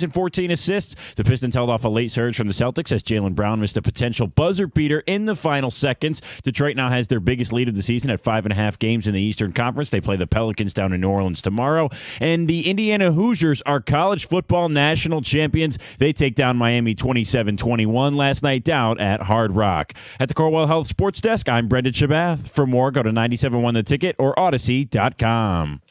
and 14 assists. The Pistons held off a late surge from the Celtics as Jaylen Brown missed a potential buzzer beater in the final seconds. Detroit now has their biggest lead of the season at 5.5 games in the Eastern Conference. They play the Pelicans down in New Orleans tomorrow. And the Indiana Hoosiers are college football national champions. They take down Miami 27-21 last night down at Hard Rock. At the Corewell Health Sports Desk, I'm Brendan Shabath. For more, go to 97.1 The Ticket or Odyssey.com.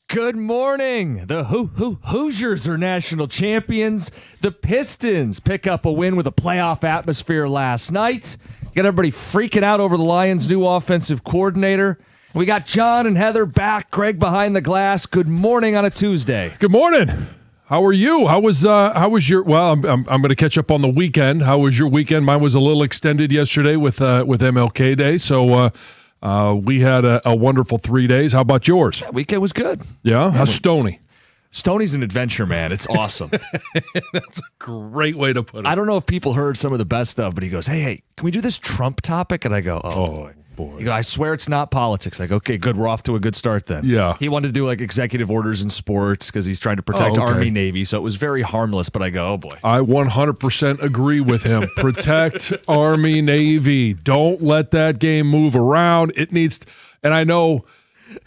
Good morning. The Hoosiers are national champions. The Pistons pick up a win with a playoff atmosphere last night. Got everybody freaking out over the Lions' new offensive coordinator. We got John and Heather back. Greg behind the glass. Good morning on a Tuesday. Good morning. How are you? How was your? Well, I'm going to catch up on the weekend. How was your weekend? Mine was a little extended yesterday with MLK Day. So. We had a wonderful 3 days. How about yours? That weekend was good. Yeah? How's Stony? Stony's an adventure, man. It's awesome. That's a great way to put it. I don't know if people heard some of the best stuff, but he goes, hey, can we do this Trump topic? And I go, oh boy. He goes, I swear it's not politics. I go, okay, good. We're off to a good start then. Yeah. He wanted to do like executive orders in sports because he's trying to protect Army, Navy. So it was very harmless, but I go, oh boy. I 100% agree with him. Protect Army, Navy. Don't let that game move around. It needs to, and I know,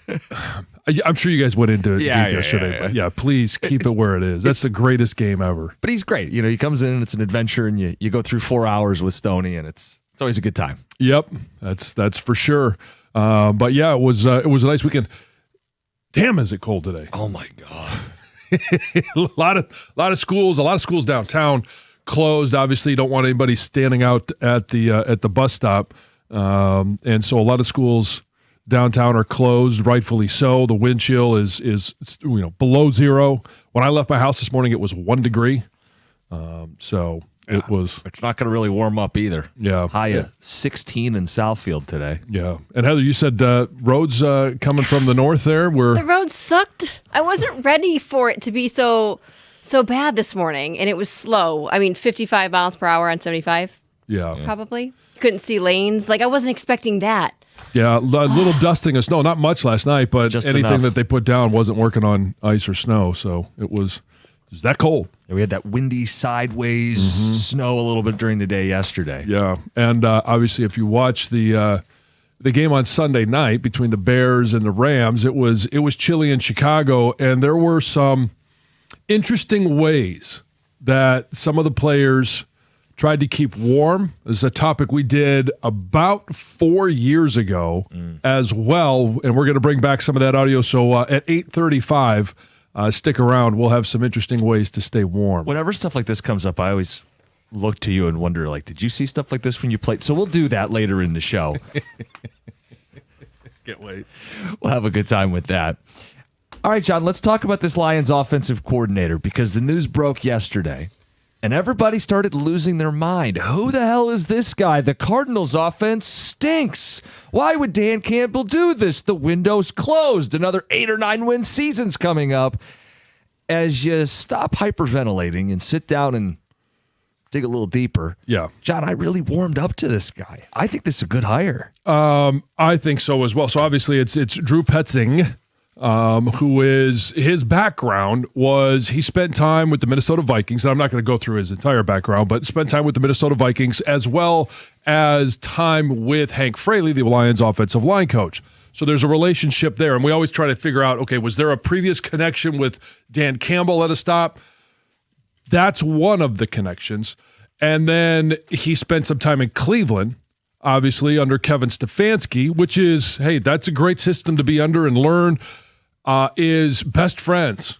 I'm sure you guys went into it deep yesterday, but yeah, please keep it where it is. That's the greatest game ever. But he's great. You know, he comes in and it's an adventure and you go through 4 hours with Stony and it's always a good time. Yep, that's for sure. But yeah, it was a nice weekend. Damn, is it cold today? Oh my god! a lot of schools downtown closed. Obviously, you don't want anybody standing out at the bus stop, and so a lot of schools downtown are closed. Rightfully so. The wind chill is below zero. When I left my house this morning, it was 1 degree. It was. It's not going to really warm up either. Yeah. High of 16 in Southfield today. Yeah. And Heather, you said roads coming from the north there were. The roads sucked. I wasn't ready for it to be so bad this morning, and it was slow. I mean, 55 miles per hour on 75. Yeah. Probably. Couldn't see lanes. Like, I wasn't expecting that. Yeah, a little dusting of snow. Not much last night, but just anything enough that they put down wasn't working on ice or snow, so it was that cold. We had that windy sideways snow a little bit during the day yesterday. Yeah, and obviously if you watch the game on Sunday night between the Bears and the Rams, it was chilly in Chicago, and there were some interesting ways that some of the players tried to keep warm. This is a topic we did about 4 years ago as well, and we're going to bring back some of that audio. So at 8:35, stick around. We'll have some interesting ways to stay warm. Whenever stuff like this comes up, I always look to you and wonder, like, did you see stuff like this when you played? So we'll do that later in the show. Can't wait. We'll have a good time with that. All right, John, let's talk about this Lions offensive coordinator because the news broke yesterday. And everybody started losing their mind. Who the hell is this guy? The Cardinals' offense stinks. Why would Dan Campbell do this? The window's closed. Another 8 or 9 win season's coming up. As you stop hyperventilating and sit down and dig a little deeper. Yeah. John, I really warmed up to this guy. I think this is a good hire. I think so as well. So obviously it's Drew Petzing. Who is his background was he spent time with the Minnesota Vikings, and I'm not going to go through his entire background, but spent time with the Minnesota Vikings as well as time with Hank Fraley, the Lions offensive line coach. So there's a relationship there, and we always try to figure out, okay, was there a previous connection with Dan Campbell at a stop? That's one of the connections. And then he spent some time in Cleveland, obviously under Kevin Stefanski, which is, hey, that's a great system to be under and learn. Is best friends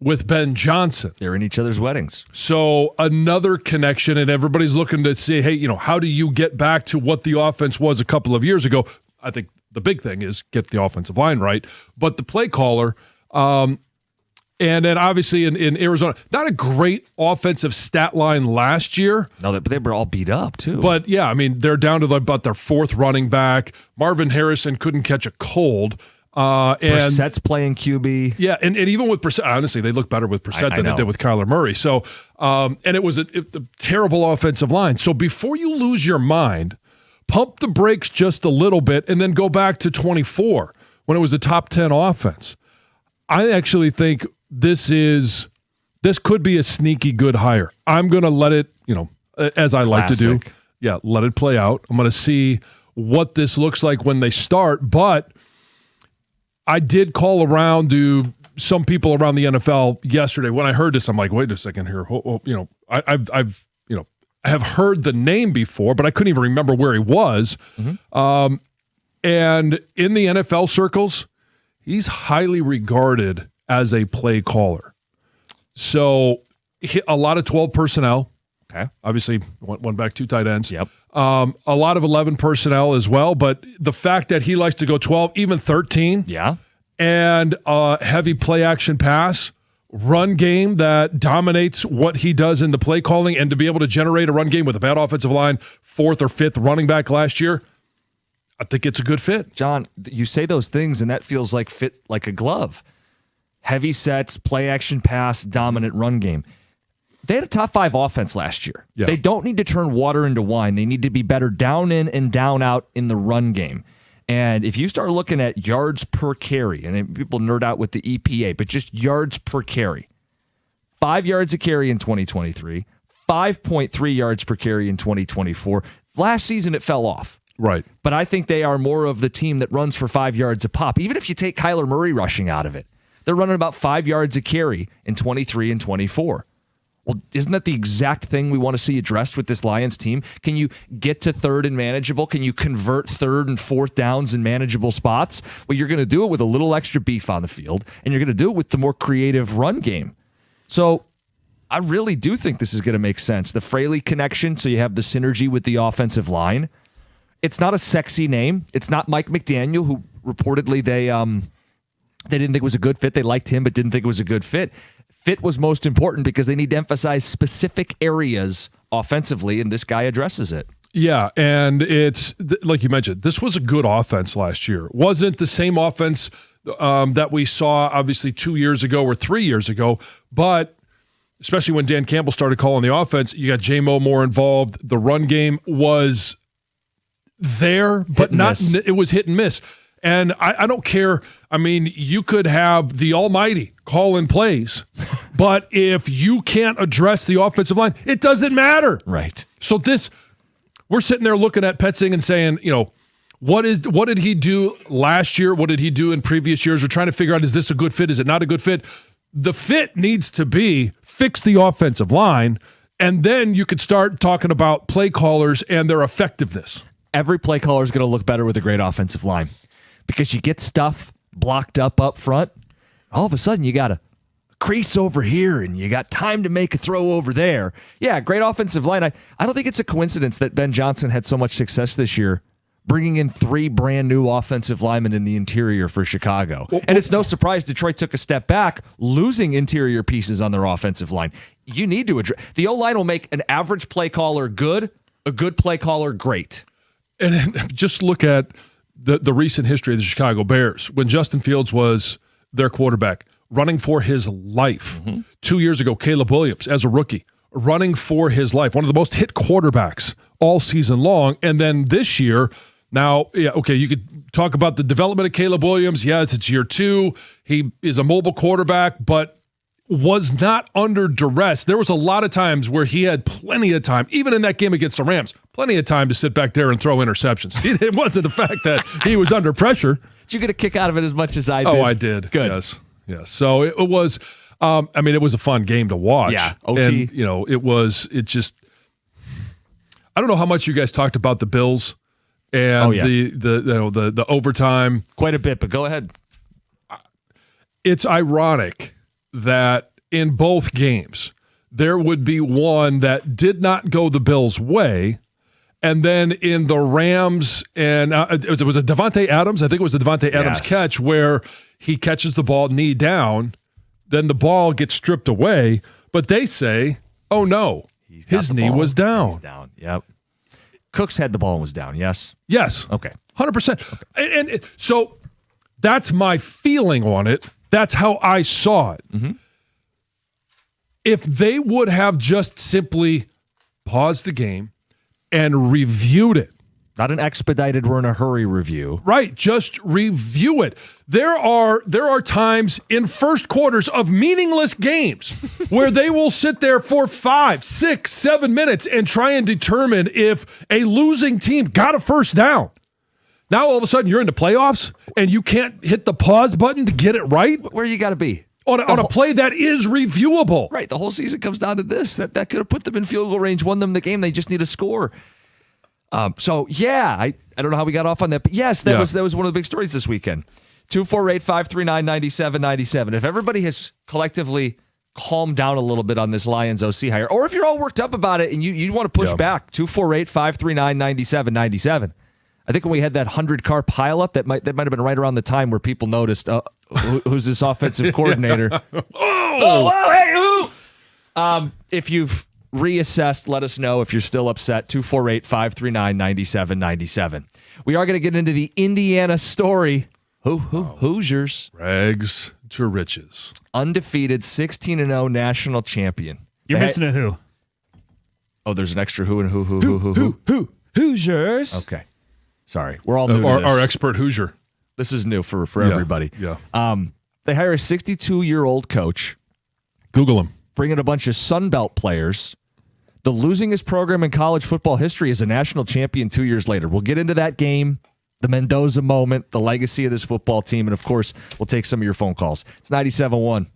with Ben Johnson. They're in each other's weddings. So another connection, and everybody's looking to say, hey, how do you get back to what the offense was a couple of years ago? I think the big thing is get the offensive line right. But the play caller, and then obviously in Arizona, not a great offensive stat line last year. No, but they were all beat up too. But yeah, I mean, they're down to about their fourth running back. Marvin Harrison couldn't catch a cold. And Brissett's playing QB. yeah, and even with Brissett, honestly, they look better with Brissett I than they know. did with Kyler Murray. So, and it was a terrible offensive line. So before you lose your mind, pump the brakes just a little bit and then go back to 24 when it was a top 10 offense. I actually think this could be a sneaky good hire. I'm going to let it, as I like to do. Classic. Yeah, let it play out. I'm going to see what this looks like when they start, but I did call around to some people around the NFL yesterday. When I heard this, I'm like, wait a second here. I have heard the name before, but I couldn't even remember where he was. And in the NFL circles, he's highly regarded as a play caller. So a lot of 12 personnel. Okay. Obviously, one back, 2 tight ends. Yep. A lot of 11 personnel as well. But the fact that he likes to go 12, even 13, Yeah. and heavy play action pass, run game that dominates what he does in the play calling, and to be able to generate a run game with a bad offensive line, 4th or 5th running back last year, I think it's a good fit. John, you say those things and that feels like fit like a glove. Heavy sets, play action pass, dominant run game. They had a top 5 offense last year. Yeah. They don't need to turn water into wine. They need to be better down in and down out in the run game. And if you start looking at yards per carry, and people nerd out with the EPA, but just yards per carry, 5 yards a carry in 2023, 5.3 yards per carry in 2024. Last season, it fell off. Right. But I think they are more of the team that runs for 5 yards a pop. Even if you take Kyler Murray rushing out of it, they're running about 5 yards a carry in 23 and 24. Well, isn't that the exact thing we want to see addressed with this Lions team? Can you get to 3rd and manageable? Can you convert 3rd and 4th downs in manageable spots? Well, you're going to do it with a little extra beef on the field, and you're going to do it with the more creative run game. So I really do think this is going to make sense. The Fraley connection, so you have the synergy with the offensive line. It's not a sexy name. It's not Mike McDaniel, who reportedly they didn't think it was a good fit. They liked him, but didn't think it was a good fit. Fit was most important because they need to emphasize specific areas offensively, and this guy addresses it. Yeah, and it's like you mentioned, this was a good offense last year. Wasn't the same offense that we saw obviously 2 years ago or 3 years ago, but especially when Dan Campbell started calling the offense, you got J-Mo more involved. The run game was there, but not. It was hit and miss. And I don't care. I mean, you could have the almighty call in plays, but if you can't address the offensive line, it doesn't matter. Right. So we're sitting there looking at Petzing and saying, what did he do last year? What did he do in previous years? We're trying to figure out, is this a good fit? Is it not a good fit? The fit needs to be fix the offensive line, and then you could start talking about play callers and their effectiveness. Every play caller is going to look better with a great offensive line because you get stuff blocked up front. All of a sudden, you got a crease over here and you got time to make a throw over there. Yeah, great offensive line. I don't think it's a coincidence that Ben Johnson had so much success this year bringing in 3 brand new offensive linemen in the interior for Chicago. And it's no surprise Detroit took a step back, losing interior pieces on their offensive line. You need to address. The O-line will make an average play caller good, a good play caller great. And just look at the recent history of the Chicago Bears. When Justin Fields was their quarterback, running for his life. 2 years ago, Caleb Williams, as a rookie, running for his life. One of the most hit quarterbacks all season long. And then this year, now, yeah, okay, you could talk about the development of Caleb Williams. Yes, it's year 2. He is a mobile quarterback, but was not under duress. There was a lot of times where he had plenty of time, even in that game against the Rams, plenty of time to sit back there and throw interceptions. It wasn't the fact that he was under pressure. Did you get a kick out of it as much as I did? Oh, I did. Good. Yes. So it was, it was a fun game to watch. Yeah, OT. And, I don't know how much you guys talked about the Bills and the overtime. Quite a bit, but go ahead. It's ironic that in both games, there would be one that did not go the Bills' way. And then in the Rams, and it was a Devontae Adams, I think it was a Devontae Adams catch where he catches the ball knee down, then the ball gets stripped away, but they say, oh no, his knee was down. He's down, yep. Cooks had the ball and was down, yes? Yes. Okay. 100%. And so That's my feeling on it. That's how I saw it. Mm-hmm. If they would have just simply paused the game and reviewed it, Not an expedited, we're in a hurry review. right, just review it. There are times in first quarters of meaningless games where they will sit there for 5, 6, 7 minutes and try and determine if a losing team got a first down. Now all of a sudden you're in the playoffs and you can't hit the pause button to get it right Where you got to be? on a play that is reviewable. Right, the whole season comes down to this. That could have put them in field goal range, won them the game. They just need a score. I don't know how we got off on that, but yes, that was one of the big stories this weekend. 248-539-9797. If everybody has collectively calmed down a little bit on this Lions OC hire, or if you're all worked up about it and you want to push back, 248-539-9797. I think when we had that 100-car pileup, that might have been right around the time where people noticed, who's this offensive coordinator? If you've reassessed, let us know if you're still upset. 248-539-9797. We are going to get into the Indiana story. Hoosiers. Rags to riches. Undefeated 16-0 national champion. You're missing a who. Oh, there's an extra who and who. Hoosiers. Okay. Sorry. We're all new to this. Our expert Hoosier. This is new for everybody. Yeah. They hire a 62-year-old coach, Google him. bring in a bunch of Sun Belt players. The losingest program in college football history is a national champion 2 years later. We'll get into that game, the Mendoza moment, the legacy of this football team, and of course, we'll take some of your phone calls. It's 97.1.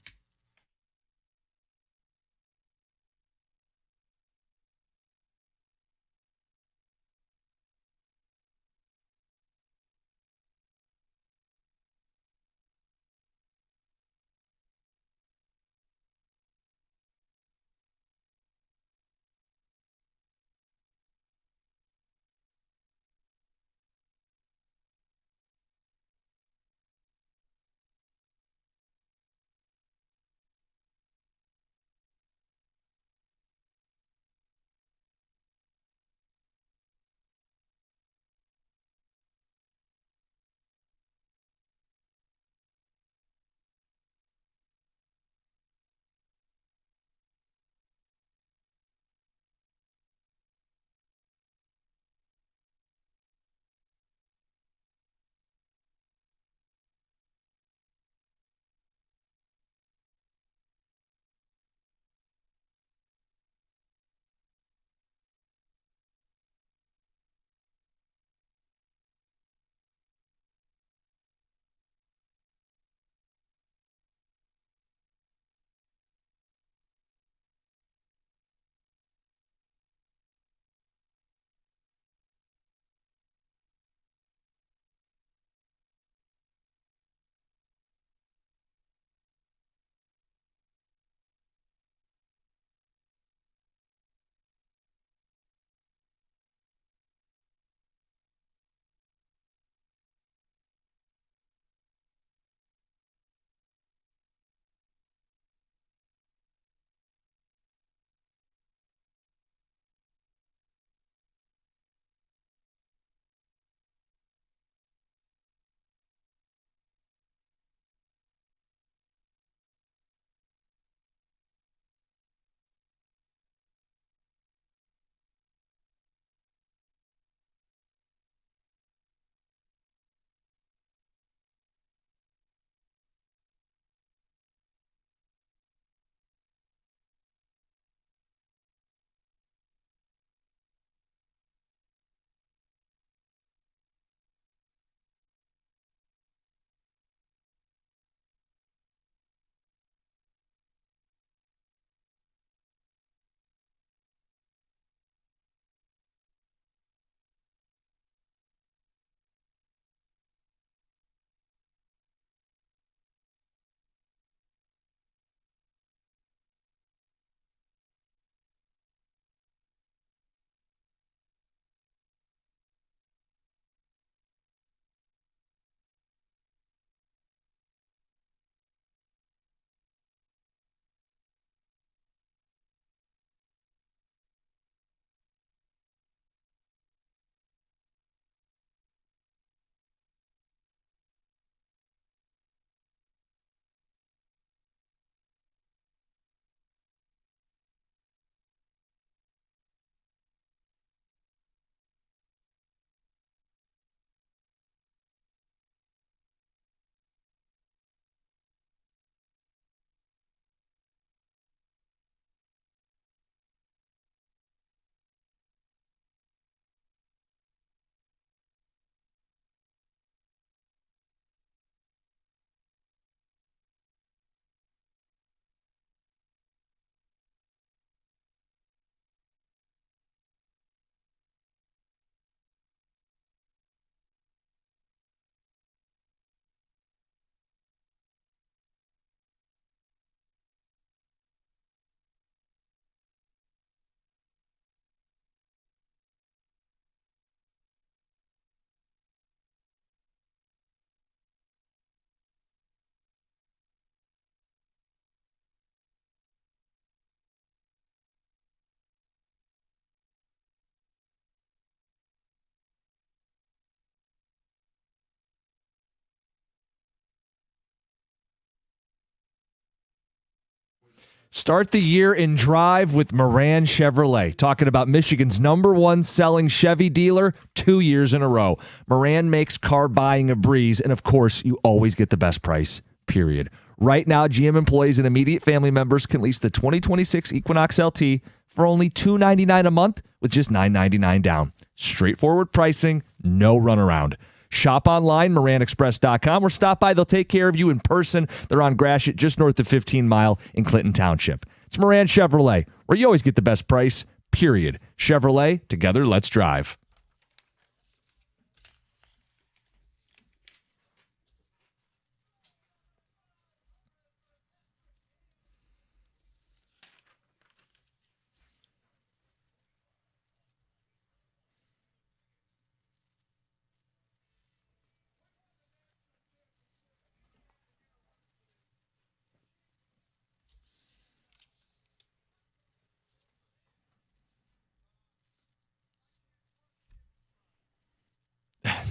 Start the year in drive with Moran Chevrolet. Talking about Michigan's #1 selling Chevy dealer 2 years in a row. Moran makes car buying a breeze, and of course, you always get the best price, period. Right now, GM employees and immediate family members can lease the 2026 Equinox LT for only $299 a month with just $999 down. Straightforward pricing, no runaround. Shop online, MoranExpress.com, or stop by. They'll take care of you in person. They're on Gratiot, just north of 15 Mile in Clinton Township. It's Moran Chevrolet, where you always get the best price, period. Chevrolet, together, let's drive.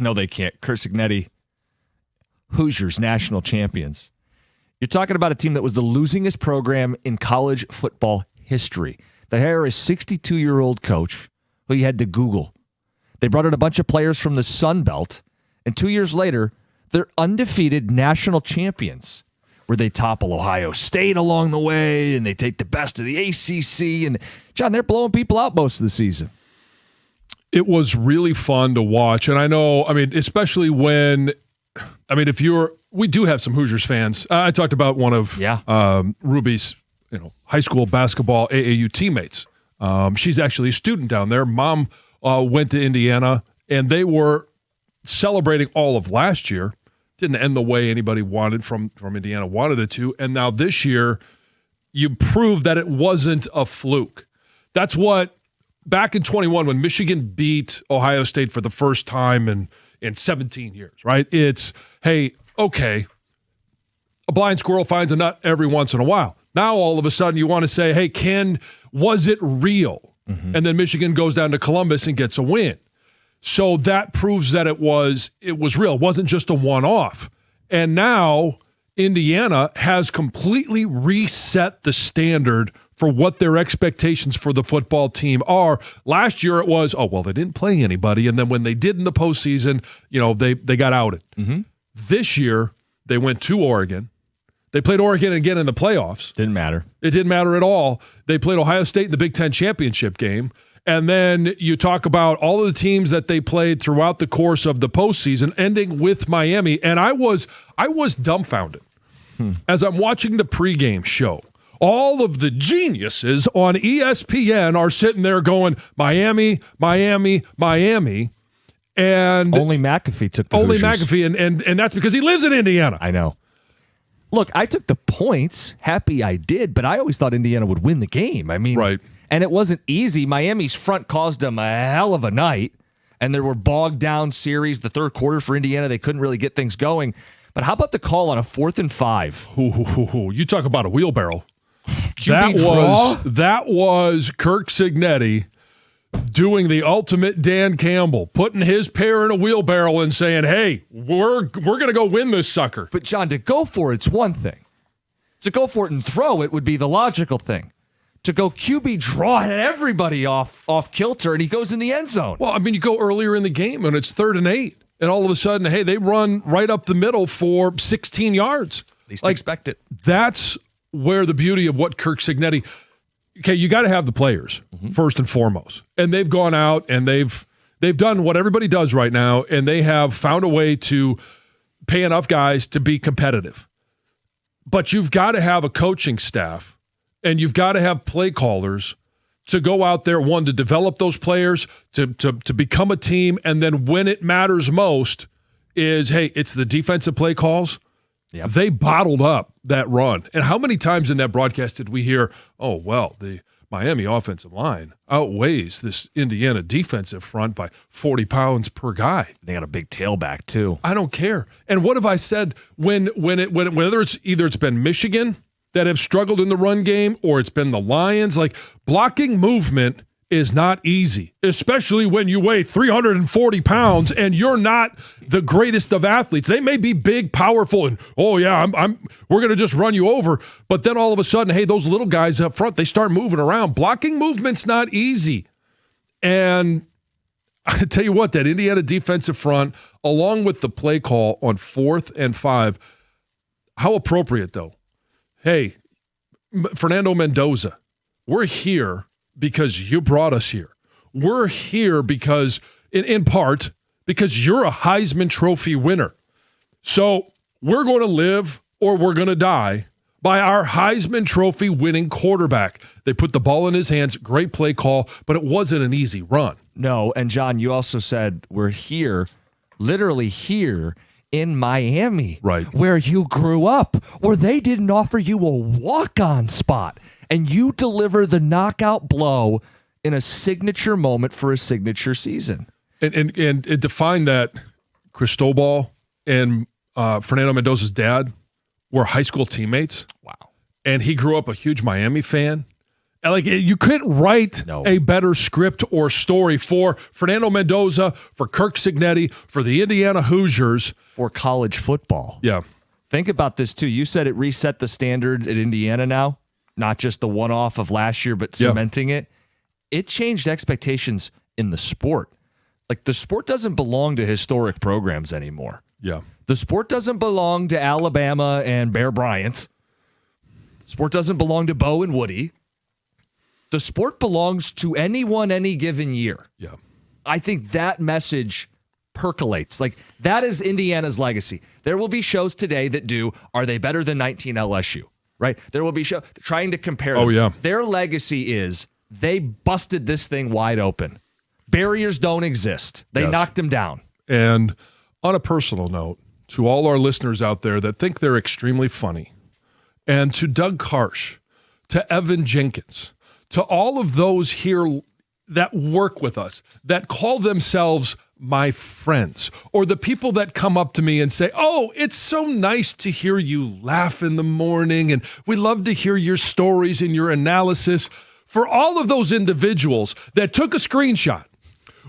No, they can't. Curt Cignetti, Hoosiers national champions. You're talking about a team that was the losingest program in college football history. They hire a 62-year-old coach who you had to Google. They brought in a bunch of players from the Sun Belt, and 2 years later, they're undefeated national champions, where they topple Ohio State along the way, and they take the best of the ACC. And, John, they're blowing people out most of the season. It was really fun to watch. And I know, especially when, we do have some Hoosiers fans. I talked about one of Ruby's, high school basketball AAU teammates. She's actually a student down there. Mom went to Indiana, and they were celebrating all of last year. Didn't end the way anybody wanted from Indiana wanted it to. And now this year, you proved that it wasn't a fluke. That's what, back in 21, when Michigan beat Ohio State for the first time in 17 years, right? It's, hey, okay, a blind squirrel finds a nut every once in a while. Now all of a sudden you want to say, hey, was it real? Mm-hmm. And then Michigan goes down to Columbus and gets a win. So that proves that it was real. It wasn't just a one-off. And now Indiana has completely reset the standard for what their expectations for the football team are. Last year it was, they didn't play anybody. And then when they did in the postseason, they got outed. Mm-hmm. This year they went to Oregon. They played Oregon again in the playoffs. Didn't matter. It didn't matter at all. They played Ohio State in the Big Ten championship game. And then you talk about all of the teams that they played throughout the course of the postseason, ending with Miami. And I was dumbfounded as I'm watching the pregame show. All of the geniuses on ESPN are sitting there going, Miami, Miami, Miami. And only McAfee took the Hoosiers. McAfee, and that's because he lives in Indiana. I know. Look, I took the points. Happy I did, but I always thought Indiana would win the game. Right. And it wasn't easy. Miami's front caused them a hell of a night, and there were bogged down series. The third quarter for Indiana, they couldn't really get things going. But how about the call on a 4th and 5? You talk about a wheelbarrow. That was Curt Cignetti doing the ultimate Dan Campbell, putting his pair in a wheelbarrow and saying, hey, we're going to go win this sucker. But, John, to go for it's one thing. To go for it and throw it would be the logical thing. To go QB draw everybody off kilter, and he goes in the end zone. Well, you go earlier in the game, and it's 3rd and 8. And all of a sudden, hey, they run right up the middle for 16 yards. At least expect it. That's where the beauty of what Curt Cignetti, okay, you got to have the players first and foremost. And they've gone out and they've done what everybody does right now, and they have found a way to pay enough guys to be competitive. But you've got to have a coaching staff, and you've got to have play callers to go out there, one, to develop those players, to become a team, and then when it matters most is, hey, it's the defensive play calls. Yep. They bottled up that run. And how many times in that broadcast did we hear, the Miami offensive line outweighs this Indiana defensive front by 40 pounds per guy. They got a big tailback, too. I don't care. And what have I said whether it's been Michigan that have struggled in the run game or it's been the Lions, like blocking movement is not easy, especially when you weigh 340 pounds and you're not the greatest of athletes. They may be big, powerful, and we're going to just run you over. But then all of a sudden, hey, those little guys up front, they start moving around. Blocking movement's not easy. And I tell you what, that Indiana defensive front, along with the play call on 4th and 5, how appropriate though. Hey, Fernando Mendoza, we're here because you brought us here. We're here because, in part, because you're a Heisman Trophy winner. So we're going to live or we're going to die by our Heisman Trophy winning quarterback. They put the ball in his hands. Great play call, but it wasn't an easy run. No, and John, you also said we're here, literally here in Miami, Right. where you grew up, where they didn't offer you a walk-on spot, and you deliver the knockout blow in a signature moment for a signature season. And it defined that Cristobal and Fernando Mendoza's dad were high school teammates. Wow. And he grew up a huge Miami fan. And like, you couldn't write a better script or story for Fernando Mendoza, for Kirk Cignetti, for the Indiana Hoosiers. For college football. Yeah. Think about this, too. You said it reset the standard at Indiana now, not just the one-off of last year, but cementing it. It changed expectations in the sport. Like, the sport doesn't belong to historic programs anymore. Yeah. The sport doesn't belong to Alabama and Bear Bryant. The sport doesn't belong to Bo and Woody. The sport belongs to anyone any given year. Yeah. I think that message percolates. Like, that is Indiana's legacy. There will be shows today that do, are they better than 19 LSU? Right? There will be shows trying to compare them. Oh, yeah. Their legacy is they busted this thing wide open. Barriers don't exist. They knocked them down. And on a personal note, to all our listeners out there that think they're extremely funny, and to Doug Karsh, to Evan Jenkins, to all of those here that work with us, that call themselves my friends, or the people that come up to me and say, oh, it's so nice to hear you laugh in the morning, and we love to hear your stories and your analysis. For all of those individuals that took a screenshot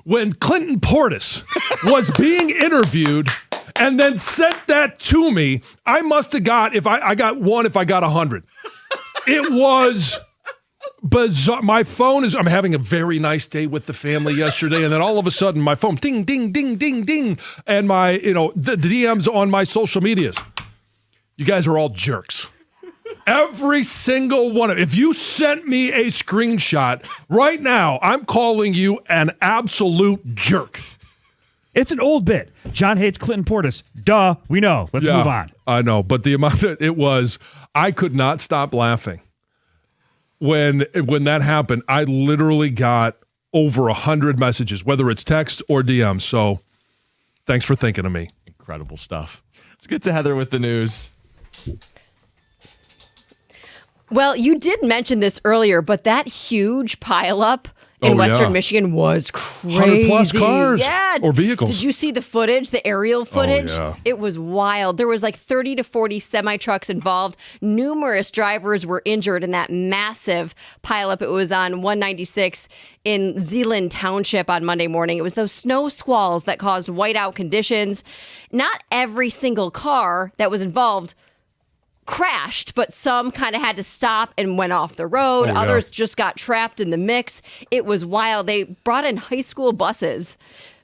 when Clinton Portis was being interviewed and then sent that to me, I must have got, if I got 100. It was bizarre. My phone I'm having a very nice day with the family yesterday, and then all of a sudden my phone, ding, ding, ding, ding, ding, and my, the DMs on my social medias. You guys are all jerks. Every single one of if you sent me a screenshot right now, I'm calling you an absolute jerk. It's an old bit. John hates Clinton Portis. Duh, we know. Let's move on. I know, but the amount that it was, I could not stop laughing. When that happened, I literally got over 100 messages, whether it's text or DM. So thanks for thinking of me. Incredible stuff. Let's get to Heather with the news. Well, you did mention this earlier, but that huge pileup in Western Michigan was crazy. 100+ cars or vehicles. Did you see the footage, the aerial footage? yeah. It was wild. There was like 30 to 40 semi-trucks involved. Numerous drivers were injured in that massive pileup. It was on 196 in Zeeland Township on Monday morning. It was those snow squalls that caused whiteout conditions. Not every single car that was involved crashed, but some kind of had to stop and went off the road. Others just got trapped in the mix. It was wild. They brought in high school buses,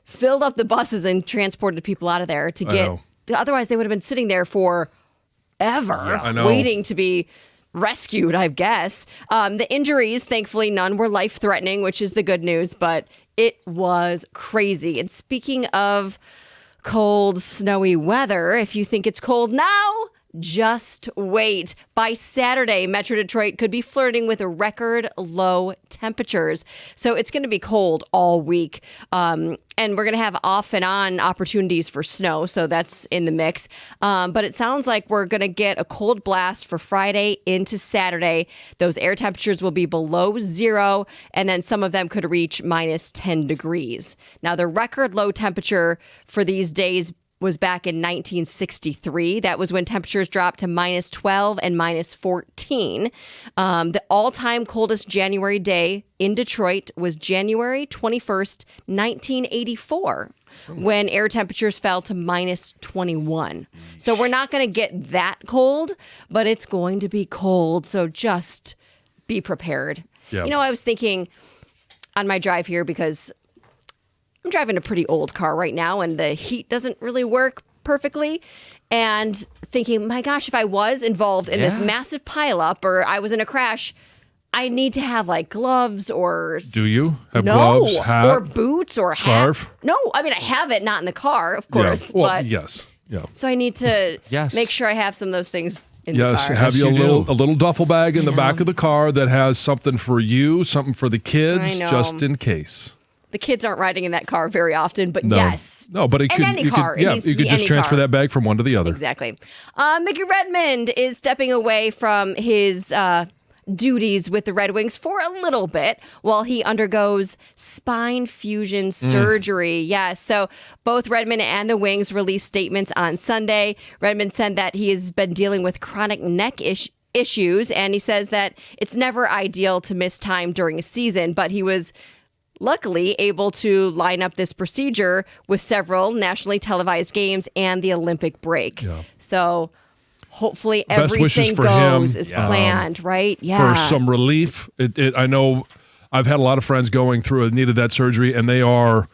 filled up the buses, and transported people out of there to get. Otherwise, they would have been sitting there forever, waiting to be rescued, I guess. The injuries, thankfully, none were life-threatening, which is the good news, but it was crazy. And speaking of cold, snowy weather, if you think it's cold now, just wait. By Saturday, Metro Detroit could be flirting with record low temperatures. So it's going to be cold all week. And we're going to have off and on opportunities for snow. So that's in the mix. But it sounds like we're going to get a cold blast for Friday into Saturday. Those air temperatures will be below zero. And then some of them could reach minus 10 degrees. Now, the record low temperature for these days was back in 1963. That was when temperatures dropped to minus 12 and minus 14. The all-time coldest January day in Detroit was January 21st, 1984, when air temperatures fell to minus 21. So we're not going to get that cold, but it's going to be cold. So just be prepared. Yeah. You know, I was thinking on my drive here, because I'm driving a pretty old car right now and the heat doesn't really work perfectly. And thinking, my gosh, if I was involved in this massive pileup or I was in a crash, I need to have like gloves or... Do you have no, gloves, hat, or boots or scarf? hat? No, I mean, I have it, not in the car, of course. Yeah. Well, but yes. Yeah. So I need to Yes. make sure I have some of those things in Yes, the car. have Yes, you a you little do. a little duffel bag in the back of the car that has something for you, something for the kids, I know. just in case. The kids aren't riding in that car very often, but No. yes. No, but it In could, any you car. could, It yeah, needs to you be could just any transfer car. that bag from one to the other. Exactly. Mickey Redmond is stepping away from his duties with the Red Wings for a little bit while he undergoes spine fusion surgery. Yes. So both Redmond and the Wings released statements on Sunday. Redmond said that he has been dealing with chronic neck issues, and he says that it's never ideal to miss time during a season, but he was luckily able to line up this procedure with several nationally televised games and the Olympic break. Yeah. So hopefully Best wishes everything for goes him. as Yes. planned, right? Yeah. For some relief. I know I've had a lot of friends going through and needed that surgery, and they are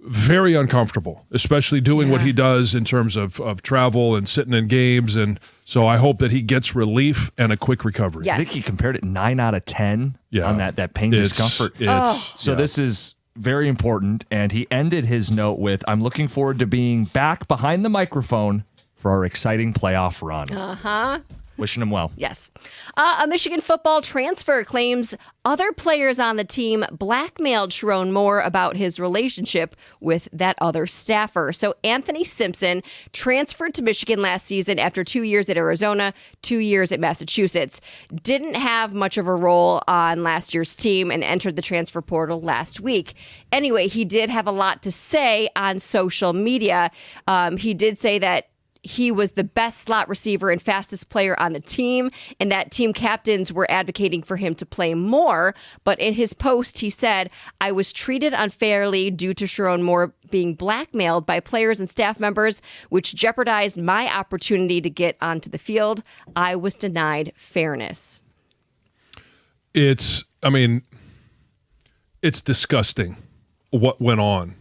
very uncomfortable, especially doing what he does in terms of travel and sitting in games. And so I hope that he gets relief and a quick recovery. Yes. I think he compared it 9 out of 10 Yeah. on that pain It's- discomfort. So yeah. this is very important. And he ended his note with, I'm looking forward to being back behind the microphone for our exciting playoff run. Wishing him well. Yes. A Michigan football transfer claims other players on the team blackmailed Sharon Moore about his relationship with that other staffer. So Anthony Simpson transferred to Michigan last season after 2 years at Arizona, 2 years at Massachusetts. Didn't have much of a role on last year's team and entered the transfer portal last week. Anyway, he did have a lot to say on social media. He did say that he was the best slot receiver and fastest player on the team, and that team captains were advocating for him to play more. But in his post, he said, I was treated unfairly due to Sharon Moore being blackmailed by players and staff members, which jeopardized my opportunity to get onto the field. I was denied fairness. It's disgusting what went on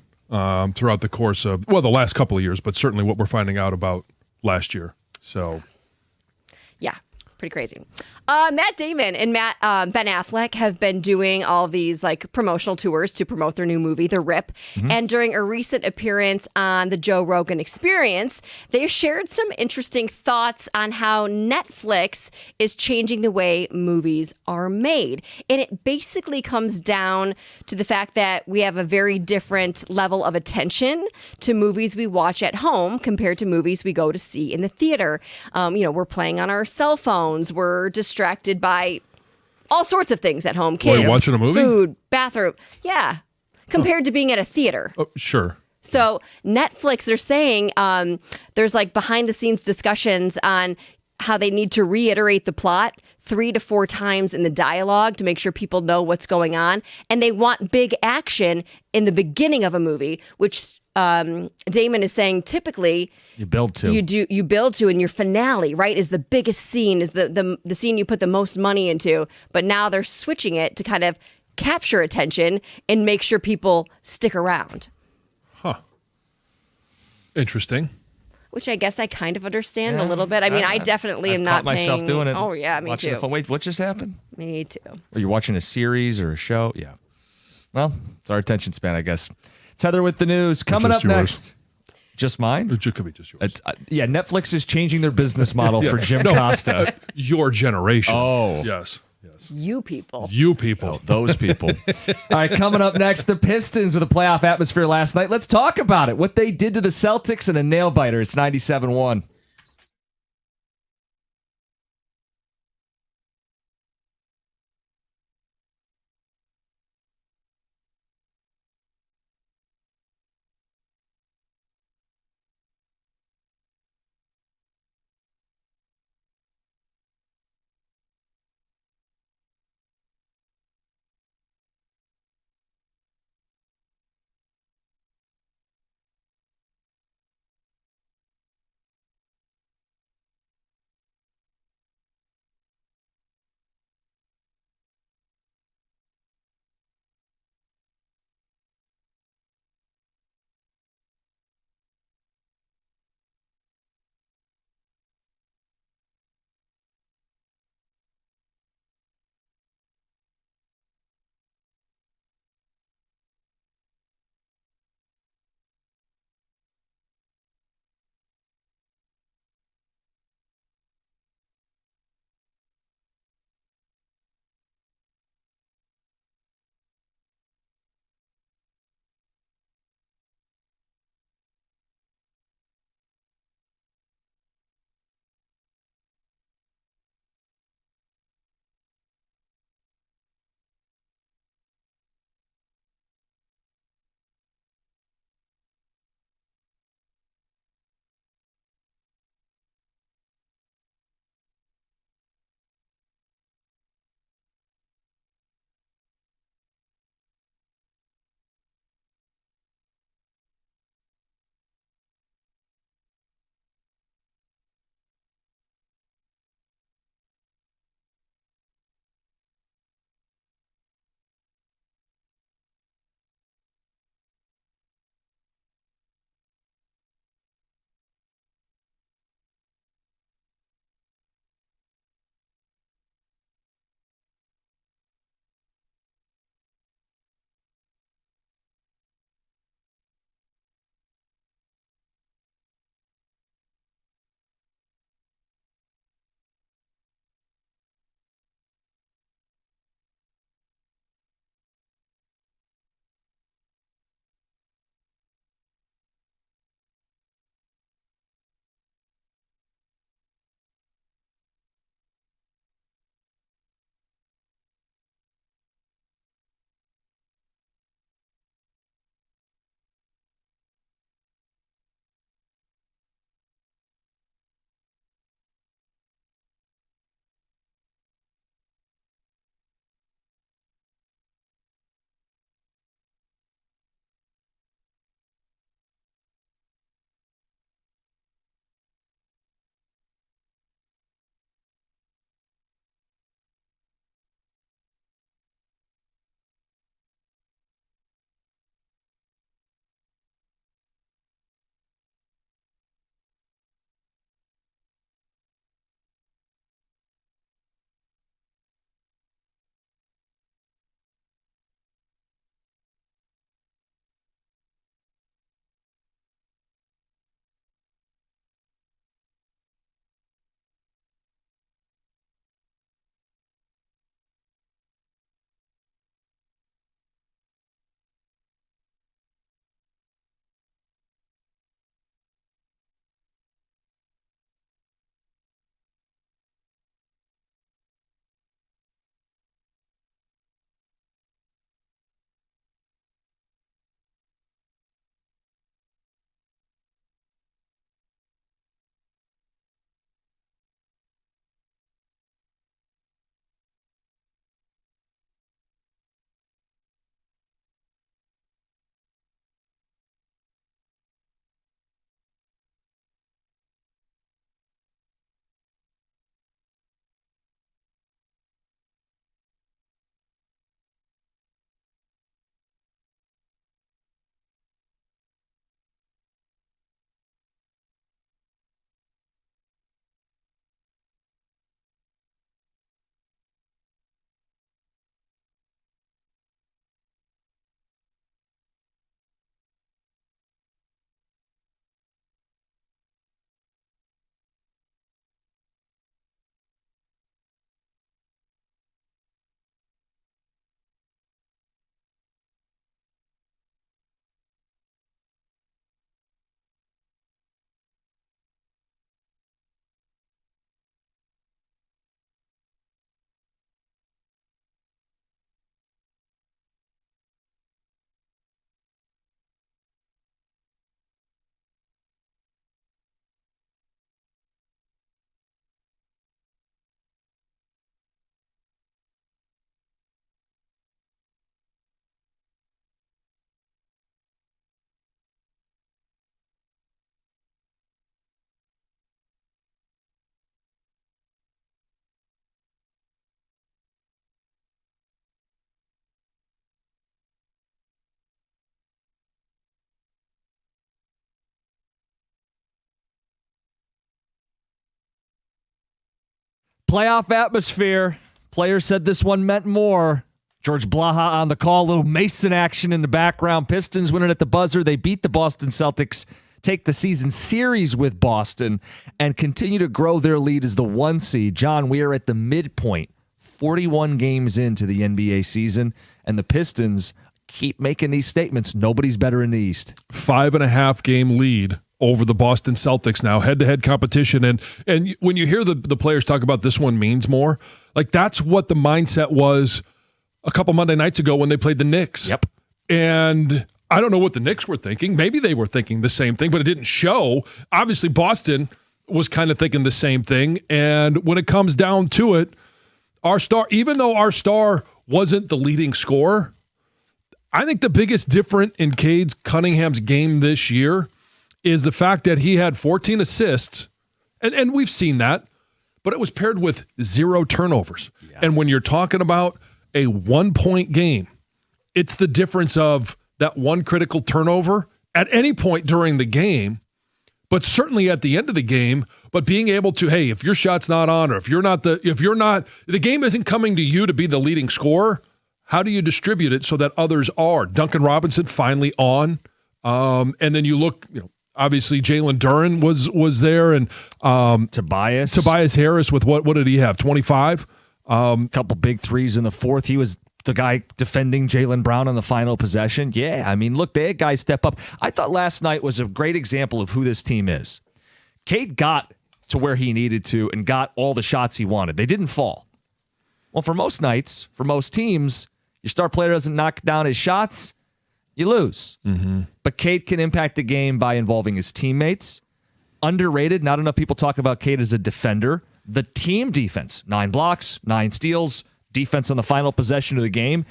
throughout the course of, the last couple of years, but certainly what we're finding out about last year. So, Yeah, pretty crazy. Matt Damon and Ben Affleck have been doing all these like promotional tours to promote their new movie, The Rip. And during a recent appearance on the Joe Rogan Experience, they shared some interesting thoughts on how Netflix is changing the way movies are made. And it basically comes down to the fact that we have a very different level of attention to movies we watch at home compared to movies we go to see in the theater. We're playing on our cell phones. We're distracted by all sorts of things at home. Kids, you watching a movie? food, bathroom. Yeah. Compared to being at a theater. oh, sure. So Netflix, they're saying there's like behind the scenes discussions on how they need to reiterate the plot 3 to 4 times in the dialogue to make sure people know what's going on. And they want big action in the beginning of a movie, which Damon is saying typically You build to. you build to, and your finale, right, is the biggest scene, is the scene you put the most money into. But now they're switching it to kind of capture attention and make sure people stick around. Interesting. Which I guess I kind of understand a little bit. I mean, I definitely I've am caught not myself paying, doing it. Oh yeah, me Watching too. the phone. Wait, what just happened? Me too. Are you watching a series or a show? Yeah. Well, it's our attention span, I guess. It's Heather with the news. Coming just up yours. next. Just mine? It could be just yours. Yeah, Netflix is changing their business model for Jim Costa. Your generation. Oh. Yes. You people. You people. Those people. All right, coming up next, the Pistons with a playoff atmosphere last night. Let's talk about it. What they did to the Celtics and a nail biter. It's 97-1. Playoff atmosphere. Players said this one meant more. George Blaha on the call. Little Mason action in the background. Pistons winning at the buzzer. They beat the Boston Celtics, take the season series with Boston, and continue to grow their lead as the 1 seed. John, we are at the midpoint, 41 games into the NBA season, and the Pistons keep making these statements. Nobody's better in the East. 5.5 game lead over the Boston Celtics now, head-to-head competition. And when you hear the players talk about this one means more, like that's what the mindset was a couple Monday nights ago when they played the Knicks. Yep. And I don't know what the Knicks were thinking. Maybe they were thinking the same thing, but it didn't show. Obviously, Boston was kind of thinking the same thing. And when it comes down to it, our star, even though our star wasn't the leading scorer, I think the biggest difference in Cade Cunningham's game this year is the fact that he had 14 assists, and we've seen that, but it was paired with 0 turnovers. Yeah. And when you're talking about a 1-point game, it's the difference of that one critical turnover at any point during the game, but certainly at the end of the game, but being able to, hey, if your shot's not on, or if the game isn't coming to you to be the leading scorer, how do you distribute it so that others are? Duncan Robinson finally on. And then you look, obviously Jalen Duren was there, and Tobias Harris with what did he have? 25? Couple big threes in the fourth. He was the guy defending Jaylen Brown on the final possession. Yeah, I mean, look, they had guys step up. I thought last night was a great example of who this team is. Cade got to where he needed to and got all the shots he wanted. They didn't fall. Well, for most nights, for most teams, your star player doesn't knock down his shots, you lose. Mm-hmm. But Cade can impact the game by involving his teammates. Underrated. Not enough people talk about Cade as a defender. The team defense, 9 blocks, 9 steals, defense on the final possession of the game.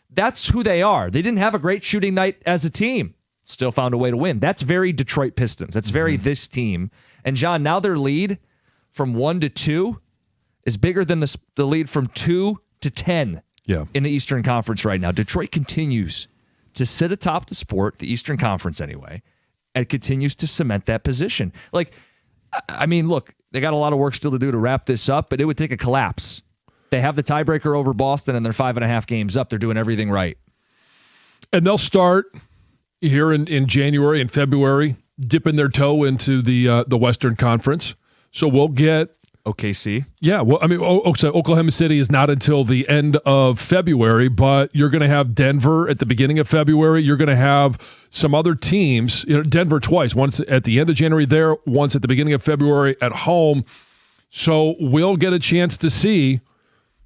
That's who they are. They didn't have a great shooting night as a team. Still found a way to win. That's very Detroit Pistons. That's very this team. And John, now their lead from 1 to 2 is bigger than the lead from 2 to 10 in the Eastern Conference right now. Detroit continues to sit atop the sport, the Eastern Conference anyway, and continues to cement that position. Like, I mean, look, they got a lot of work still to do to wrap this up, but it would take a collapse. They have the tiebreaker over Boston, and they're 5.5 games up. They're doing everything right. And they'll start here in January and February, dipping their toe into the Western Conference. So we'll get OKC. Yeah, well, I mean, Oklahoma City is not until the end of February, but you're going to have Denver at the beginning of February. You're going to have some other teams, Denver twice, once at the end of January there, once at the beginning of February at home. So we'll get a chance to see,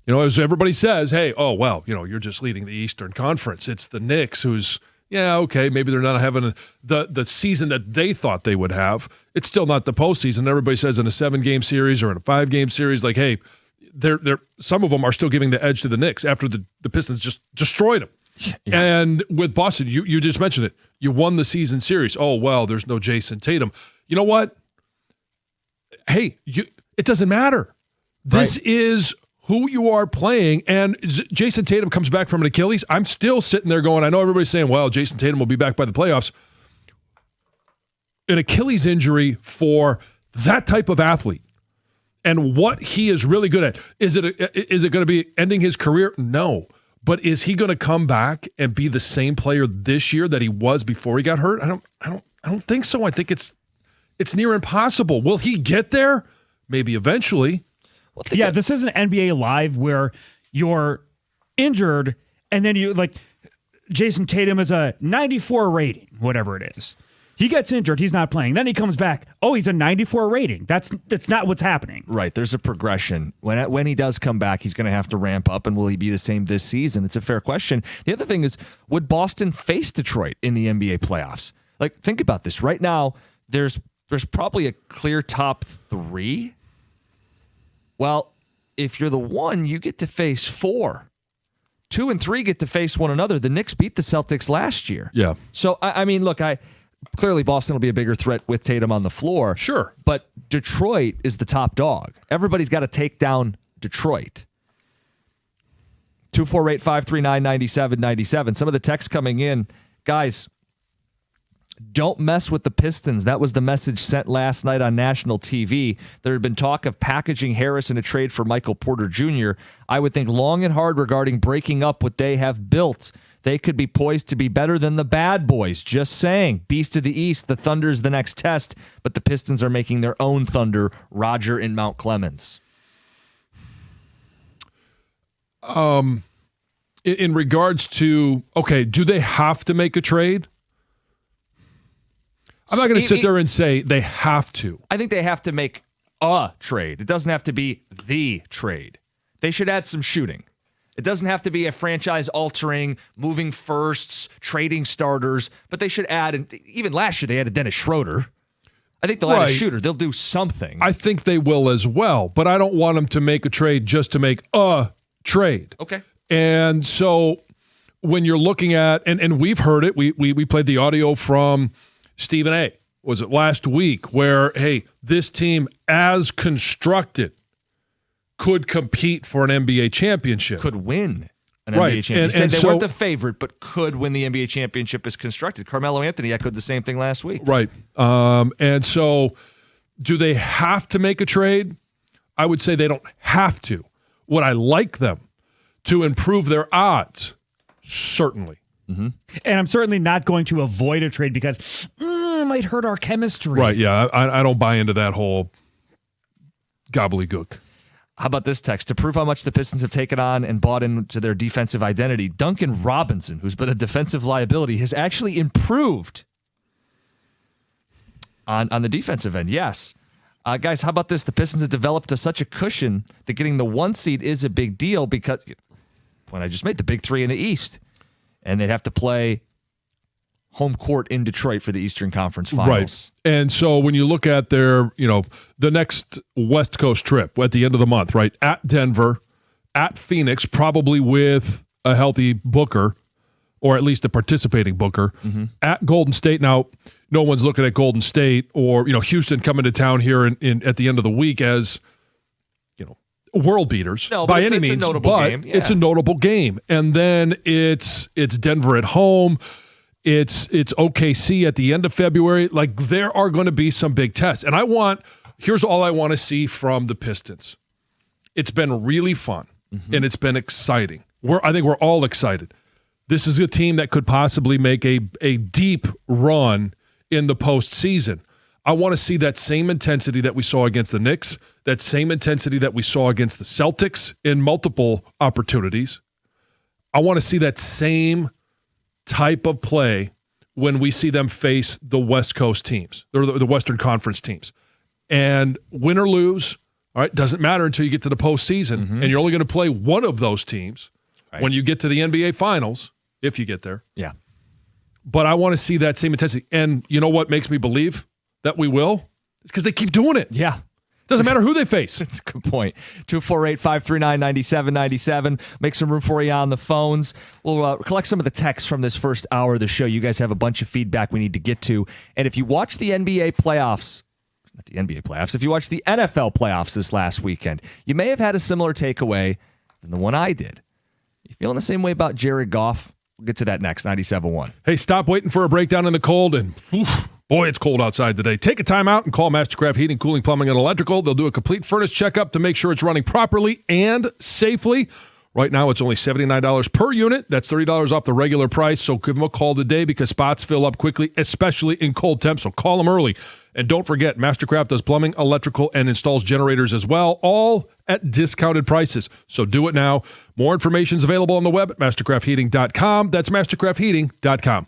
as everybody says, hey, you're just leading the Eastern Conference. It's the Knicks who's, maybe they're not having the season that they thought they would have. It's still not the postseason. Everybody says in a 7-game series or in a 5-game series, like, hey, they're some of them are still giving the edge to the Knicks after the Pistons just destroyed them. Yeah. And with Boston, you just mentioned it. You won the season series. Oh, well, there's no Jason Tatum. You know what? Hey, it doesn't matter. This is who you are playing, and Jason Tatum comes back from an Achilles. I'm still sitting there going, I know everybody's saying, well, Jason Tatum will be back by the playoffs. An Achilles injury for that type of athlete and what he is really good at. Is it going to be ending his career? No. But is he going to come back and be the same player this year that he was before he got hurt? I don't think so. I think it's near impossible. Will he get there? Maybe eventually. Yeah, this isn't NBA Live where you're injured and then Jason Tatum is a 94 rating, whatever it is. He gets injured, he's not playing. Then he comes back. Oh, he's a 94 rating. That's not what's happening. Right. There's a progression. When he does come back, he's going to have to ramp up, and will he be the same this season? It's a fair question. The other thing is, would Boston face Detroit in the NBA playoffs? Like, think about this. Right now, there's probably a clear top 3. Well, if you're the 1, you get to face 4. 2 and 3 get to face one another. The Knicks beat the Celtics last year. Yeah. So, I mean, look, clearly Boston will be a bigger threat with Tatum on the floor. Sure. But Detroit is the top dog. Everybody's got to take down Detroit. 248-539-9797. Some of the texts coming in. Guys, Don't mess with the Pistons. That was the message sent last night on national TV. There had been talk of packaging Harris in a trade for Michael Porter Jr. I would think long and hard regarding breaking up what they have built. They could be poised to be better than the bad boys. Just saying. Beast of the East, the Thunder's the next test, but the Pistons are making their own Thunder. Roger in Mount Clemens. In regards to, okay, do they have to make a trade? I'm not going to sit there and say they have to. I think they have to make a trade. It doesn't have to be the trade. They should add some shooting. It doesn't have to be a franchise-altering, moving firsts, trading starters, but they should add, and even last year they added Dennis Schroeder. I think they'll add a shooter. They'll do something. I think they will as well, but I don't want them to make a trade just to make a trade. Okay. And so when you're looking at, and we've heard it, we played the audio from Stephen A. Was it last week where, hey, this team as constructed could compete for an NBA championship. Could win an Right. NBA championship. He And said they so- weren't the favorite, but could win the NBA championship as constructed. Carmelo Anthony echoed the same thing last week. Right. And so do they have to make a trade? I would say they don't have to. Would I like them to improve their odds? Certainly. And I'm certainly not going to avoid a trade because it might hurt our chemistry. Right. Yeah. I don't buy into that whole gobbledygook. How about this text? To prove how much the Pistons have taken on and bought into their defensive identity, Duncan Robinson, who's been a defensive liability, has actually improved on the defensive end. Yes. Guys, how about this? The Pistons have developed such a cushion that getting the 1 seed is a big deal because when I just made the big three in the East, and they'd have to play home court in Detroit for the Eastern Conference Finals. Right. And so when you look at their, the next West Coast trip at the end of the month, right? At Denver, at Phoenix, probably with a healthy Booker, or at least a participating Booker, at Golden State. Now, no one's looking at Golden State or, Houston coming to town here in at the end of the week as, world beaters by any means. It's a notable game. Yeah. It's a notable game. And then it's Denver at home. It's OKC at the end of February. Like, there are going to be some big tests. And here's all I want to see from the Pistons. It's been really fun, and it's been exciting. I think we're all excited. This is a team that could possibly make a deep run in the postseason. I want to see that same intensity that we saw against the Knicks, that same intensity that we saw against the Celtics in multiple opportunities. I want to see that same type of play when we see them face the West Coast teams, or the Western Conference teams. And win or lose, all right, doesn't matter until you get to the postseason, and you're only going to play one of those teams when you get to the NBA Finals, if you get there. Yeah. But I want to see that same intensity. And you know what makes me believe that we will? It's because they keep doing it. Yeah. Doesn't matter who they face. That's a good point. 248-539-9797. Make some room for you on the phones. We'll collect some of the texts from this first hour of the show. You guys have a bunch of feedback we need to get to. And if you watch the NBA playoffs, not the NBA playoffs, if you watch the NFL playoffs this last weekend, you may have had a similar takeaway than the one I did. You feeling the same way about Jared Goff? We'll get to that next. 97.1. Hey, stop waiting for a breakdown in the cold. And boy, it's cold outside today. Take a time out and call Mastercraft Heating, Cooling, Plumbing, and Electrical. They'll do a complete furnace checkup to make sure it's running properly and safely. Right now, it's only $79 per unit. That's $30 off the regular price. So give them a call today because spots fill up quickly, especially in cold temps. So call them early. And don't forget, Mastercraft does plumbing, electrical, and installs generators as well, all at discounted prices. So do it now. More information is available on the web at mastercraftheating.com. That's mastercraftheating.com.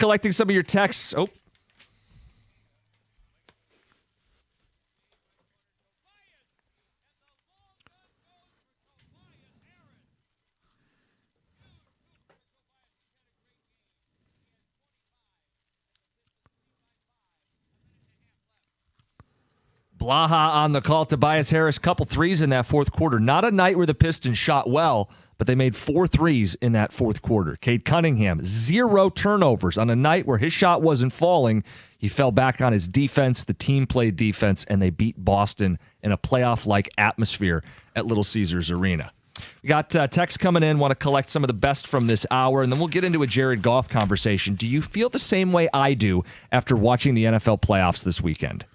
collecting some of your texts. Oh. Blaha on the call. Tobias Harris, couple threes in that fourth quarter. Not a night where the Pistons shot well, but they made 4 threes in that fourth quarter. Cade Cunningham, 0 turnovers on a night where his shot wasn't falling. He fell back on his defense. The team played defense, and they beat Boston in a playoff-like atmosphere at Little Caesars Arena. We got texts coming in, want to collect some of the best from this hour, and then we'll get into a Jared Goff conversation. Do you feel the same way I do after watching the NFL playoffs this weekend?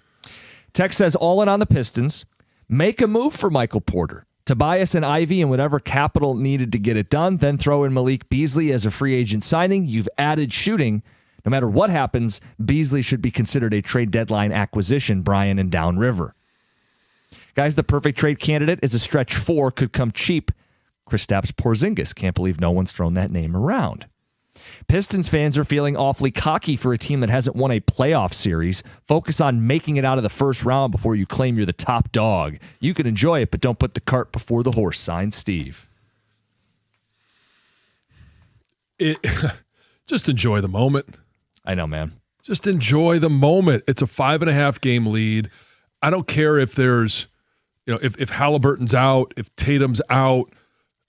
Text says, all in on the Pistons. Make a move for Michael Porter. Tobias and Ivy and whatever capital needed to get it done. Then throw in Malik Beasley as a free agent signing. You've added shooting. No matter what happens, Beasley should be considered a trade deadline acquisition, Brian and Downriver. Guys, the perfect trade candidate is a stretch 4, could come cheap. Kristaps Porzingis. Can't believe no one's thrown that name around. Pistons fans are feeling awfully cocky for a team that hasn't won a playoff series. Focus on making it out of the first round before you claim you're the top dog. You can enjoy it, but don't put the cart before the horse. Signed, Steve. Just enjoy the moment. I know, man. Just enjoy the moment. It's a 5.5 game lead. I don't care if there's, if Halliburton's out, if Tatum's out.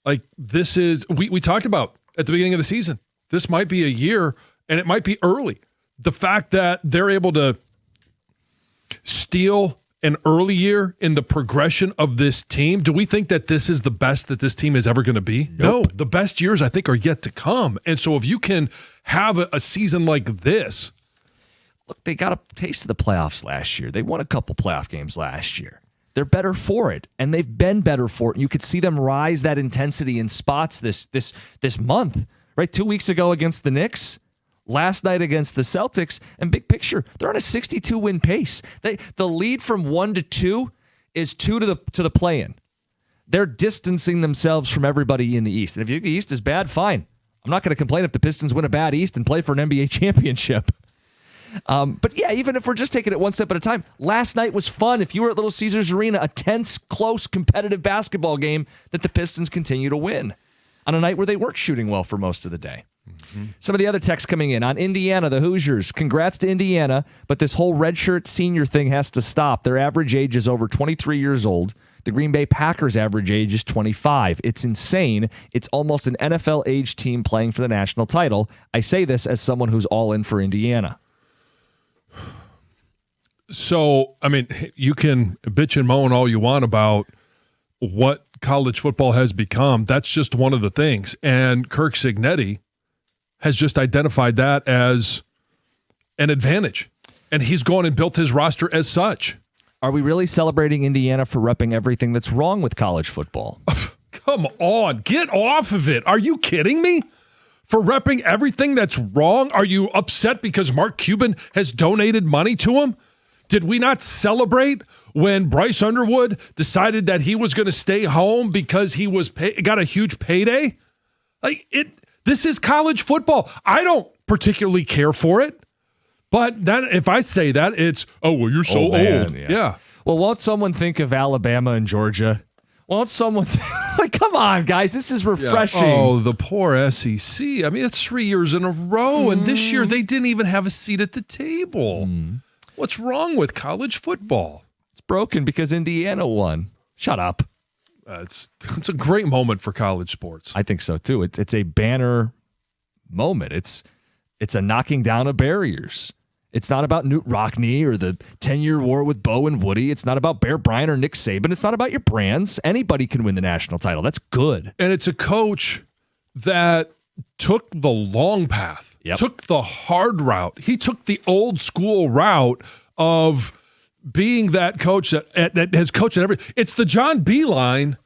Like, this is, we talked about at the beginning of the season. This might be a year, and it might be early. The fact that they're able to steal an early year in the progression of this team, do we think that this is the best that this team is ever going to be? Nope. No, the best years, I think, are yet to come. And so if you can have a season like this. Look, they got a taste of the playoffs last year. They won a couple playoff games last year. They're better for it, and they've been better for it. You could see them rise that intensity in spots this month. Right, 2 weeks ago against the Knicks, last night against the Celtics, and big picture, they're on a 62-win pace. The lead from 1 to 2 is 2 to the play-in. They're distancing themselves from everybody in the East. And if you think the East is bad, fine. I'm not going to complain if the Pistons win a bad East and play for an NBA championship. But yeah, even if we're just taking it one step at a time, last night was fun. If you were at Little Caesars Arena, a tense, close, competitive basketball game that the Pistons continue to win on a night where they weren't shooting well for most of the day. Mm-hmm. Some of the other texts coming in on Indiana, the Hoosiers. Congrats to Indiana, but this whole redshirt senior thing has to stop. Their average age is over 23 years old. The Green Bay Packers' average age is 25. It's insane. It's almost an NFL age team playing for the national title. I say this as someone who's all in for Indiana. So, I mean, you can bitch and moan all you want about what college football has become. That's just one of the things. And Kirk Cignetti has just identified that as an advantage. And he's gone and built his roster as such. Are we really celebrating Indiana for repping everything that's wrong with college football? Come on, get off of it. Are you kidding me? For repping everything that's wrong? Are you upset because Mark Cuban has donated money to him? Did we not celebrate when Bryce Underwood decided that he was going to stay home because he was got a huge payday? This is college football. I don't particularly care for it, but that if I say that, it's you're so old. Yeah. Well, won't someone think of Alabama and Georgia? Won't someone come on, guys? This is refreshing. Yeah. Oh, the poor SEC. I mean, it's 3 years in a row, and this year they didn't even have a seat at the table. What's wrong with college football? It's broken because Indiana won. Shut up. It's a great moment for college sports. I think so too. It's a banner moment. It's a knocking down of barriers. It's not about Knute Rockne or the 10-year war with Bo and Woody. It's not about Bear Bryant or Nick Saban. It's not about your brands. Anybody can win the national title. That's good. And it's a coach that took the long path. Yep. Took the hard route. He took the old school route of being that coach that has coached at everything. It's the John Beilein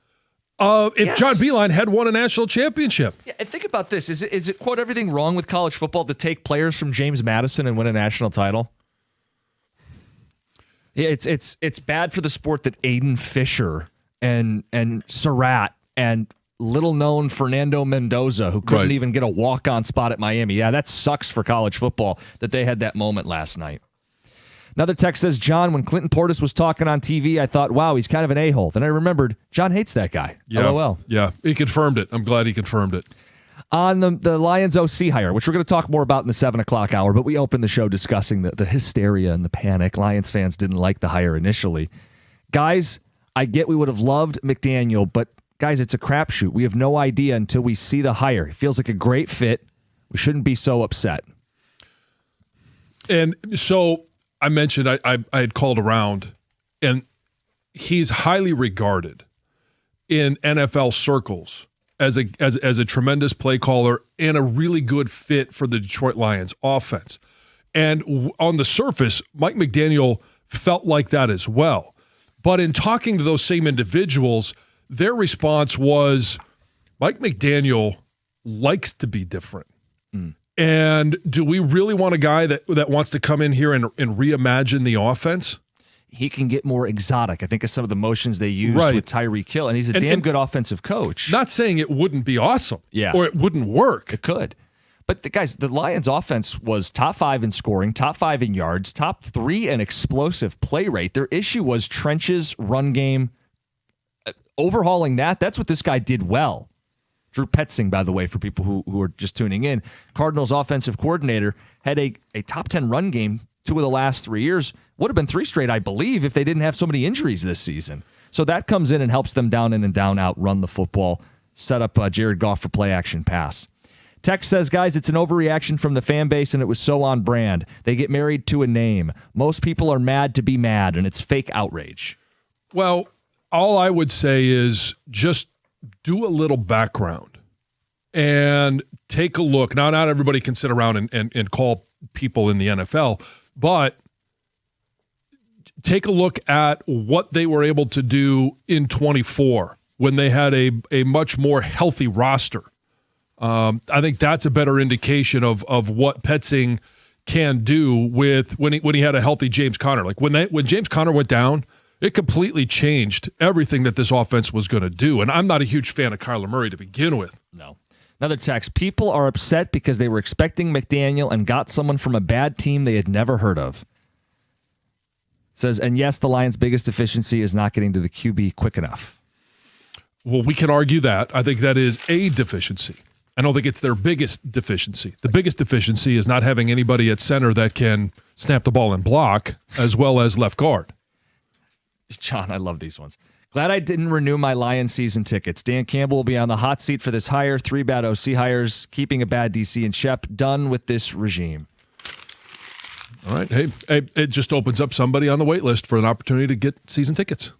of if John Beilein had won a national championship. Yeah, and think about this. Is it quote everything wrong with college football to take players from James Madison and win a national title? Yeah, it's bad for the sport that Aiden Fisher and Surratt and little-known Fernando Mendoza, who couldn't Right. even get a walk-on spot at Miami. Yeah, that sucks for college football that they had that moment last night. Another text says, John, when Clinton Portis was talking on TV, I thought, wow, he's kind of an a-hole. Then I remembered, John hates that guy. Yeah. LOL. Yeah, he confirmed it. I'm glad he confirmed it. On the Lions OC hire, which we're going to talk more about in the 7 o'clock hour, but we opened the show discussing the hysteria and the panic. Lions fans didn't like the hire initially. Guys, I get we would have loved McDaniel, but guys, it's a crapshoot. We have no idea until we see the hire. It feels like a great fit. We shouldn't be so upset. And so I mentioned I had called around, and he's highly regarded in NFL circles as a tremendous play caller and a really good fit for the Detroit Lions offense. And on the surface, Mike McDaniel felt like that as well. But in talking to those same individuals, their response was, Mike McDaniel likes to be different. And do we really want a guy that wants to come in here and reimagine the offense? He can get more exotic. I think of some of the motions they used Right. with Tyreek Hill, and he's a damn good offensive coach. Not saying it wouldn't be awesome, Yeah. or it wouldn't work. It could. But guys, the Lions offense was top 5 in scoring, top 5 in yards, top 3 in explosive play rate. Their issue was trenches, run game, overhauling that. That's what this guy did well. Drew Petzing, by the way, for people who are just tuning in, Cardinals offensive coordinator, had a top 10 run game 2 of the last 3 years. Would have been 3 straight, I believe, if they didn't have so many injuries this season. So that comes in and helps them down in and down out run the football, set up Jared Goff for play action pass. Text says, guys, it's an overreaction from the fan base, and it was so on brand. They get married to a name. Most people are mad to be mad, and it's fake outrage. Well, all I would say is just do a little background and take a look. Now, not everybody can sit around and call people in the NFL, but take a look at what they were able to do in 24 when they had a much more healthy roster. I think that's a better indication of what Petzing can do with when he had a healthy James Conner. Like when James Conner went down, it completely changed everything that this offense was going to do. And I'm not a huge fan of Kyler Murray to begin with. No. Another text. People are upset because they were expecting McDaniel and got someone from a bad team they had never heard of. Says, and yes, the Lions' biggest deficiency is not getting to the QB quick enough. Well, we can argue that. I think that is a deficiency. I don't think it's their biggest deficiency. The biggest deficiency is not having anybody at center that can snap the ball and block as well as left guard. John, I love these ones. Glad I didn't renew my Lions season tickets. Dan Campbell will be on the hot seat for this hire. 3 bad OC hires, keeping a bad DC and Shep. Done with this regime. All right. Hey, it just opens up somebody on the wait list for an opportunity to get season tickets.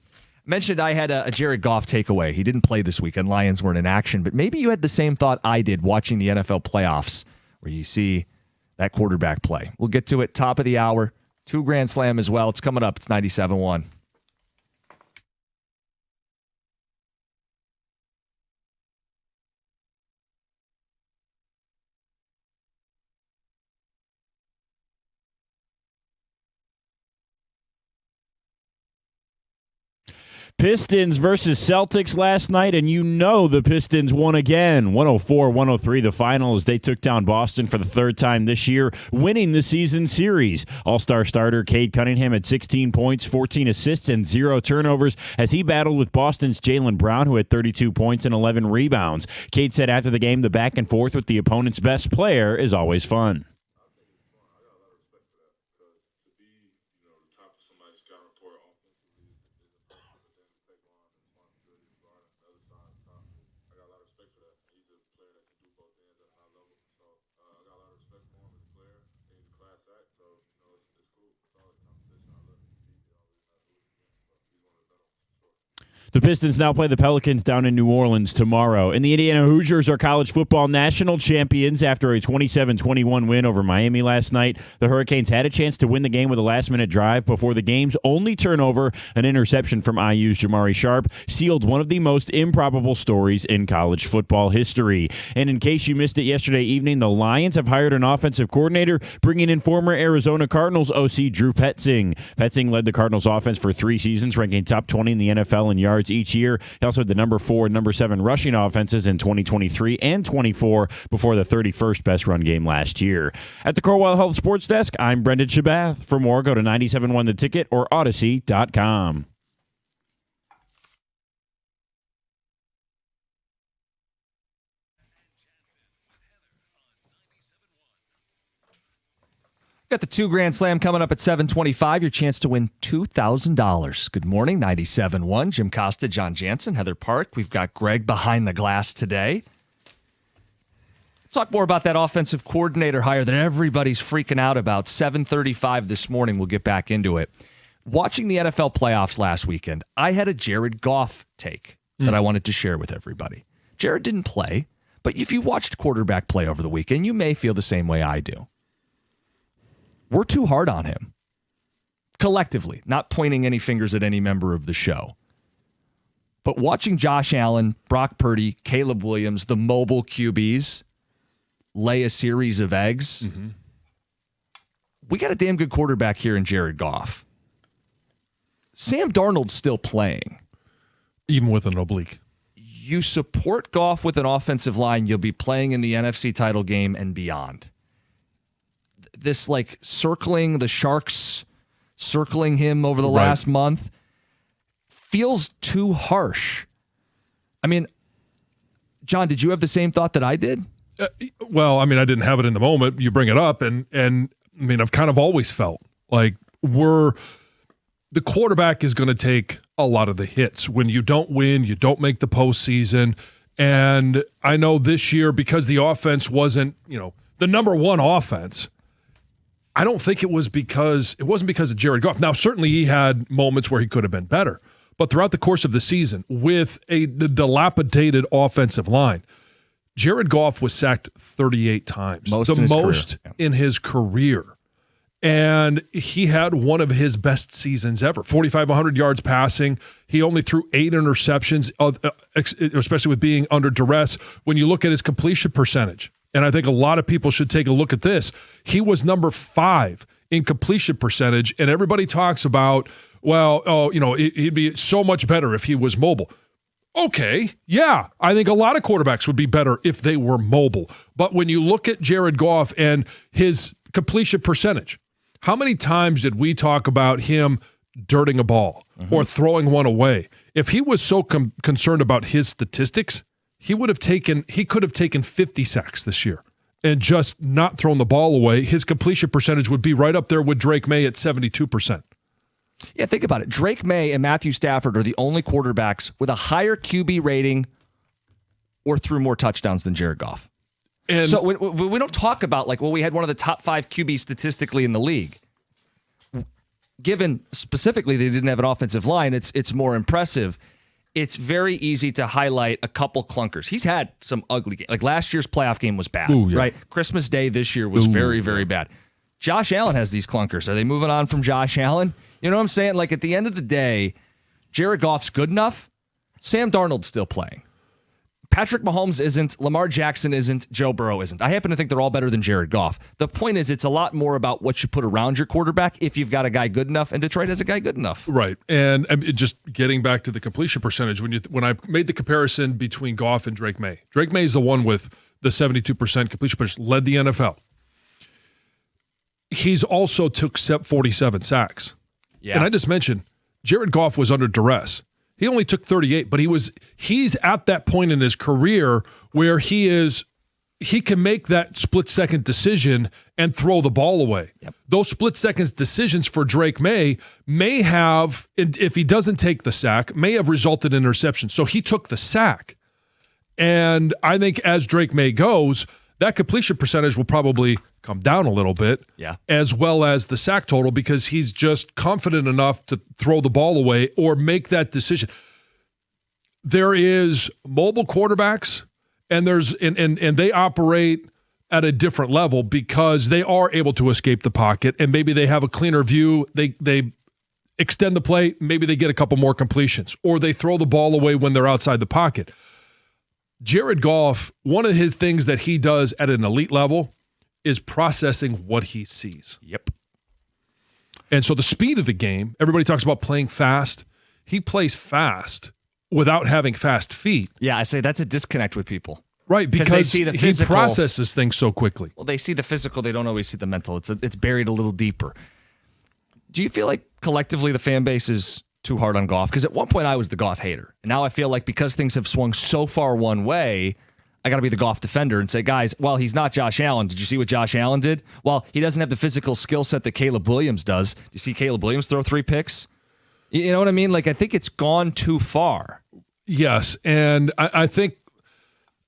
Mentioned I had a Jared Goff takeaway. He didn't play this weekend. Lions weren't in action, but maybe you had the same thought I did watching the NFL playoffs where you see that quarterback play. We'll get to it top of the hour. 2 Grand Slam as well. It's coming up. It's 97.1. Pistons versus Celtics last night, and you know the Pistons won again. 104-103 the final as they took down Boston for the 3rd time this year, winning the season series. All-star starter Cade Cunningham had 16 points, 14 assists, and 0 turnovers as he battled with Boston's Jaylen Brown, who had 32 points and 11 rebounds. Cade said after the game, the back and forth with the opponent's best player is always fun. The Pistons now play the Pelicans down in New Orleans tomorrow. And the Indiana Hoosiers are college football national champions after a 27-21 win over Miami last night. The Hurricanes had a chance to win the game with a last-minute drive before the game's only turnover, an interception from IU's Jamari Sharp, sealed one of the most improbable stories in college football history. And in case you missed it yesterday evening, the Lions have hired an offensive coordinator, bringing in former Arizona Cardinals OC Drew Petzing. Petzing led the Cardinals offense for 3 seasons, ranking top 20 in the NFL in yards yards each year. He also had the number 4 and number 7 rushing offenses in 2023 and 24 before the 31st best run game last year. At the Corewell Health Sports Desk, I'm Brendan Shabath. For more, go to 97.1 The Ticket or Odyssey.com. Got the 2 Grand Slam coming up at 7:25. Your chance to win $2,000. Good morning, 97.1. Jim Costa, John Jansen, Heather Park. We've got Greg behind the glass today. Let's talk more about that offensive coordinator hire that everybody's freaking out about. 7:35 this morning. We'll get back into it. Watching the NFL playoffs last weekend, I had a Jared Goff take that I wanted to share with everybody. Jared didn't play, but if you watched quarterback play over the weekend, you may feel the same way I do. We're too hard on him. Collectively, not pointing any fingers at any member of the show. But watching Josh Allen, Brock Purdy, Caleb Williams, the mobile QBs lay a series of eggs, we got a damn good quarterback here in Jared Goff. Sam Darnold's still playing. Even with an oblique. You support Goff with an offensive line, you'll be playing in the NFC title game and beyond. This like circling the Sharks, circling him over the last month feels too harsh. I mean, John, did you have the same thought that I did? Well, I mean, I didn't have it in the moment. You bring it up, and I mean, I've kind of always felt like the quarterback is going to take a lot of the hits. When you don't win, you don't make the postseason. And I know this year, because the offense wasn't, the number one offense, I don't think it wasn't because of Jared Goff. Now, certainly he had moments where he could have been better. But throughout the course of the season, with the dilapidated offensive line, Jared Goff was sacked 38 times. The most in his career. And he had one of his best seasons ever. 4,500 yards passing. He only threw 8 interceptions, especially with being under duress. When you look at his completion percentage, and I think a lot of people should take a look at this, he was number 5 in completion percentage, and everybody talks about, he'd be so much better if he was mobile. Okay, yeah, I think a lot of quarterbacks would be better if they were mobile. But when you look at Jared Goff and his completion percentage, how many times did we talk about him dirting a ball or throwing one away? If he was so concerned about his statistics, he could have taken 50 sacks this year and just not thrown the ball away. His completion percentage would be right up there with Drake May at 72%. Yeah, think about it. Drake May and Matthew Stafford are the only quarterbacks with a higher QB rating or threw more touchdowns than Jared Goff. And so we don't talk about we had one of the top 5 QBs statistically in the league. Given specifically they didn't have an offensive line, it's more impressive. It's very easy to highlight a couple clunkers. He's had some ugly games. Like last year's playoff game was bad, right? Christmas Day this year was very, very bad. Josh Allen has these clunkers. Are they moving on from Josh Allen? You know what I'm saying? Like at the end of the day, Jared Goff's good enough. Sam Darnold's still playing. Patrick Mahomes isn't. Lamar Jackson isn't. Joe Burrow isn't. I happen to think they're all better than Jared Goff. The point is, it's a lot more about what you put around your quarterback if you've got a guy good enough, and Detroit has a guy good enough. Right. And just getting back to the completion percentage, when I made the comparison between Goff and Drake May is the one with the 72% completion percentage, led the NFL. He's also took 47 sacks. Yeah. And I just mentioned, Jared Goff was under duress. He only took 38, but he's at that point in his career where he can make that split-second decision and throw the ball away. Yep. Those split-second decisions for Drake May have, if he doesn't take the sack, may have resulted in interception. So he took the sack. And I think as Drake May goes, that completion percentage will probably come down a little bit, as well as the sack total, because he's just confident enough to throw the ball away or make that decision. There is mobile quarterbacks, and and they operate at a different level because they are able to escape the pocket, and maybe they have a cleaner view. They extend the play, maybe they get a couple more completions, or they throw the ball away when they're outside the pocket. Jared Goff, one of his things that he does at an elite level is processing what he sees. Yep. And so the speed of the game, everybody talks about playing fast. He plays fast without having fast feet. Yeah, I say that's a disconnect with people. Right, 'Cause they because see the he physical. processes things so quickly. Well, they see the physical, they don't always see the mental. It's buried a little deeper. Do you feel like collectively the fan base is too hard on Goff? Because at one point I was the Goff hater. And now I feel like because things have swung so far one way, I got to be the Goff defender and say, guys, well, he's not Josh Allen. Did you see what Josh Allen did? Well, he doesn't have the physical skill set that Caleb Williams does. Do you see Caleb Williams throw 3 picks? You know what I mean? Like, I think it's gone too far. Yes, and I think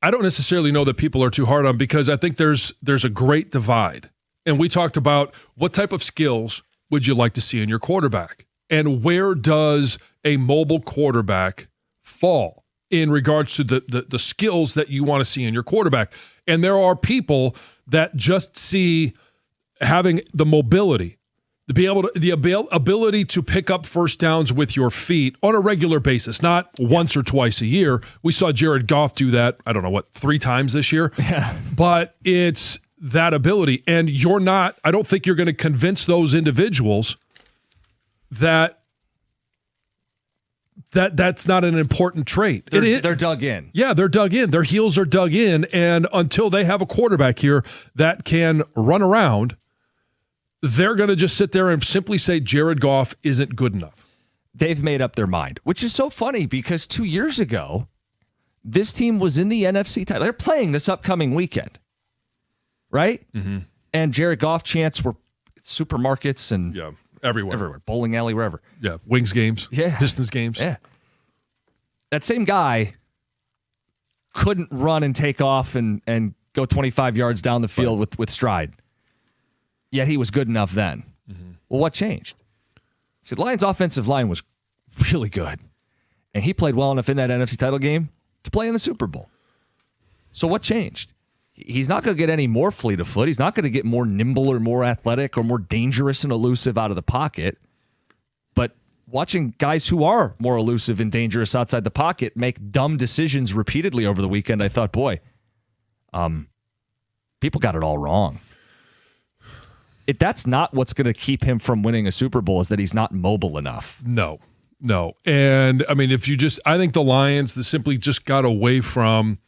I don't necessarily know that people are too hard on, because I think there's a great divide. And we talked about what type of skills would you like to see in your quarterback, and where does a mobile quarterback fall in regards to the skills that you want to see in your quarterback. And there are people that just see having the mobility, the ability to pick up first downs with your feet on a regular basis, not once or twice a year. We saw Jared Goff do that, 3 times this year. Yeah. But it's that ability. And I don't think you're going to convince those individuals that's not an important trait. They're dug in. Yeah, they're dug in. Their heels are dug in. And until they have a quarterback here that can run around, they're going to just sit there and simply say Jared Goff isn't good enough. They've made up their mind, which is so funny because 2 years ago, this team was in the NFC title. They're playing this upcoming weekend, right? Mm-hmm. And Jared Goff chants were supermarkets and everywhere, bowling alley, wherever. Yeah, Wings games, Pistons games. Yeah, that same guy couldn't run and take off and go 25 yards down the field with stride. Yet he was good enough then. Mm-hmm. Well, what changed? See, the Lions' offensive line was really good, and he played well enough in that NFC title game to play in the Super Bowl. So what changed? He's not going to get any more fleet of foot. He's not going to get more nimble or more athletic or more dangerous and elusive out of the pocket. But watching guys who are more elusive and dangerous outside the pocket make dumb decisions repeatedly over the weekend, I thought, boy, people got it all wrong. That's not what's going to keep him from winning a Super Bowl, is that he's not mobile enough. No. And I mean, I think the Lions simply just got away from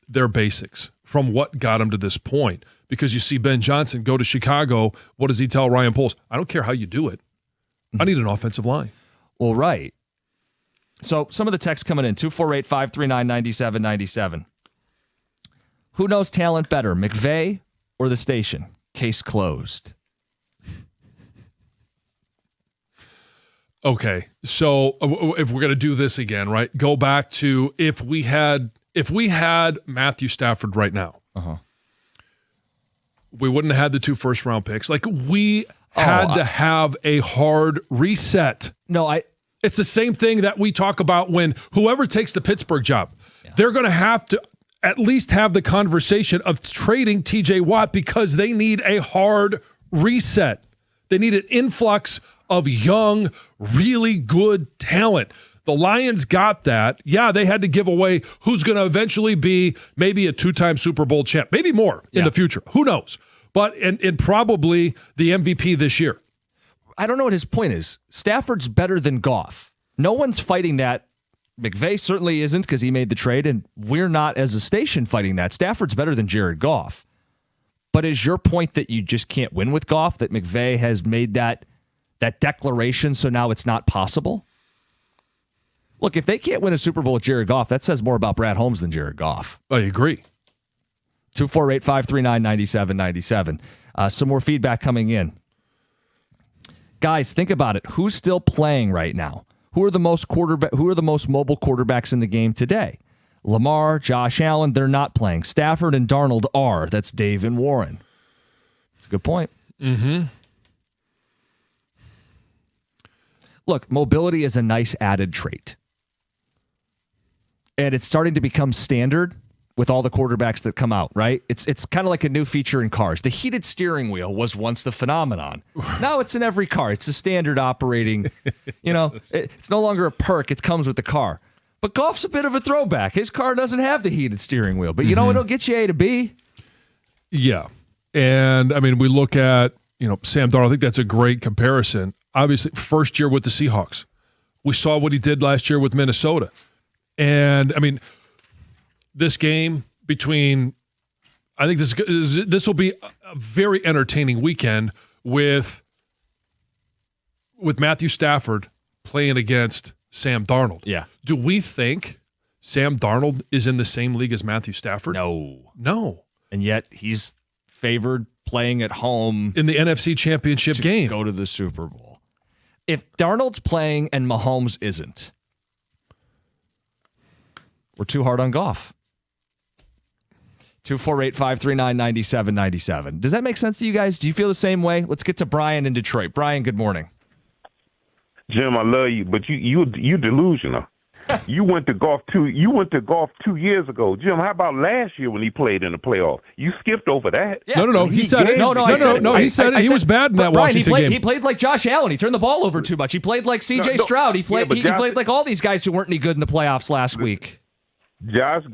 their basics, from what got them to this point. Because you see Ben Johnson go to Chicago. What does he tell Ryan Poles? I don't care how you do it. I need an offensive line. Well, right. So some of the text coming in, 248-539-9797. Who knows talent better, McVay or the station? Case closed. Okay, so if we're going to do this again, right? Go back to if we had Matthew Stafford right now, we wouldn't have had the 2 first-round picks. Like, we had to have a hard reset. It's the same thing that we talk about when whoever takes the Pittsburgh job, they're going to have to at least have the conversation of trading TJ Watt, because they need a hard reset. They need an influx of young, really good talent. The Lions got that. Yeah, they had to give away who's going to eventually be maybe a 2-time Super Bowl champ, maybe more in the future. Who knows? But and probably the MVP this year. I don't know what his point is. Stafford's better than Goff. No one's fighting that. McVay certainly isn't, because he made the trade, and we're not as a station fighting that. Stafford's better than Jared Goff. But is your point that you just can't win with Goff, that McVay has made that declaration, so now it's not possible? Look, if they can't win a Super Bowl with Jared Goff, that says more about Brad Holmes than Jared Goff. I agree. 248-539-9797. Some more feedback coming in. Guys, think about it. Who's still playing right now? Who are the most mobile quarterbacks in the game today? Lamar, Josh Allen, they're not playing. Stafford and Darnold are. That's Dave and Warren. That's a good point. Mm-hmm. Look, mobility is a nice added trait. And it's starting to become standard with all the quarterbacks that come out, right? It's kind of like a new feature in cars. The heated steering wheel was once the phenomenon. Now it's in every car. It's a standard operating, it's no longer a perk. It comes with the car. But Goff's a bit of a throwback. His car doesn't have the heated steering wheel, but it'll get you A to B. Yeah. And I mean, we look at, Sam Darnold. I think that's a great comparison. Obviously, first year with the Seahawks. We saw what he did last year with Minnesota. And I mean, this game between, I think this will be a very entertaining weekend with Matthew Stafford playing against Sam Darnold. Yeah. Do we think Sam Darnold is in the same league as Matthew Stafford? No. And yet he's favored playing at home In the NFC Championship to game. go to the Super Bowl. If Darnold's playing and Mahomes isn't, we're too hard on Goff. 248-539-9797. Does that make sense to you guys? Do you feel the same way? Let's get to Brian in Detroit. Brian, good morning. Jim, I love you, but you delusional. You went to golf 2 years ago. Jim, how about last year when he played in the playoff? You skipped over that. Yeah. No. He said it. No, I said it. He said it. He was bad in that Brian, Washington game. He played like Josh Allen. He turned the ball over too much. He played like C.J. Stroud. He played. He played like all these guys who weren't any good in the playoffs last week. Josh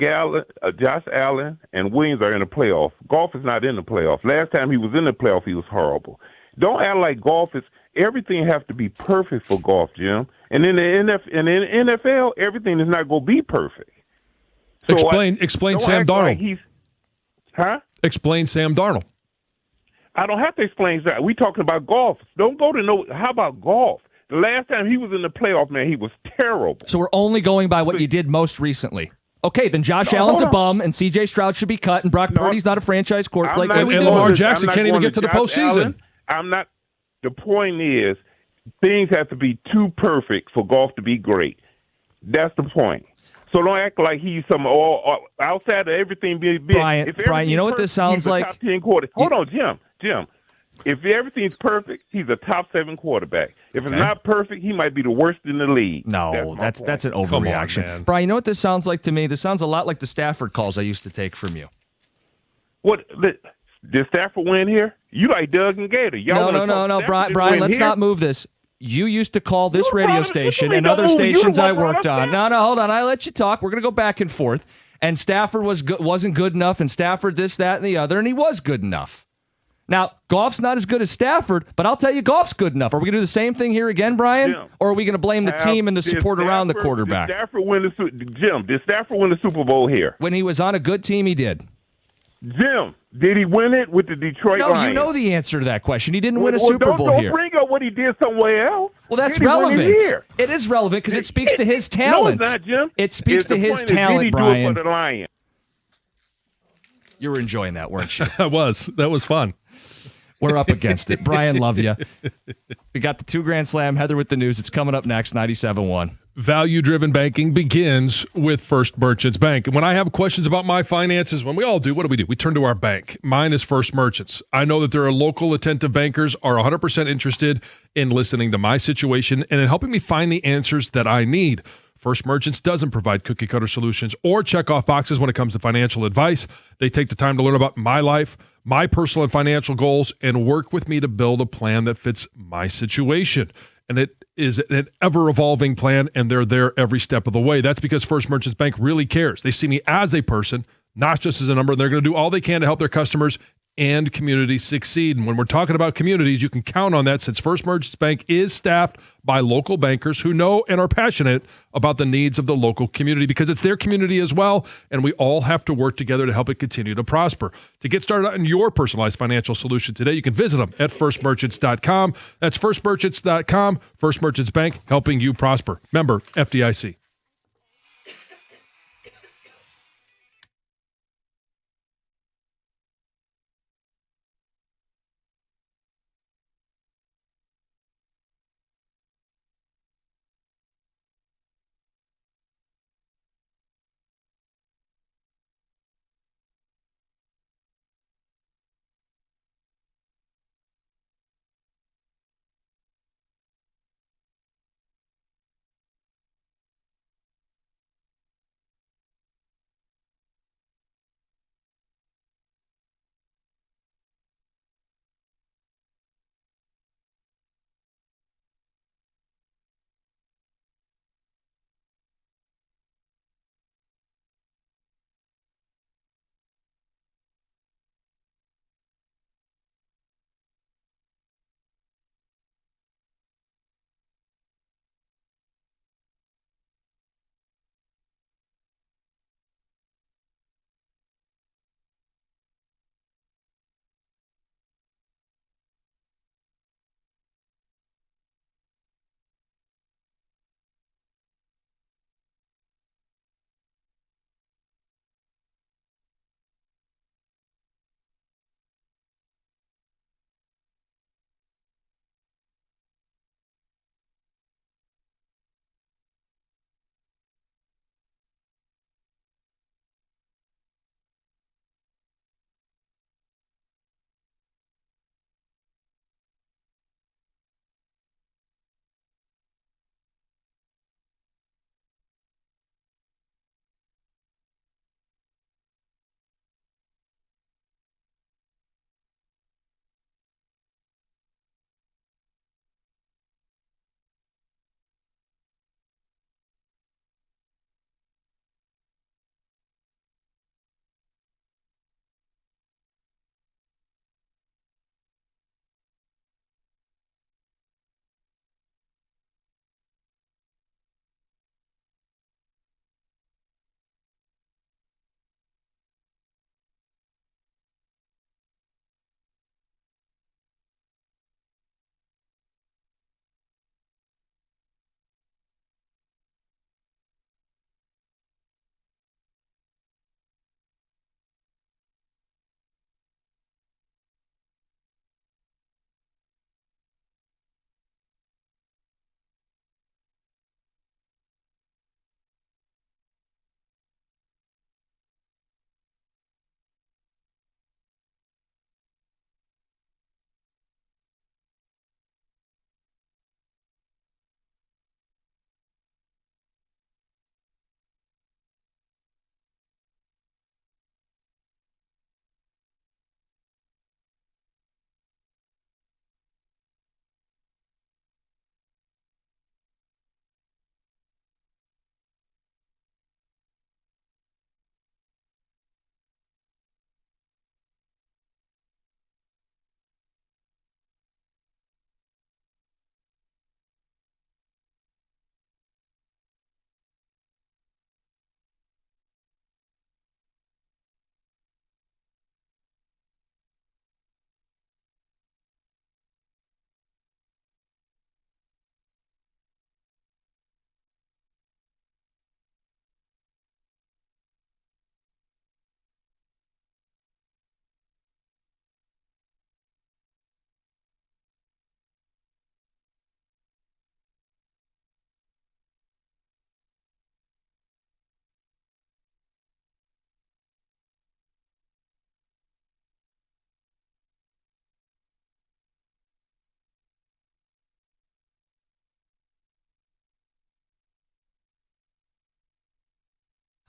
Allen, and Williams are in the playoff. Golf is not in the playoff. Last time he was in the playoff, he was horrible. Don't act like golf is. Everything has to be perfect for golf, Jim. And in the NFL, everything is not going to be perfect. So Explain Sam Darnold. Explain Sam Darnold. I don't have to explain that. We're talking about golf. Don't go to no. How about golf? The last time he was in the playoff, man, he was terrible. So we're only going by what you did most recently. Okay, then Josh Allen's a bum, and C.J. Stroud should be cut, and Brock Purdy's not a franchise quarterback. And Lamar Jackson can't even get to the postseason. I'm not. The point is, things have to be too perfect for golf to be great. That's the point. So don't act like he's some outside of everything being big. Brian, you know what this sounds like? Top 10 quarter. Hold on, Jim. If everything's perfect, he's a top 7 quarterback. If it's not perfect, he might be the worst in the league. No, that's an overreaction. man. Brian, you know what this sounds like to me? This sounds a lot like the Stafford calls I used to take from you. What? Did Stafford win here? You like Doug and Gator. No. Brian, let's not move this. You used to call this radio station and other stations I worked on. No, hold on. I let you talk. We're going to go back and forth. And Stafford wasn't good enough, and Stafford this, that, and the other, and he was good enough. Now, Goff's not as good as Stafford, but I'll tell you, Goff's good enough. Are we going to do the same thing here again, Brian? Jim, or are we going to blame the team and the support around the quarterback? Did Stafford win the Super Bowl here? When he was on a good team, he did. Jim, did he win it with the Detroit Lions? No, you know the answer to that question. He didn't win a Super Bowl here. Don't bring up what he did somewhere else. Well, that's Did he win it relevant. here? It is relevant because it speaks to his talent. No, it's not, Jim. It speaks to his Did he talent, do Brian. it for the Lions? You were enjoying that, weren't you? That was fun. We're up against it. Brian, love you. We got the 2 Grand Slam. Heather with the news. It's coming up next, 97.1. Value-driven banking begins with First Merchants Bank. And when I have questions about my finances, when we all do, what do? We turn to our bank. Mine is First Merchants. I know that there are local attentive bankers are 100% interested in listening to my situation and in helping me find the answers that I need. First Merchants doesn't provide cookie-cutter solutions or check-off boxes when it comes to financial advice. They take the time to learn about my life, my personal and financial goals, and work with me to build a plan that fits my situation. And it is an ever-evolving plan, and they're there every step of the way. That's because First Merchants Bank really cares. They see me as a person, not just as a number. They're going to do all they can to help their customers and communities succeed. And when we're talking about communities, you can count on that, since First Merchants Bank is staffed by local bankers who know and are passionate about the needs of the local community, because it's their community as well, and we all have to work together to help it continue to prosper. To get started on your personalized financial solution today, you can visit them at firstmerchants.com. That's firstmerchants.com. First Merchants Bank, helping you prosper. Member FDIC.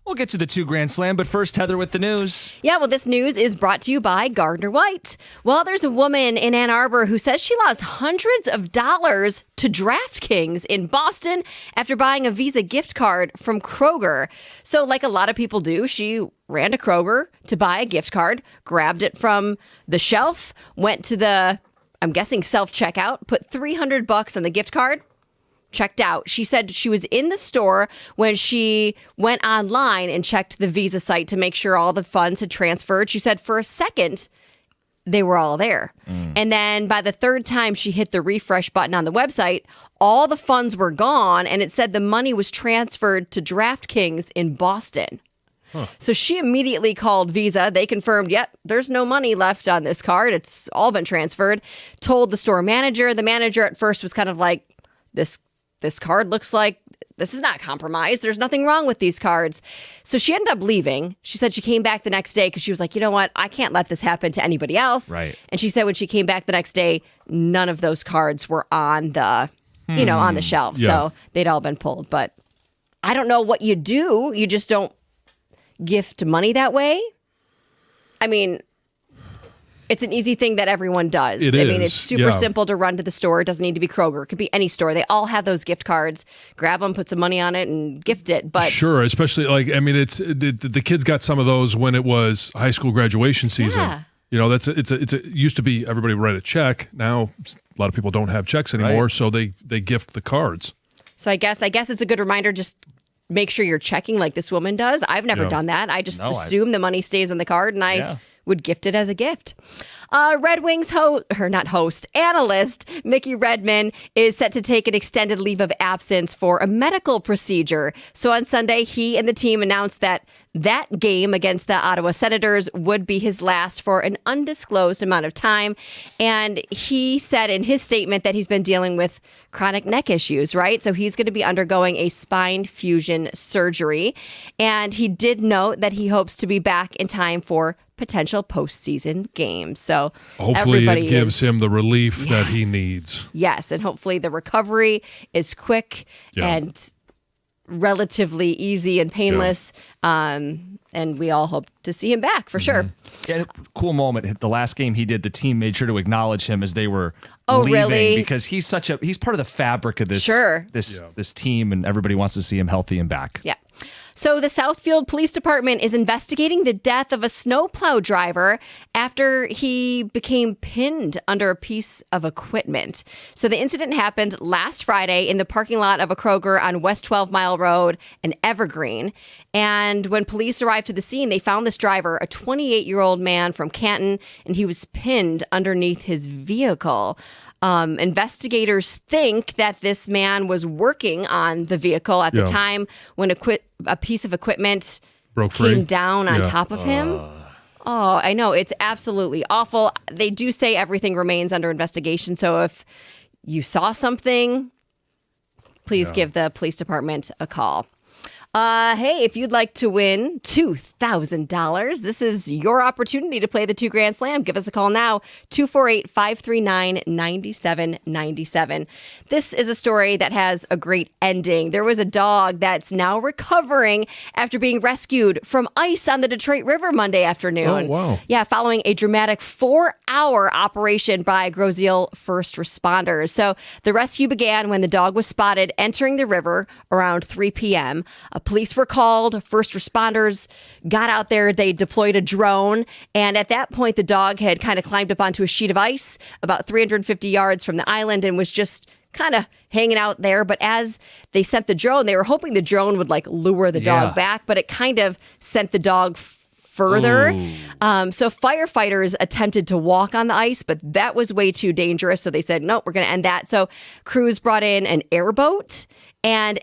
We'll get to the 2 Grand Slam, but first, Heather with the news. Yeah, well, this news is brought to you by Gardner White. Well, there's a woman in Ann Arbor who says she lost hundreds of dollars to DraftKings in Boston after buying a Visa gift card from Kroger. So, like a lot of people do, she ran to Kroger to buy a gift card, grabbed it from the shelf, went to the, I'm guessing, self-checkout, put $300 on the gift card, checked out. She said she was in the store when she went online and checked the Visa site to make sure all the funds had transferred. She said for a second, they were all there. And then by the third time she hit the refresh button on the website, all the funds were gone, and it said the money was transferred to DraftKings in Boston. So she immediately called Visa. They confirmed, yep, there's no money left on this card. It's all been transferred. Told the store manager. The manager at first was kind of like, this card looks like this is not compromised. There's nothing wrong with these cards. So she ended up leaving. She said she came back the next day because she was like, you know what? I can't let this happen to anybody else. Right. And she said when she came back the next day, none of those cards were on the, on the shelf. Yeah. So they'd all been pulled. But I don't know what you do. You just don't gift money that way. I mean, it's an easy thing that everyone does. It I mean, is, it's super yeah. simple to run to the store. It doesn't need to be Kroger. It could be any store. They all have those gift cards. Grab them, put some money on it, and gift it. But Sure, especially it's the kids got some of those when it was high school graduation season. Yeah. You know, it used to be everybody would write a check. Now a lot of people don't have checks anymore, Right. so they gift the cards. so I guess it's a good reminder. Just make sure you're checking like this woman does. I've never Yeah. done that. I just No, assume the money stays on the card, and I Yeah. would gift it as a gift. Red Wings analyst Mickey Redman is set to take an extended leave of absence for a medical procedure. So on Sunday, he and the team announced that game against the Ottawa Senators would be his last for an undisclosed amount of time. And he said in his statement that he's been dealing with chronic neck issues, right? So he's going to be undergoing a spine fusion surgery. And he did note that he hopes to be back in time for potential postseason games. So Hopefully everybody it gives is, him the relief that he needs. yes, and hopefully the recovery is quick Yeah. and relatively easy and painless. And we all hope to see him back for sure. Yeah, cool moment. The last game he did, the team made sure to acknowledge him as they were Oh, leaving really? because he's part of the fabric of this Sure. this team, and everybody wants to see him healthy and back. Yeah. So the Southfield Police Department is investigating the death of a snowplow driver after he became pinned under a piece of equipment. So the incident happened last Friday in the parking lot of a Kroger on West 12 Mile Road in Evergreen. And when police arrived to the scene, they found this driver, a 28-year-old man from Canton, and he was pinned underneath his vehicle. Investigators think that this man was working on the vehicle at the Yeah. time when a piece of equipment Broke came free. down on Yeah. top of him. Oh, I know. It's absolutely awful. They do say everything remains under investigation. So if you saw something, please give the police department a call. Hey, if you'd like to win $2,000, this is your opportunity to play the 2 Grand Slam. Give us a call now, 248-539-9797. This is a story that has a great ending. There was a dog that's now recovering after being rescued from ice on the Detroit River Monday afternoon. Oh, wow. Yeah, following a dramatic 4-hour operation by Groseal first responders. So the rescue began when the dog was spotted entering the river around 3 p.m. Police were called. First responders got out there. They deployed a drone. And at that point, the dog had kind of climbed up onto a sheet of ice about 350 yards from the island and was just kind of hanging out there. But as they sent the drone, they were hoping the drone would like lure the Yeah. dog back, but it kind of sent the dog further. So firefighters attempted to walk on the ice, but that was way too dangerous. So they said, nope, we're going to end that. So crews brought in an airboat, and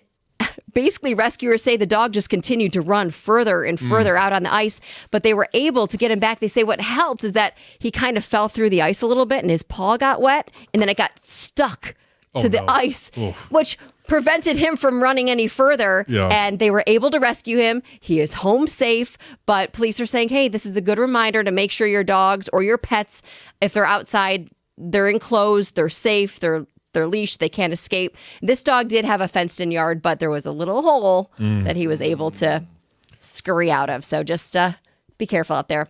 basically rescuers say the dog just continued to run further and further out on the ice, but they were able to get him back. They say what helped is that he kind of fell through the ice a little bit and his paw got wet, and then it got stuck to the no. ice, Oof. which prevented him from running any further. Yeah. And they were able to rescue him. He is home safe, but police are saying, hey, this is a good reminder to make sure your dogs or your pets, if they're outside, they're enclosed, they're safe, they're leashed, they can't escape. This dog did have a fenced-in yard, but there was a little hole that he was able to scurry out of. So just be careful out there.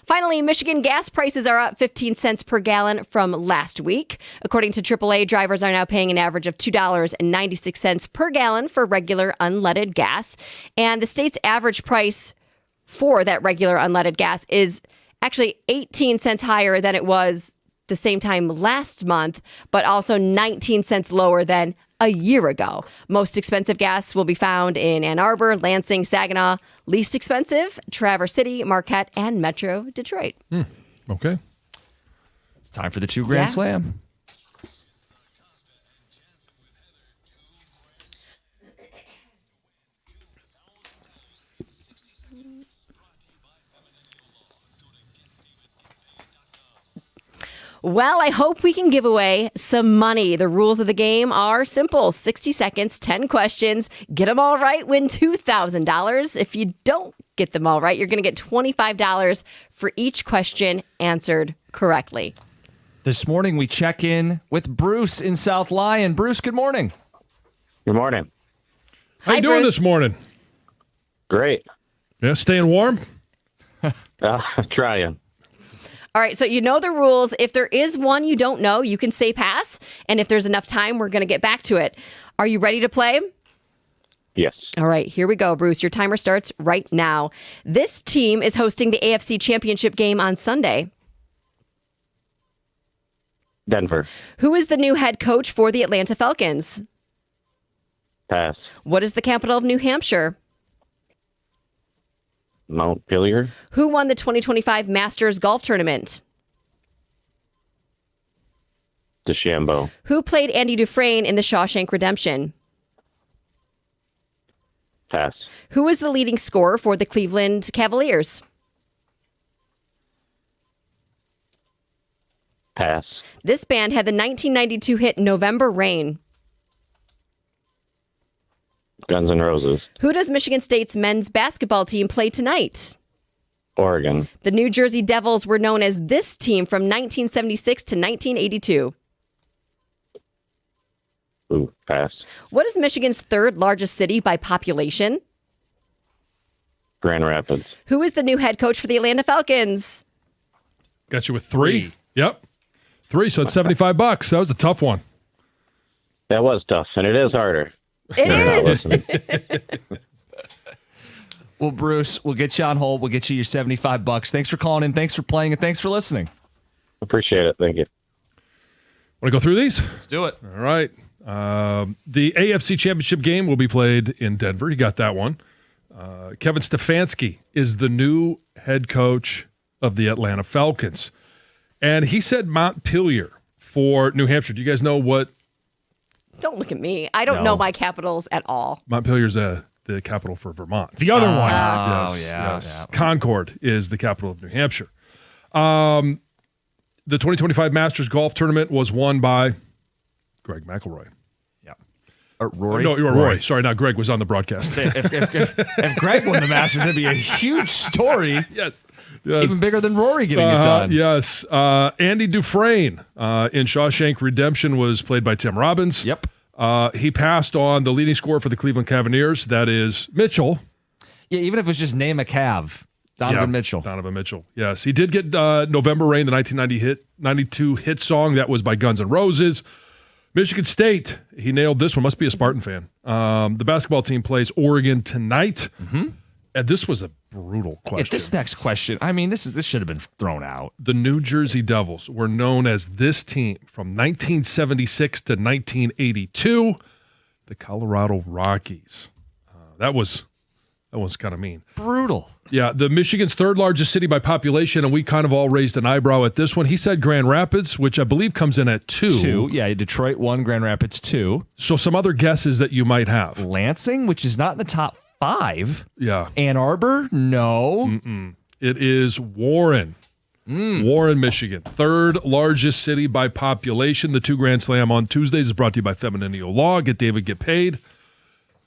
Finally, Michigan gas prices are up 15 cents per gallon from last week. According to AAA, drivers are now paying an average of $2.96 per gallon for regular unleaded gas. And the state's average price for that regular unleaded gas is actually 18 cents higher than it was the same time last month, but also 19 cents lower than a year ago. Most expensive gas will be found in Ann Arbor, Lansing, Saginaw. Least expensive, Traverse City, Marquette, and Metro Detroit. Okay. It's time for the 2 Grand Yeah. Slam. Well, I hope we can give away some money. The rules of the game are simple. 60 seconds, 10 questions. Get them all right, win $2,000. If you don't get them all right, you're going to get $25 for each question answered correctly. This morning, we check in with Bruce in South Lyon. Bruce, good morning. Good morning. How you Hi, doing Bruce. this morning? Great. Yeah, staying warm? Trying. All right, so you know the rules. If there is one you don't know, you can say pass. And if there's enough time, we're going to get back to it. Are you ready to play? Yes. All right, here we go, Bruce. Your timer starts right now. This team is hosting the AFC Championship game on Sunday. Denver. Who is the new head coach for the Atlanta Falcons? Pass. What is the capital of New Hampshire? Montpelier. Who won the 2025 Masters Golf Tournament? DeChambeau. Who played Andy Dufresne in The Shawshank Redemption? Pass. Who is the leading scorer for the Cleveland Cavaliers? Pass. This band had the 1992 hit November Rain. Guns N' Roses. Who does Michigan State's men's basketball team play tonight? Oregon. The New Jersey Devils were known as this team from 1976 to 1982. Ooh, pass. What is Michigan's third largest city by population? Grand Rapids. Who is the new head coach for the Atlanta Falcons? Got you with 3. Yep. 3, so it's $75. That was a tough one. That was tough, and it is harder. It They're not is. listening. Well, Bruce, we'll get you on hold. We'll get you your $75. Thanks for calling in. Thanks for playing, and thanks for listening. Appreciate it. Thank you. Want to go through these? Let's do it. All right. The AFC Championship game will be played in Denver. You got that one. Kevin Stefanski is the new head coach of the Atlanta Falcons. And he said Montpelier for New Hampshire. Do you guys know what Don't look at me. I don't know my capitals at all. Montpelier's the capital for Vermont? The other one. Oh, Yes, yeah. yes. Yeah. Concord is the capital of New Hampshire. The 2025 Masters Golf Tournament was won by Greg McElroy. Rory? No, you were Roy. Sorry, not Greg was on the broadcast. If Greg won the Masters, that'd be a huge story. yes. Even bigger than Rory getting it done. Yes. Andy Dufresne in Shawshank Redemption was played by Tim Robbins. Yep. He passed on the leading scorer for the Cleveland Cavaliers. That is Mitchell. Yeah, even if it was just name a Cav. Donovan Mitchell. Donovan Mitchell. Yes. He did get November Rain, the 1992 hit song. That was by Guns N' Roses. Michigan State, he nailed this one. Must be a Spartan fan. The basketball team plays Oregon tonight. Mm-hmm. And this was a brutal question. Yeah, this next question, I mean, this should have been thrown out. The New Jersey Devils were known as this team from 1976 to 1982. The Colorado Rockies. That was kind of mean. Brutal. Yeah, the Michigan's third largest city by population, and we kind of all raised an eyebrow at this one. He said Grand Rapids, which I believe comes in at 2. 2. Yeah, Detroit 1, Grand Rapids 2. So some other guesses that you might have. Lansing, which is not in the top 5. Yeah. Ann Arbor, no. It is Warren. Warren, Michigan. Third largest city by population. The 2 Grand Slam on Tuesdays is brought to you by Femininio Law. Get David, get paid.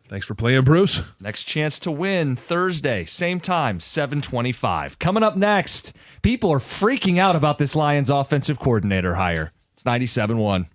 Thanks for playing, Bruce. Next chance to win Thursday, same time, 7:25. Coming up next, people are freaking out about this Lions offensive coordinator hire. It's 97.1.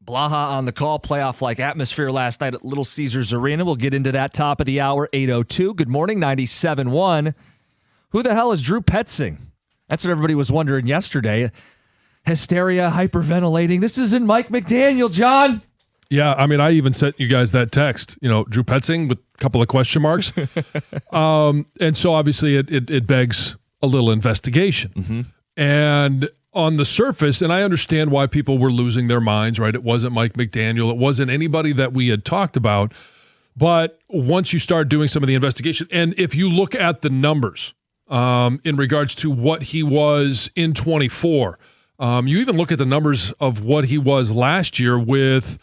Blaha on the call, playoff-like atmosphere last night at Little Caesars Arena. We'll get into that top of the hour, 8:02. Good morning, 97.1. Who the hell is Drew Petzing? That's what everybody was wondering yesterday. Hysteria, hyperventilating. This isn't Mike McDaniel, John. Yeah, I mean, I even sent you guys that text, Drew Petzing with a couple of question marks. And so obviously it begs a little investigation. Mm-hmm. And on the surface, and I understand why people were losing their minds, right? It wasn't Mike McDaniel. It wasn't anybody that we had talked about. But once you start doing some of the investigation, and if you look at the numbers in regards to what he was in 24, you even look at the numbers of what he was last year with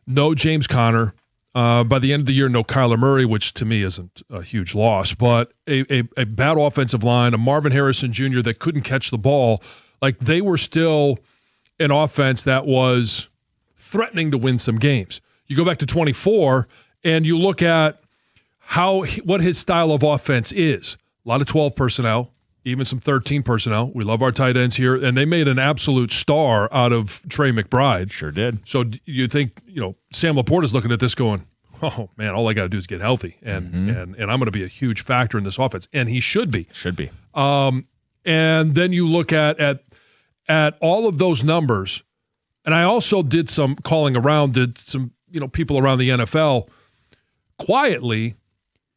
no James Conner. By the end of the year, no Kyler Murray, which to me isn't a huge loss, but a bad offensive line, a Marvin Harrison Jr. that couldn't catch the ball. Like, they were still an offense that was threatening to win some games. You go back to 24 and you look at what his style of offense is. A lot of 12 personnel, even some 13 personnel. We love our tight ends here, and they made an absolute star out of Trey McBride. Sure did. So you think, Sam Laporta is looking at this going, oh, man, all I got to do is get healthy, and I'm going to be a huge factor in this offense, and he should be. Should be. And then you look at all of those numbers, and I also did some calling around, did some people around the NFL. Quietly,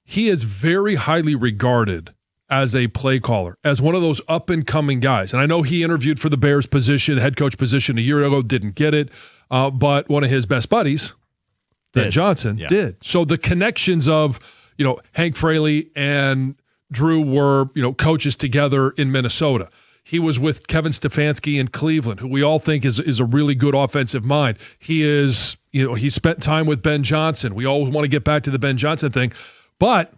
he is very highly regarded as a play caller, as one of those up-and-coming guys. And I know he interviewed for the Bears position, head coach position a year ago, didn't get it, but one of his best buddies, Ben Johnson, did. So the connections of, Hank Fraley and Drew were, coaches together in Minnesota. He was with Kevin Stefanski in Cleveland, who we all think is a really good offensive mind. He is, he spent time with Ben Johnson. We always want to get back to the Ben Johnson thing. But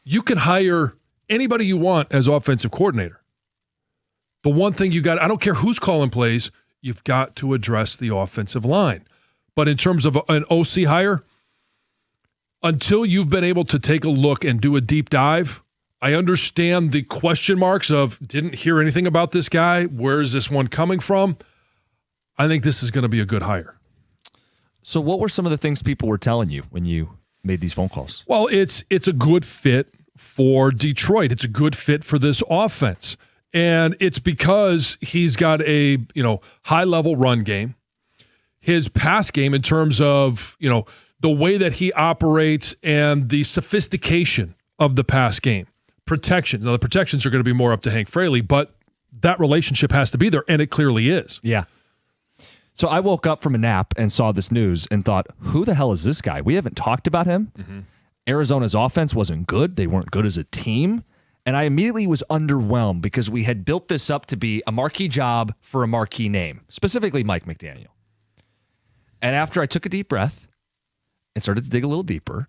you can hire anybody you want as offensive coordinator. The one thing I don't care who's calling plays, you've got to address the offensive line. But in terms of an OC hire, until you've been able to take a look and do a deep dive, I understand the question marks of didn't hear anything about this guy. Where is this one coming from? I think this is going to be a good hire. So what were some of the things people were telling you when you made these phone calls? Well, it's a good fit for Detroit. It's a good fit for this offense. And it's because he's got a, high-level run game. His pass game in terms of, the way that he operates and the sophistication of the pass game. Protections. Now, the protections are going to be more up to Hank Fraley, but that relationship has to be there, and it clearly is. Yeah. So I woke up from a nap and saw this news and thought, who the hell is this guy? We haven't talked about him. Mm-hmm. Arizona's offense wasn't good. They weren't good as a team. And I immediately was underwhelmed because we had built this up to be a marquee job for a marquee name, specifically Mike McDaniel. And after I took a deep breath and started to dig a little deeper,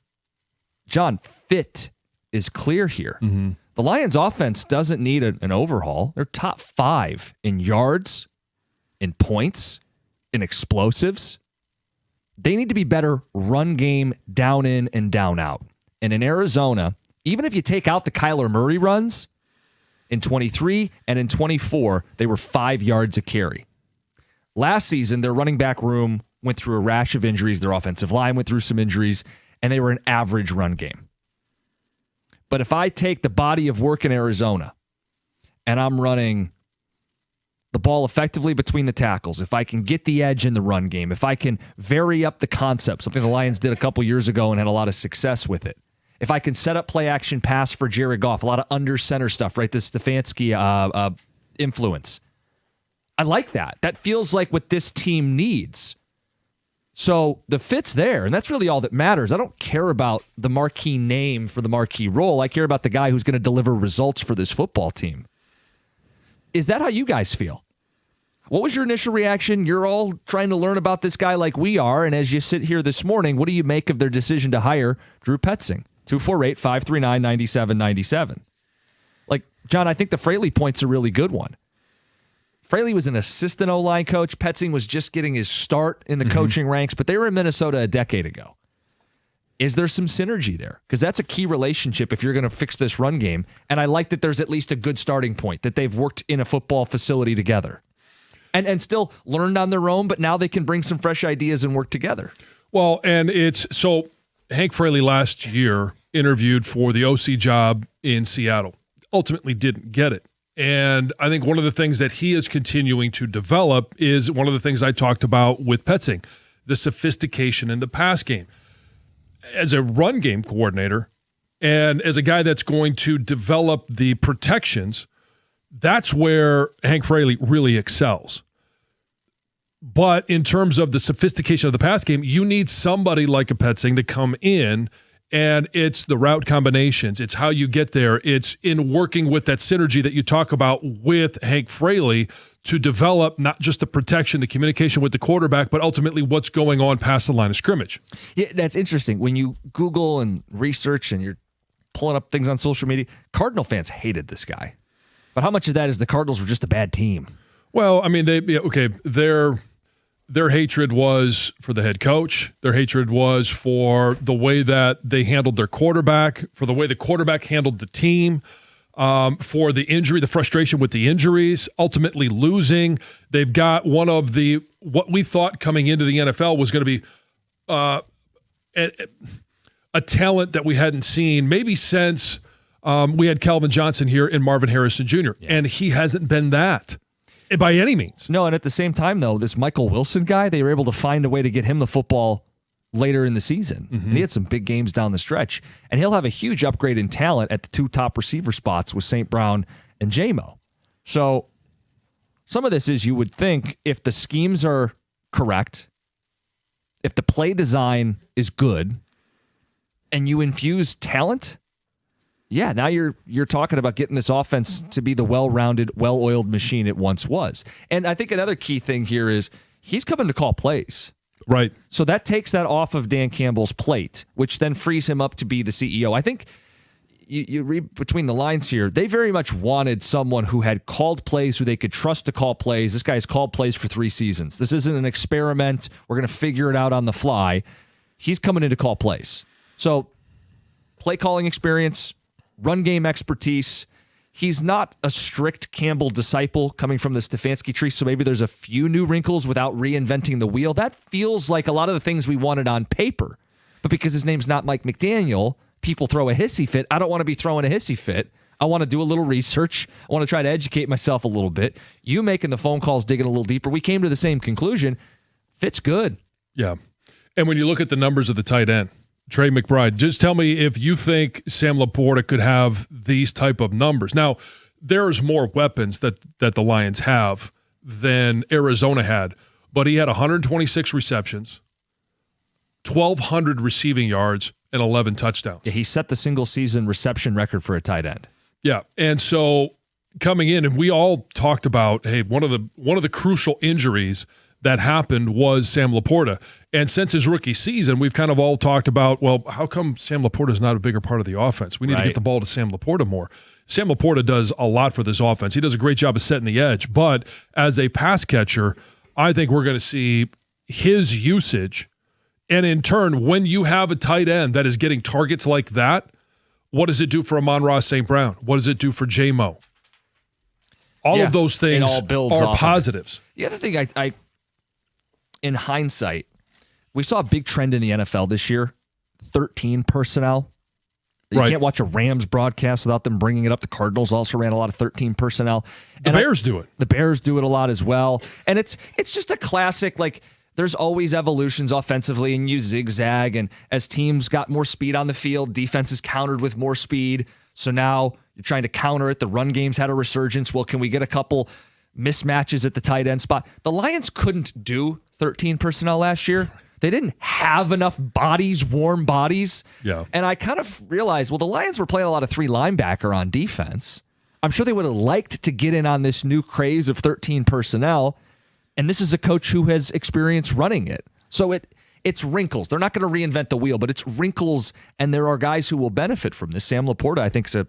John, fit is clear here. Mm-hmm. The Lions offense doesn't need an overhaul. They're top 5 in yards, in points, in explosives. They need to be better run game down in and down out. And in Arizona, even if you take out the Kyler Murray runs, in 23 and in 24, they were 5 yards a carry. Last season, their running back room went through a rash of injuries. Their offensive line went through some injuries, and they were an average run game. But if I take the body of work in Arizona and I'm running the ball effectively between the tackles, if I can get the edge in the run game, if I can vary up the concept, something the Lions did a couple years ago and had a lot of success with it, if I can set up play action pass for Jared Goff, a lot of under center stuff, right? This Stefanski influence. I like that. That feels like what this team needs. So the fit's there, and that's really all that matters. I don't care about the marquee name for the marquee role. I care about the guy who's going to deliver results for this football team. Is that how you guys feel? What was your initial reaction? You're all trying to learn about this guy like we are, and as you sit here this morning, what do you make of their decision to hire Drew Petzing? 248-539-9797. Like, John, I think the Fraley point's a really good one. Fraley was an assistant O-line coach. Petzing was just getting his start in the coaching ranks, but they were in Minnesota a decade ago. Is there some synergy there? Because that's a key relationship if you're going to fix this run game. And I like that there's at least a good starting point, that they've worked in a football facility together. and still learned on their own, but now they can bring some fresh ideas and work together. Well, and it's so Hank Fraley last year interviewed for the OC job in Seattle. Ultimately didn't get it. And I think one of the things that he is continuing to develop is one of the things I talked about with Petzing, the sophistication in the pass game. As a run game coordinator and as a guy that's going to develop the protections, that's where Hank Fraley really excels. But in terms of the sophistication of the pass game, you need somebody like a Petzing to come in, and it's the route combinations. It's how you get there. It's in working with that synergy that you talk about with Hank Fraley to develop not just the protection, the communication with the quarterback, but ultimately what's going on past the line of scrimmage. Yeah, that's interesting. When you Google and research and you're pulling up things on social media, Cardinal fans hated this guy. But how much of that is the Cardinals were just a bad team? Well, I mean, their hatred was for the head coach. Their hatred was for the way that they handled their quarterback, for the way the quarterback handled the team, for the injury, the frustration with the injuries, ultimately losing. They've got one of what we thought coming into the NFL was going to be a talent that we hadn't seen maybe since we had Calvin Johnson here and Marvin Harrison Jr., and he hasn't been that by any means. No, and at the same time, though, this Michael Wilson guy, they were able to find a way to get him the football later in the season. Mm-hmm. And he had some big games down the stretch. And he'll have a huge upgrade in talent at the two top receiver spots with St. Brown and J-Mo. So some of this is, you would think, if the schemes are correct, if the play design is good, and you infuse talent, yeah, now you're talking about getting this offense to be the well-rounded, well-oiled machine it once was. And I think another key thing here is he's coming to call plays. Right. So that takes that off of Dan Campbell's plate, which then frees him up to be the CEO. I think you read between the lines here, they very much wanted someone who had called plays, who they could trust to call plays. This guy's called plays for 3 seasons. This isn't an experiment. We're going to figure it out on the fly. He's coming in to call plays. So play calling experience, run game expertise. He's not a strict Campbell disciple coming from the Stefanski tree, so maybe there's a few new wrinkles without reinventing the wheel. That feels like a lot of the things we wanted on paper. But because his name's not Mike McDaniel, people throw a hissy fit. I don't want to be throwing a hissy fit. I want to do a little research. I want to try to educate myself a little bit. You making the phone calls, digging a little deeper. We came to the same conclusion. Fit's good. Yeah. And when you look at the numbers of the tight end, Trey McBride, just tell me if you think Sam Laporta could have these type of numbers. Now, there's more weapons that the Lions have than Arizona had, but he had 126 receptions, 1,200 receiving yards, and 11 touchdowns. Yeah, he set the single-season reception record for a tight end. Yeah, and so coming in, and we all talked about, hey, one of the crucial injuries that happened was Sam Laporta. And since his rookie season, we've kind of all talked about, well, how come Sam Laporta is not a bigger part of the offense? We need to get the ball to Sam Laporta more. Sam Laporta does a lot for this offense. He does a great job of setting the edge. But as a pass catcher, I think we're going to see his usage. And in turn, when you have a tight end that is getting targets like that, what does it do for Amon-Ra St. Brown? What does it do for J-Mo? All of those things are positives. The other thing I in hindsight, we saw a big trend in the NFL this year, 13 personnel. You can't watch a Rams broadcast without them bringing it up. The Cardinals also ran a lot of 13 personnel. The Bears do it. The Bears do it a lot as well. And it's just a classic, like, there's always evolutions offensively, and you zigzag. And as teams got more speed on the field, defenses countered with more speed. So now you're trying to counter it. The run game's had a resurgence. Well, can we get a couple mismatches at the tight end spot? The Lions couldn't do 13 personnel last year. They didn't have enough bodies, warm bodies. Yeah. And I kind of realized, well, the Lions were playing a lot of 3 linebacker on defense. I'm sure they would have liked to get in on this new craze of 13 personnel. And this is a coach who has experience running it. So it's wrinkles. They're not going to reinvent the wheel, but it's wrinkles, and there are guys who will benefit from this. Sam Laporta, I think, is an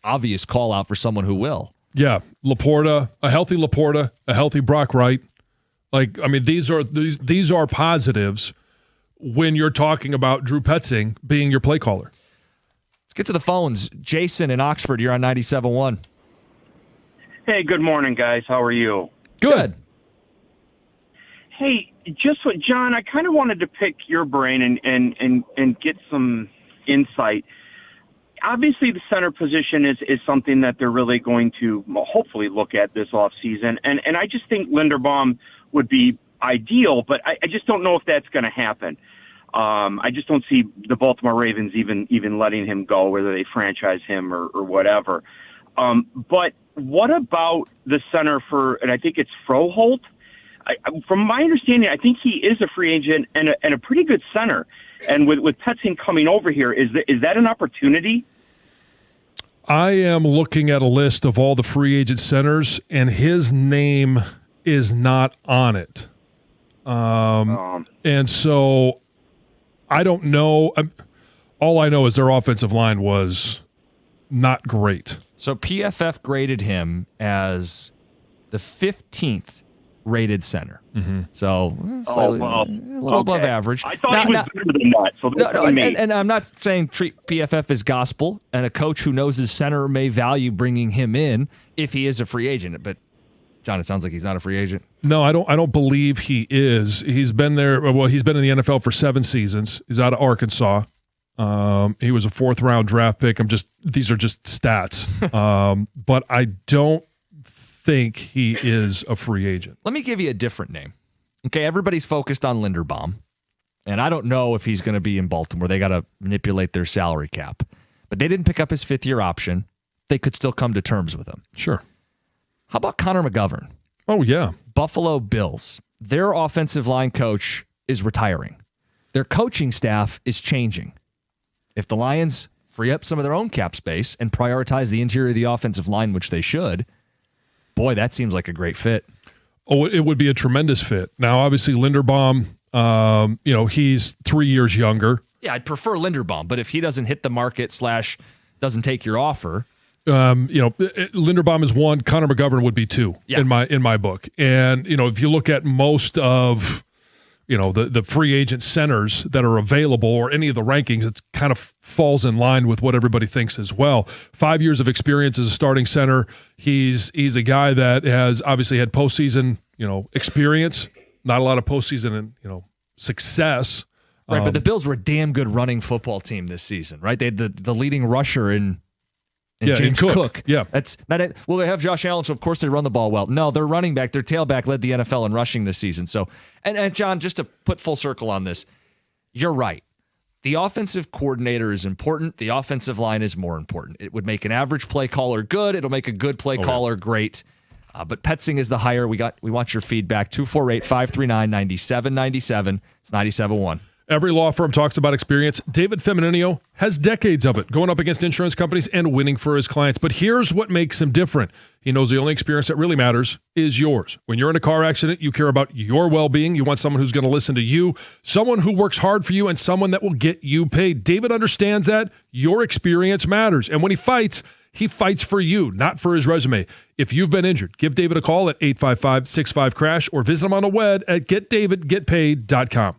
obvious call out for someone who will. Yeah, Laporta, a healthy Brock Wright. Like, I mean, these are positives when you're talking about Drew Petzing being your play caller. Let's get to the phones. Jason in Oxford, you're on 97.1. Hey, good morning, guys. How are you? Good. Hey, just what John, I kind of wanted to pick your brain and get some insight. Obviously, the center position is something that they're really going to hopefully look at this offseason. And I just think Linderbaum would be ideal, but I just don't know if that's going to happen. I just don't see the Baltimore Ravens even letting him go, whether they franchise him or whatever. But what about the center for, and I think it's Froholt? From my understanding, I think he is a free agent and a pretty good center. And with Petzing coming over here, is that an opportunity? I am looking at a list of all the free agent centers, and his name is not on it. And so I don't know. All I know is their offensive line was not great. So PFF graded him as the 15th rated center. So slightly, a little above average. I thought he was better than that. So and I'm not saying treat PFF as gospel, and a coach who knows his center may value bringing him in if he is a free agent. But John, it sounds like he's not a free agent. No, I don't believe he is. He's been there. Well, he's been in the NFL for 7 seasons. He's out of Arkansas. He was a 4th-round draft pick. These are just stats. But I don't think he is a free agent. Let me give you a different name. Okay, everybody's focused on Linderbaum, and I don't know if he's going to be in Baltimore. They got to manipulate their salary cap. But they didn't pick up his 5th-year option. They could still come to terms with him. Sure. How about Connor McGovern? Oh, yeah. Buffalo Bills. Their offensive line coach is retiring. Their coaching staff is changing. If the Lions free up some of their own cap space and prioritize the interior of the offensive line, which they should, boy, that seems like a great fit. Oh, it would be a tremendous fit. Now, obviously, Linderbaum, he's 3 years younger. Yeah, I'd prefer Linderbaum, but if he doesn't hit the market / doesn't take your offer, Linderbaum is 1. Connor McGovern would be 2 in my book. And if you look at most of the free agent centers that are available or any of the rankings, it kind of falls in line with what everybody thinks as well. 5 years of experience as a starting center. He's a guy that has obviously had postseason experience. Not a lot of postseason success. Right, but the Bills were a damn good running football team this season, right? They had the leading rusher in James Cook. Yeah. That's not it. Well, they have Josh Allen, so of course they run the ball well. No, their running back, their tailback led the NFL in rushing this season. So, and John, just to put full circle on this, you're right. The offensive coordinator is important. The offensive line is more important. It would make an average play caller good. It'll make a good play caller great. But Petzing is the hire. We want your feedback. 248-539-9797. It's 97.1. Every law firm talks about experience. David Femininio has decades of it, going up against insurance companies and winning for his clients. But here's what makes him different. He knows the only experience that really matters is yours. When you're in a car accident, you care about your well-being. You want someone who's going to listen to you, someone who works hard for you, and someone that will get you paid. David understands that your experience matters. And when he fights for you, not for his resume. If you've been injured, give David a call at 855-65-CRASH or visit him on the web at getdavidgetpaid.com.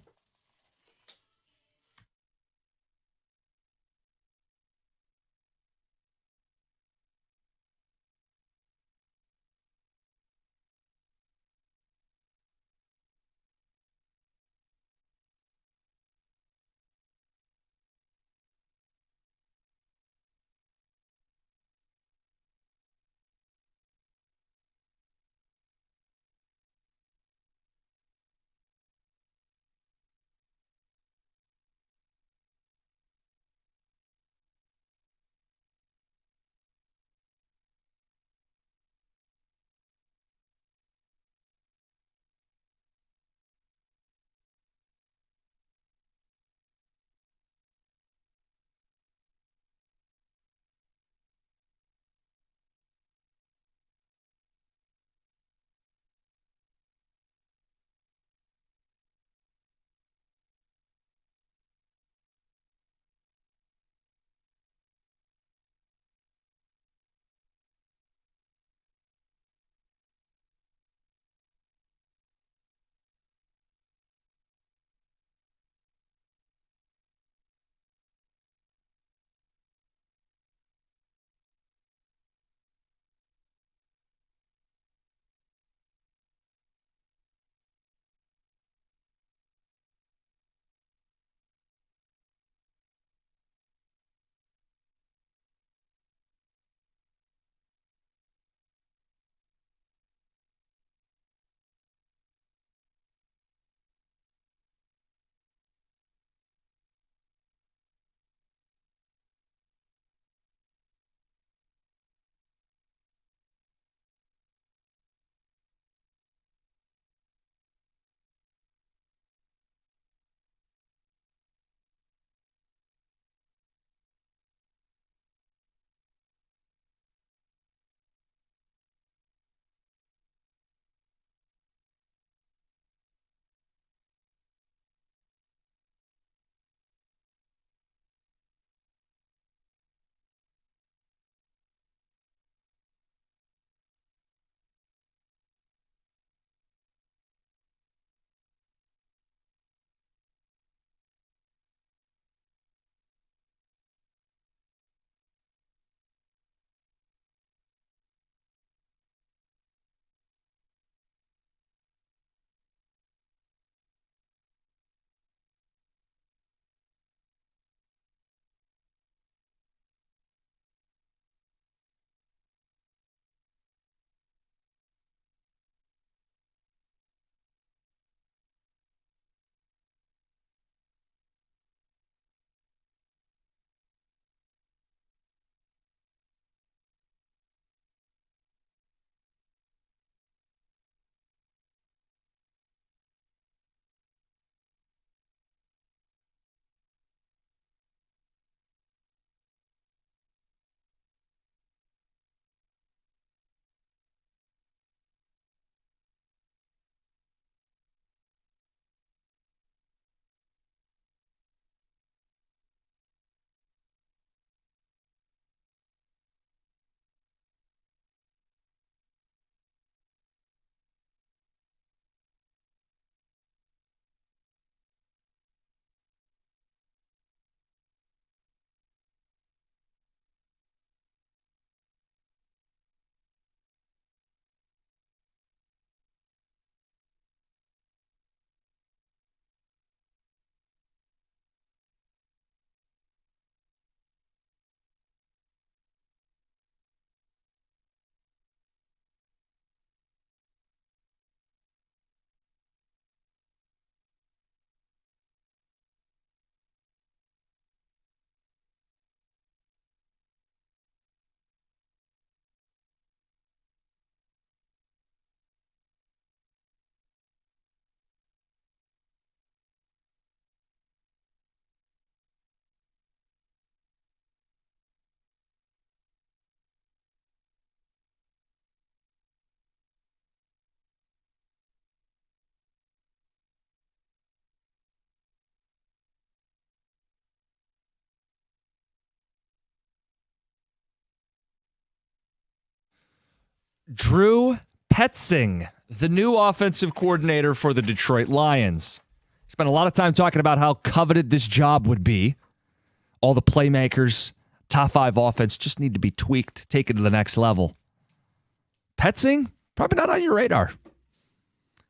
Drew Petzing, the new offensive coordinator for the Detroit Lions. Spent a lot of time talking about how coveted this job would be. All the playmakers, top 5 offense just need to be tweaked, taken to the next level. Petzing, probably not on your radar.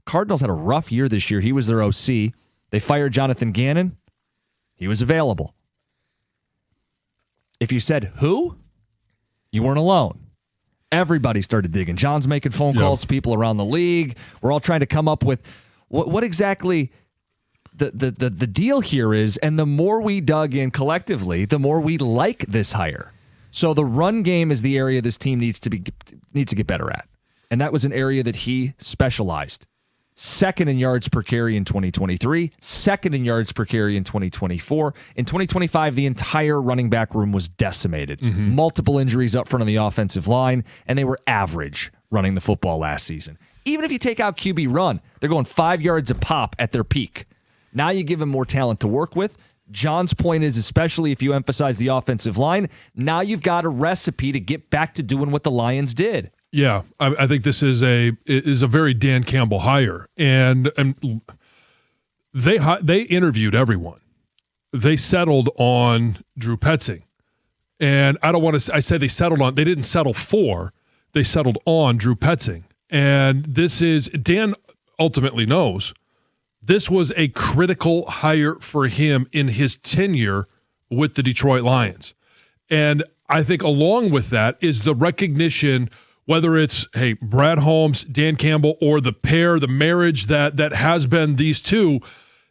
Cardinals had a rough year this year. He was their OC. They fired Jonathan Gannon. He was available. If you said who, you weren't alone. Everybody started digging. John's making phone calls to people around the league. We're all trying to come up with what exactly the deal here is. And the more we dug in collectively, the more we like this hire. So the run game is the area this team needs to get better at. And that was an area that he specialized. Second in yards per carry in 2023, second in yards per carry in 2024. In 2025, the entire running back room was decimated. Multiple injuries up front on the offensive line, and they were average running the football last season. Even if you take out QB run, they're going 5 yards a pop at their peak. Now you give them more talent to work with. John's point is, especially if you emphasize the offensive line, now you've got a recipe to get back to doing what the Lions did. Yeah, I think this is a very Dan Campbell hire, and they interviewed everyone. They settled on Drew Petzing, and I don't want to. I say they settled on. They didn't settle for. They settled on Drew Petzing, and this is Dan ultimately knows this was a critical hire for him in his tenure with the Detroit Lions, and I think along with that is the recognition. Whether it's, hey, Brad Holmes, Dan Campbell, or the pair, the marriage that has been these two,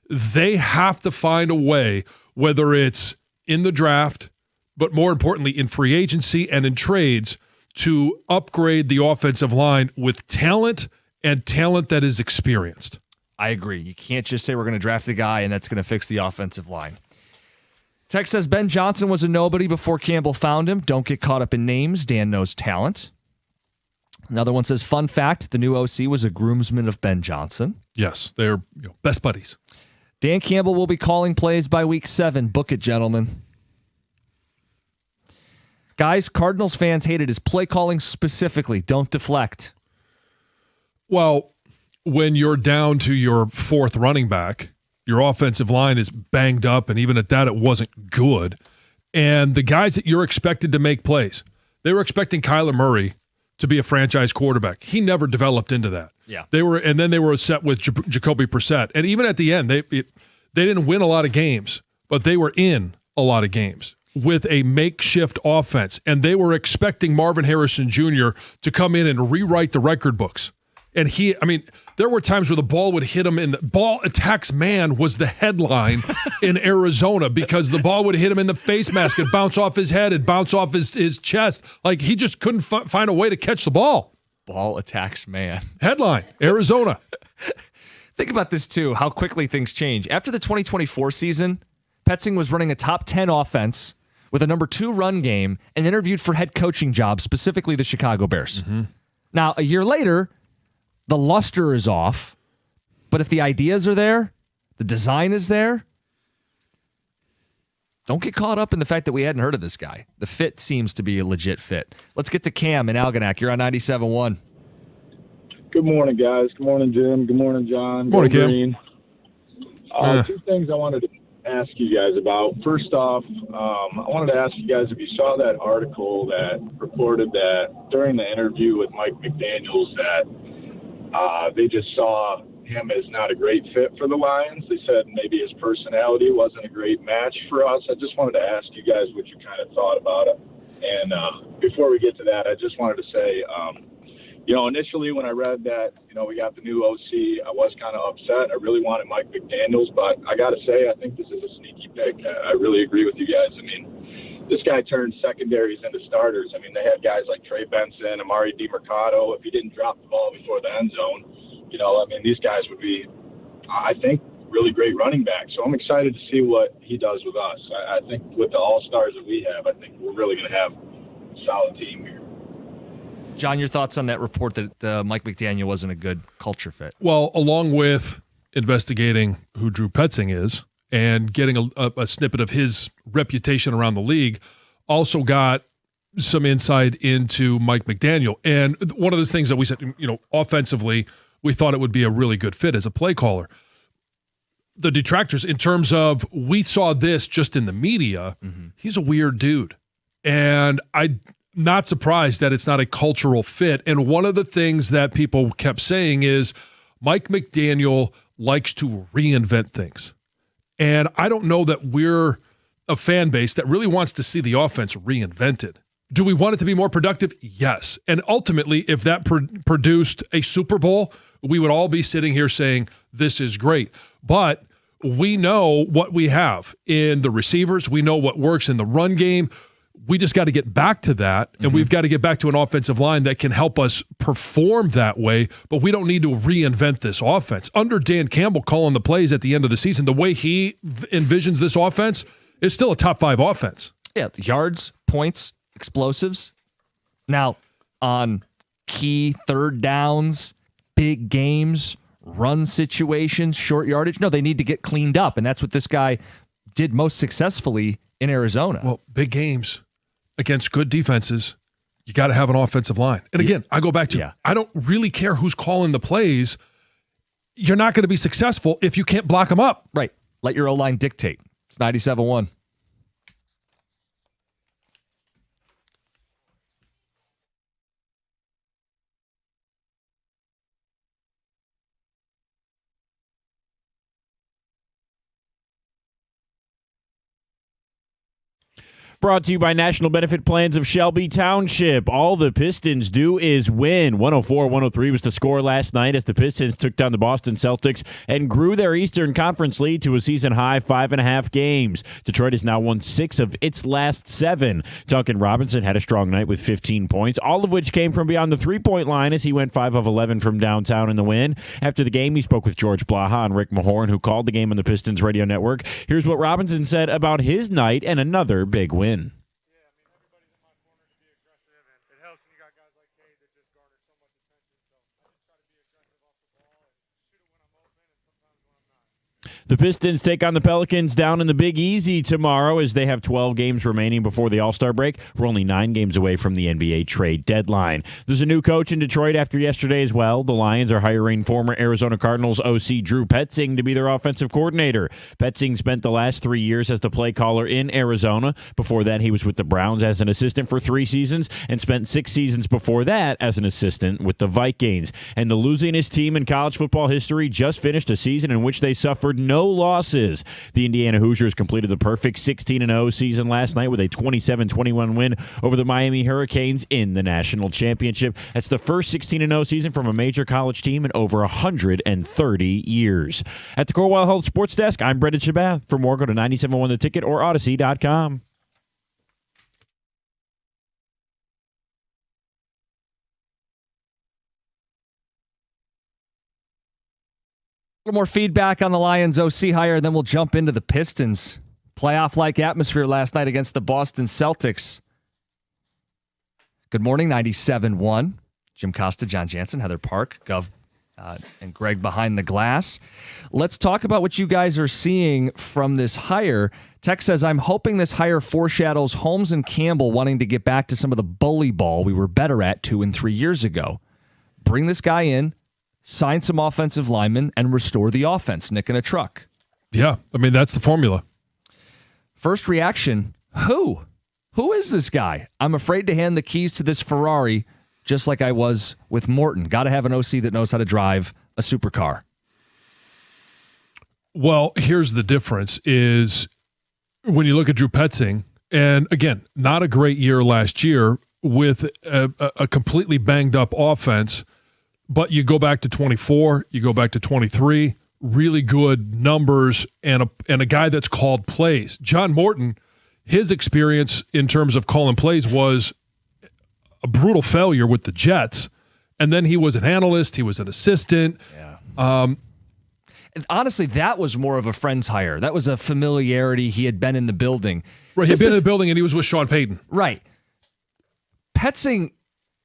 they have to find a way, whether it's in the draft, but more importantly in free agency and in trades, to upgrade the offensive line with talent and talent that is experienced. I agree. You can't just say we're going to draft a guy and that's going to fix the offensive line. Text says Ben Johnson was a nobody before Campbell found him. Don't get caught up in names. Dan knows talent. Another one says, fun fact, the new OC was a groomsman of Ben Johnson. Yes, they're best buddies. Dan Campbell will be calling plays by week 7. Book it, gentlemen. Guys, Cardinals fans hated his play calling specifically. Don't deflect. Well, when you're down to your 4th running back, your offensive line is banged up, and even at that, it wasn't good. And the guys that you're expected to make plays, they were expecting Kyler Murray to be a franchise quarterback. He never developed into that. Yeah. They were set with Jacoby Brissett. And even at the end, they didn't win a lot of games, but they were in a lot of games with a makeshift offense. And they were expecting Marvin Harrison Jr. to come in and rewrite the record books. And there were times where the ball would hit him ball attacks man was the headline in Arizona because the ball would hit him in the face mask and bounce off his head and bounce off his chest. Like he just couldn't find a way to catch the ball. Ball attacks man. Headline, Arizona. Think about this too, how quickly things change. After the 2024 season, Petzing was running a top 10 offense with a number 2 run game and interviewed for head coaching jobs, specifically the Chicago Bears. Now, a year later, the luster is off, but if the ideas are there, the design is there, don't get caught up in the fact that we hadn't heard of this guy. The fit seems to be a legit fit. Let's get to Cam in Algonac. You're on 97.1. Good morning, guys. Good morning, Jim. Good morning, John. Morning, Go Cam. Green. 2 things I wanted to ask you guys about. First off, I wanted to ask you guys if you saw that article that reported that during the interview with Mike McDaniels that they just saw him as not a great fit for the Lions. They said maybe his personality wasn't a great match for us. I just wanted to ask you guys what you kind of thought about it. And before we get to that, I just wanted to say, initially when I read that, we got the new OC, I was kind of upset. I really wanted Mike McDaniels, but I got to say, I think this is a sneaky pick. I really agree with you guys. I mean, this guy turned secondaries into starters. I mean, they had guys like Trey Benson, Amari DiMercato. If he didn't drop the ball before the end zone, these guys would be, I think, really great running backs. So I'm excited to see what he does with us. I think with the all-stars that we have, I think we're really going to have a solid team here. John, your thoughts on that report that Mike McDaniel wasn't a good culture fit? Well, along with investigating who Drew Petzing is and getting a snippet of his reputation around the league, also got some insight into Mike McDaniel. And one of those things that we said, offensively, we thought it would be a really good fit as a play caller. The detractors, in terms of, we saw this just in the media, he's a weird dude. And I'm not surprised that it's not a cultural fit. And one of the things that people kept saying is Mike McDaniel likes to reinvent things. And I don't know that we're a fan base that really wants to see the offense reinvented. Do we want it to be more productive? Yes. And ultimately, if that produced a Super Bowl, we would all be sitting here saying, this is great. But we know what we have in the receivers. We know what works in the run game. We just got to get back to that, and we've got to get back to an offensive line that can help us perform that way, but we don't need to reinvent this offense. Under Dan Campbell calling the plays at the end of the season, the way he envisions this offense is still a top 5 offense. Yeah, yards, points, explosives. Now, on key third downs, big games, run situations, short yardage, no, they need to get cleaned up, and that's what this guy did most successfully in Arizona. Well, big games against good defenses, you got to have an offensive line. And again, I go back to, I don't really care who's calling the plays. You're not going to be successful if you can't block them up. Right. Let your O-line dictate. It's 97-1. Brought to you by National Benefit Plans of Shelby Township. All the Pistons do is win. 104-103 was the score last night as the Pistons took down the Boston Celtics and grew their Eastern Conference lead to a season-high 5.5 games. Detroit has now won 6 of its last 7. Duncan Robinson had a strong night with 15 points, all of which came from beyond the three-point line as he went 5 of 11 from downtown in the win. After the game, he spoke with George Blaha and Rick Mahorn, who called the game on the Pistons radio network. Here's what Robinson said about his night and another big win. The Pistons take on the Pelicans down in the Big Easy tomorrow as they have 12 games remaining before the All-Star break. We're only 9 games away from the NBA trade deadline. There's a new coach in Detroit after yesterday as well. The Lions are hiring former Arizona Cardinals OC Drew Petzing to be their offensive coordinator. Petzing spent the last 3 years as the play caller in Arizona. Before that, he was with the Browns as an assistant for 3 seasons and spent 6 seasons before that as an assistant with the Vikings. And the losingest team in college football history just finished a season in which they suffered no losses. The Indiana Hoosiers completed the perfect 16-0 season last night with a 27-21 win over the Miami Hurricanes in the national championship. That's the first 16-0 season from a major college team in over 130 years. At the Corewell Health Sports Desk, I'm Brendan Shabath. For more, go to 971 The Ticket or Odyssey.com. A little more feedback on the Lions OC hire, then we'll jump into the Pistons. Playoff-like atmosphere last night against the Boston Celtics. Good morning, 97.1. Jim Costa, John Jansen, Heather Park, Gov, and Greg behind the glass. Let's talk about what you guys are seeing from this hire. Tech says, I'm hoping this hire foreshadows Holmes and Campbell wanting to get back to some of the bully ball we were better at 2 and 3 years ago. Bring this guy in, sign some offensive linemen, and restore the offense. Nick in a truck. Yeah, I mean, that's the formula. First reaction, who? Who is this guy? I'm afraid to hand the keys to this Ferrari, just like I was with Morton. Got to have an OC that knows how to drive a supercar. Well, here's the difference is when you look at Drew Petzing, and again, not a great year last year with a completely banged up offense. But you go back to 24, you go back to 23, really good numbers, and a guy that's called plays. John Morton, his experience in terms of calling plays was a brutal failure with the Jets, and then he was an analyst, he was an assistant. Yeah. Honestly, that was more of a friend's hire. That was a familiarity. He had been in the building. Right, he had been in the building, and he was with Sean Payton. Right. Petzing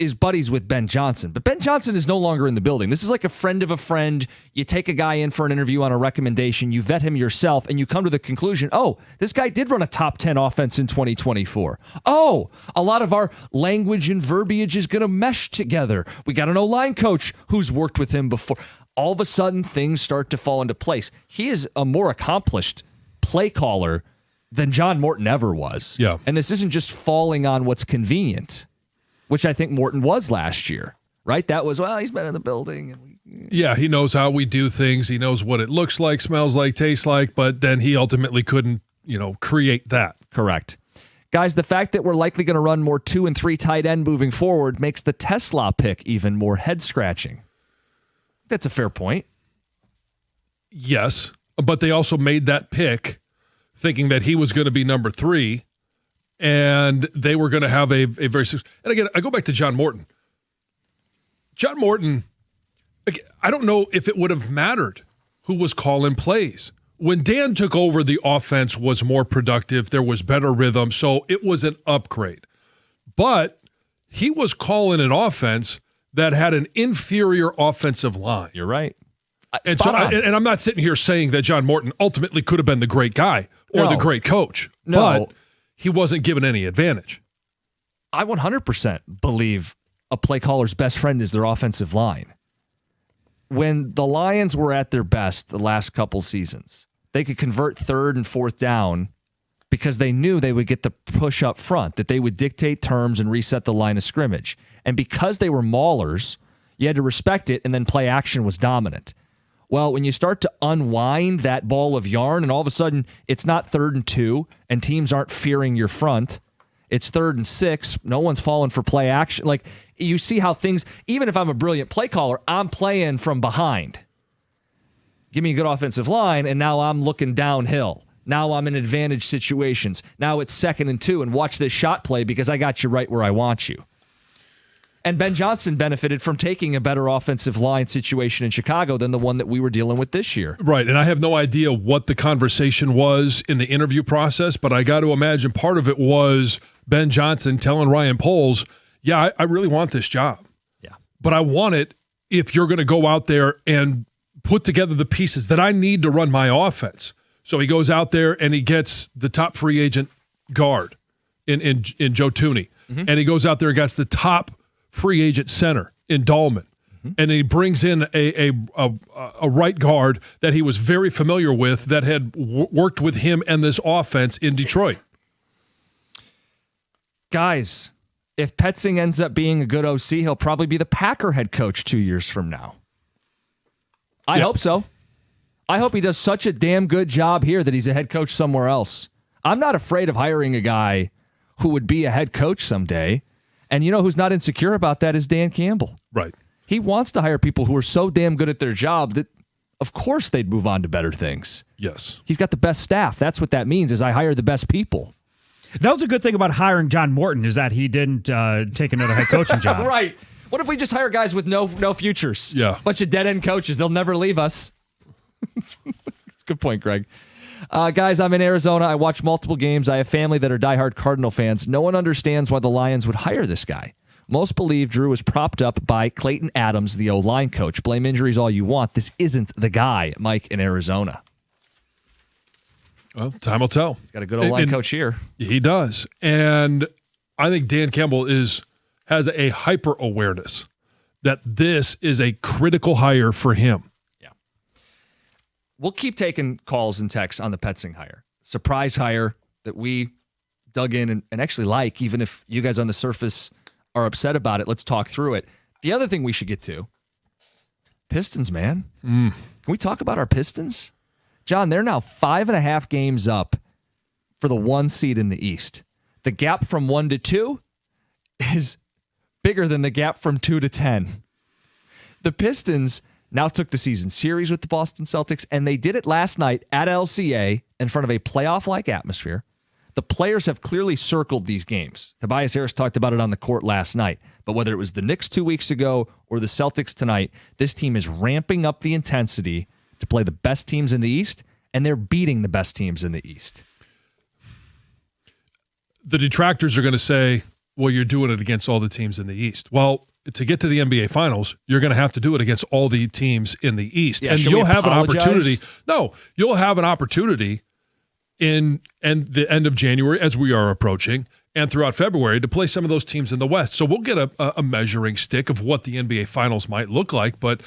is buddies with Ben Johnson, but Ben Johnson is no longer in the building. This is like a friend of a friend. You take a guy in for an interview on a recommendation, you vet him yourself, and you come to the conclusion, oh, this guy did run a top 10 offense in 2024. Oh, a lot of our language and verbiage is going to mesh together. We got an O-line coach who's worked with him before. All of a sudden, things start to fall into place. He is a more accomplished play caller than John Morton ever was. Yeah. And this isn't just falling on what's convenient, which I think Morton was last year, right? That was, well, he's been in the building. Yeah, he knows how we do things. He knows what it looks like, smells like, tastes like, but then he ultimately couldn't, create that. Correct. Guys, the fact that we're likely going to run more 2 and 3 tight end moving forward makes the Tesla pick even more head-scratching. That's a fair point. Yes, but they also made that pick thinking that he was going to be number 3, and they were going to have a very... And again, I go back to John Morton. John Morton, I don't know if it would have mattered who was calling plays. When Dan took over, the offense was more productive. There was better rhythm, so it was an upgrade. But he was calling an offense that had an inferior offensive line. You're right. And so, and I'm not sitting here saying that John Morton ultimately could have been the great guy or the great coach, but he wasn't given any advantage. I 100% believe a play caller's best friend is their offensive line. When the Lions were at their best the last couple seasons, they could convert 3rd and 4th down because they knew they would get the push up front, that they would dictate terms and reset the line of scrimmage. And because they were maulers, you had to respect it, and then play action was dominant. Well, when you start to unwind that ball of yarn and all of a sudden it's not 3rd and 2 and teams aren't fearing your front, it's 3rd and 6, no one's falling for play action. Like, you see how things, even if I'm a brilliant play caller, I'm playing from behind. Give me a good offensive line, and now I'm looking downhill. Now I'm in advantage situations. Now it's 2nd and 2, and watch this shot play because I got you right where I want you. And Ben Johnson benefited from taking a better offensive line situation in Chicago than the one that we were dealing with this year. Right, and I have no idea what the conversation was in the interview process, but I got to imagine part of it was Ben Johnson telling Ryan Poles, yeah, I really want this job. Yeah. But I want it if you're going to go out there and put together the pieces that I need to run my offense. So he goes out there and he gets the top free agent guard in Joe Tooney. Mm-hmm. And he goes out there and gets the top free agent center in Dahlman. Mm-hmm. And he brings in a right guard that he was very familiar with that had worked with him and this offense in Detroit. Guys, if Petzing ends up being a good OC, he'll probably be the Packer head coach 2 years from now. I hope so. I hope he does such a damn good job here that he's a head coach somewhere else. I'm not afraid of hiring a guy who would be a head coach someday. And you know who's not insecure about that is Dan Campbell. Right. He wants to hire people who are so damn good at their job that, of course, they'd move on to better things. Yes. He's got the best staff. That's what that means, is I hire the best people. That was a good thing about hiring John Morton, is that he didn't take another head coaching job. Right. What if we just hire guys with no futures? Yeah. Bunch of dead-end coaches. They'll never leave us. Good point, Greg. Guys, I'm in Arizona. I watch multiple games. I have family that are diehard Cardinal fans. No one understands why the Lions would hire this guy. Most believe Drew was propped up by Clayton Adams, the O-line coach. Blame injuries all you want. This isn't the guy, Mike in Arizona. Well, time will tell. He's got a good O-line coach here. He does. And I think Dan Campbell has a hyper-awareness that this is a critical hire for him. We'll keep taking calls and texts on the Petzing hire. Surprise hire that we dug in and actually like, even if you guys on the surface are upset about it. Let's talk through it. The other thing we should get to, Pistons, man. Can we talk about our Pistons? John, they're now 5.5 games up for the 1 seed in the East. The gap from 1 to 2 is bigger than the gap from 2 to 10. The Pistons now took the season series with the Boston Celtics, and they did it last night at LCA in front of a playoff-like atmosphere. The players have clearly circled these games. Tobias Harris talked about it on the court last night. But whether it was the Knicks 2 weeks ago or the Celtics tonight, this team is ramping up the intensity to play the best teams in the East, and they're beating the best teams in the East. The detractors are going to say, well, you're doing it against all the teams in the East. Well, to get to the NBA Finals, you're going to have to do it against all the teams in the East. Yeah, and should you'll we have an apologize? opportunity. No, you'll have an opportunity in the end of January, as we are approaching, and throughout February, to play some of those teams in the West. So we'll get a measuring stick of what the NBA Finals might look like. But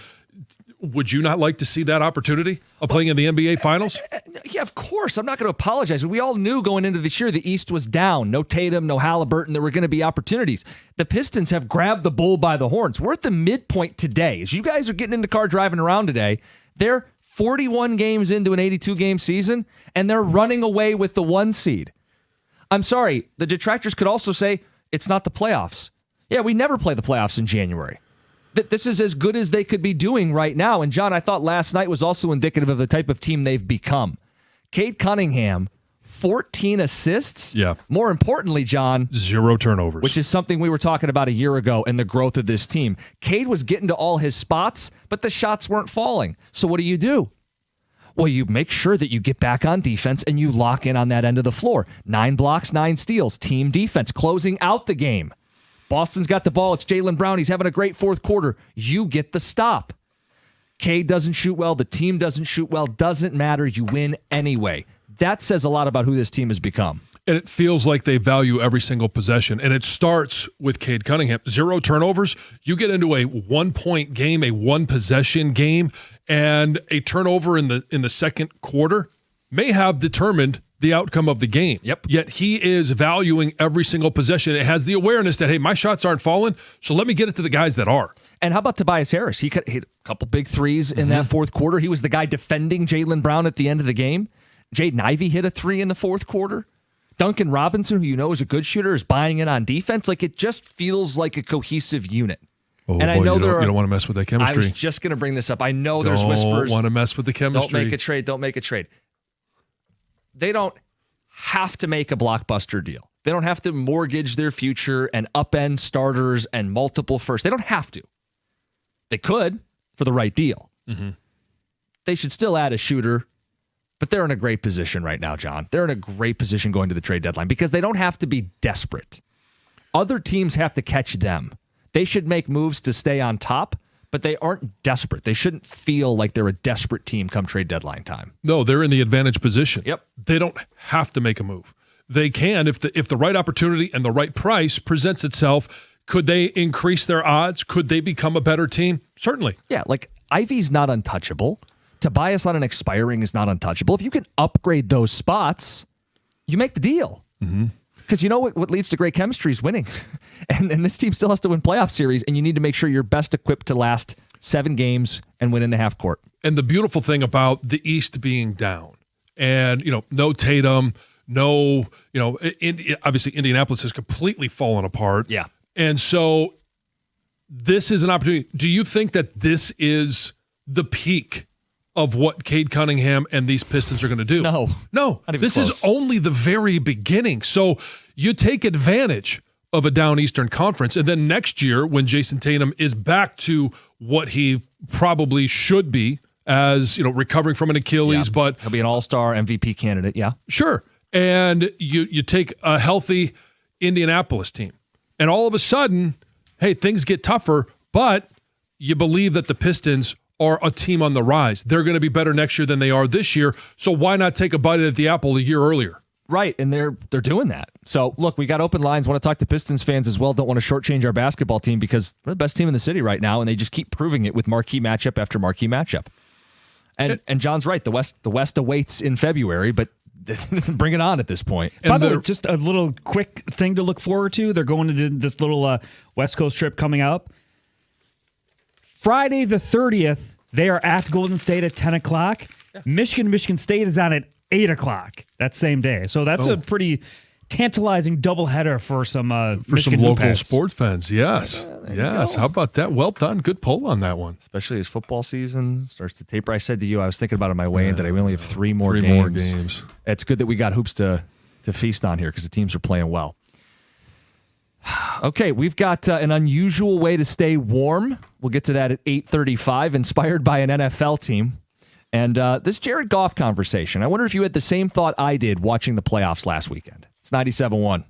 would you not like to see that opportunity of playing in the NBA Finals? Yeah, of course. I'm not going to apologize. We all knew going into this year the East was down. No Tatum, no Halliburton. There were going to be opportunities. The Pistons have grabbed the bull by the horns. We're at the midpoint today. As you guys are getting in the car driving around today, they're 41 games into an 82-game season, and they're running away with the 1 seed. I'm sorry. The detractors could also say it's not the playoffs. Yeah, we never play the playoffs in January. This is as good as they could be doing right now. And, John, I thought last night was also indicative of the type of team they've become. Cade Cunningham, 14 assists. Yeah. More importantly, John, 0 turnovers. which is something we were talking about a year ago and the growth of this team. Cade was getting to all his spots, but the shots weren't falling. So what do? Well, you make sure that you get back on defense and you lock in on that end of the floor. 9 blocks, 9 steals, team defense, closing out the game. Boston's got the ball. It's Jaylen Brown. He's having a great fourth quarter. You get the stop. Cade doesn't shoot well. The team doesn't shoot well. Doesn't matter. You win anyway. That says a lot about who this team has become. And it feels like they value every single possession. And it starts with Cade Cunningham. 0 turnovers. You get into a 1-point game, a 1-possession game, and a turnover in the second quarter may have determined the outcome of the game. Yep. Yet he is valuing every single possession. It has the awareness that, hey, my shots aren't falling, so let me get it to the guys that are. And how about Tobias Harris? He hit a couple big threes in that fourth quarter. He was the guy defending Jaylen Brown at the end of the game. Jaden Ivey hit a 3 in the fourth quarter. Duncan Robinson, who you know is a good shooter, is buying in on defense. Like, it just feels like a cohesive unit. Oh, and I know you don't want to mess with that chemistry. I was just going to bring this up. I know there's whispers. Don't want to mess with the chemistry. Don't make a trade. Don't make a trade. They don't have to make a blockbuster deal. They don't have to mortgage their future and upend starters and multiple firsts. They don't have to. They could for the right deal. Mm-hmm. They should still add a shooter, but they're in a great position right now, John. They're in a great position going to the trade deadline because they don't have to be desperate. Other teams have to catch them. They should make moves to stay on top, but they aren't desperate. They shouldn't feel like they're a desperate team come trade deadline time. No, they're in the advantage position. Yep. They don't have to make a move. They can if the right opportunity and the right price presents itself. Could they increase their odds? Could they become a better team? Certainly. Yeah, like Ivy's not untouchable. Tobias on an expiring is not untouchable. If you can upgrade those spots, you make the deal. Because you know what leads to great chemistry is winning. and this team still has to win playoff series, and you need to make sure you're best equipped to last 7 games and win in the half court. And the beautiful thing about the East being down and, no Tatum, no, obviously Indianapolis has completely fallen apart. Yeah. And so this is an opportunity. Do you think that this is the peak of what Cade Cunningham and these Pistons are going to do? No. No. Not even This close. is only the very beginning. So you take advantage of a down Eastern Conference. And then next year, when Jason Tatum is back to what he probably should be as, recovering from an Achilles, but He'll be an all-star MVP candidate, yeah. sure. And you take a healthy Indianapolis team. And all of a sudden, hey, things get tougher, but you believe that the Pistons are a team on the rise. They're going to be better next year than they are this year. So why not take a bite at the apple a year earlier? Right, and they're doing that. So, look, we got open lines. Want to talk to Pistons fans as well. Don't want to shortchange our basketball team because they're the best team in the city right now, and they just keep proving it with marquee matchup after marquee matchup. And John's right. The West awaits in February, but bring it on at this point. By the way, just a little quick thing to look forward to. They're going to do this little West Coast trip coming up. Friday the 30th, they are at Golden State at 10 o'clock. Yeah. Michigan State is on at 8 o'clock that same day. So that's a pretty tantalizing doubleheader for some Michigan local Hoopheads. sports fans. Yes. Yes. How about that? Well done. Good poll on that one. Especially as football season starts to taper. I said to you, I was thinking about it on my way in that we only have 3 more Three games. more games. It's good that we got hoops to feast on here because the teams are playing well. Okay, we've got an unusual way to stay warm. We'll get to that at 8:35, inspired by an NFL team. And this Jared Goff conversation, I wonder if you had the same thought I did watching the playoffs last weekend. It's 97.1.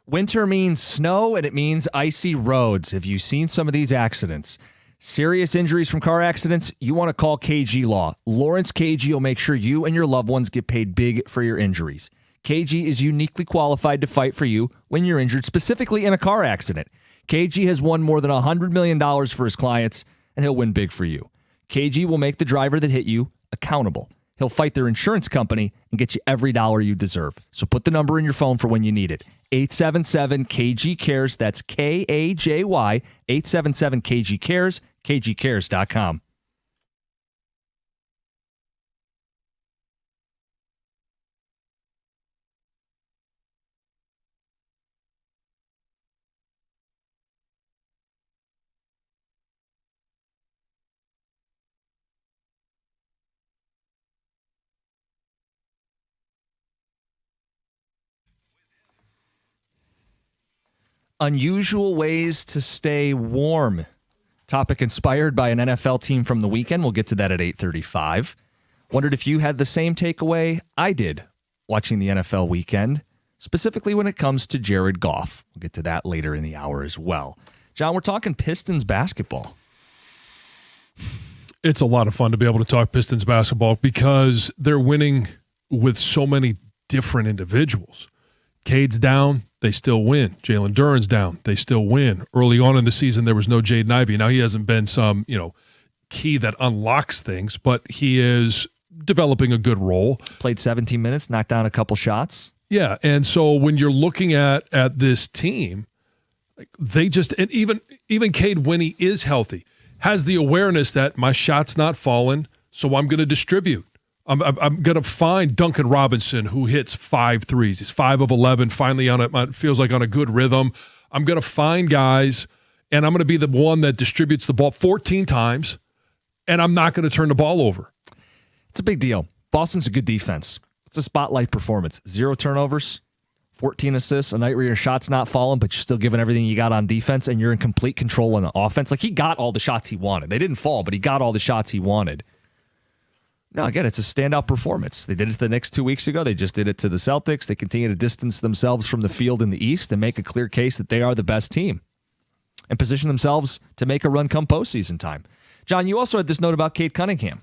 Winter means snow, and it means icy roads. Have you seen some of these accidents? Serious injuries from car accidents? You want to call KG Law. Lawrence KG will make sure you and your loved ones get paid big for your injuries. KG is uniquely qualified to fight for you when you're injured, specifically in a car accident. KG has won more than $100 million for his clients, and he'll win big for you. KG will make the driver that hit you accountable. He'll fight their insurance company and get you every dollar you deserve. So put the number in your phone for when you need it. 877-KG-CARES. That's K-A-J-Y. 877-KG-CARES. KGCares.com. Unusual ways to stay warm. Topic inspired by an NFL team from the weekend. We'll get to that at 8:35. Wondered if you had the same takeaway I did watching the NFL weekend, specifically when it comes to Jared Goff. We'll get to that later in the hour as well. John, we're talking Pistons basketball. It's a lot of fun to be able to talk Pistons basketball because they're winning with so many different individuals. Cade's down, they still win. Jalen Duren's down, they still win. Early on in the season, there was no Jaden Ivey. Now, he hasn't been some, key that unlocks things, but he is developing a good role. Played 17 minutes, knocked down a couple shots. Yeah, and so when you're looking at this team, they just, and even Cade, when he is healthy, has the awareness that my shot's not falling, so I'm going to distribute. I'm going to find Duncan Robinson, who hits 5 threes. He's 5 of 11, finally feels like on a good rhythm. I'm going to find guys, and I'm going to be the one that distributes the ball 14 times, and I'm not going to turn the ball over. It's a big deal. Boston's a good defense. It's a spotlight performance. 0 turnovers, 14 assists, a night where your shot's not falling, but you're still giving everything you got on defense, and you're in complete control on the offense. Like, he got all the shots he wanted. They didn't fall, but he got all the shots he wanted. No, again, it's a standout performance. They did it to the Knicks 2 weeks ago. They just did it to the Celtics. They continue to distance themselves from the field in the East and make a clear case that they are the best team and position themselves to make a run come postseason time. John, you also had this note about Cade Cunningham,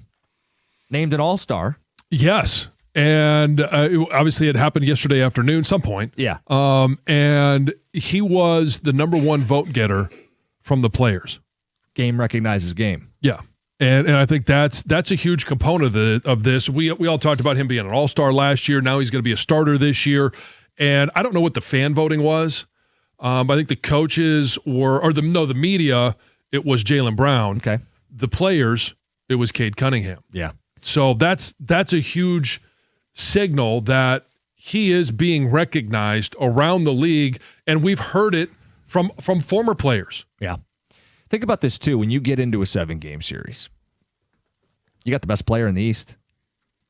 named an all-star. Yes, and obviously it happened yesterday afternoon, some point. Yeah. And he was the number 1 vote getter from the players. Game recognizes game. Yeah. And I think that's a huge component of this. We all talked about him being an all-star last year. Now he's going to be a starter this year. And I don't know what the fan voting was. I think the coaches the media, it was Jaylen Brown. Okay. The players, it was Cade Cunningham. Yeah. So that's a huge signal that he is being recognized around the league, and we've heard it from former players. Yeah. Think about this, too. When you get into a 7-game series, you got the best player in the East,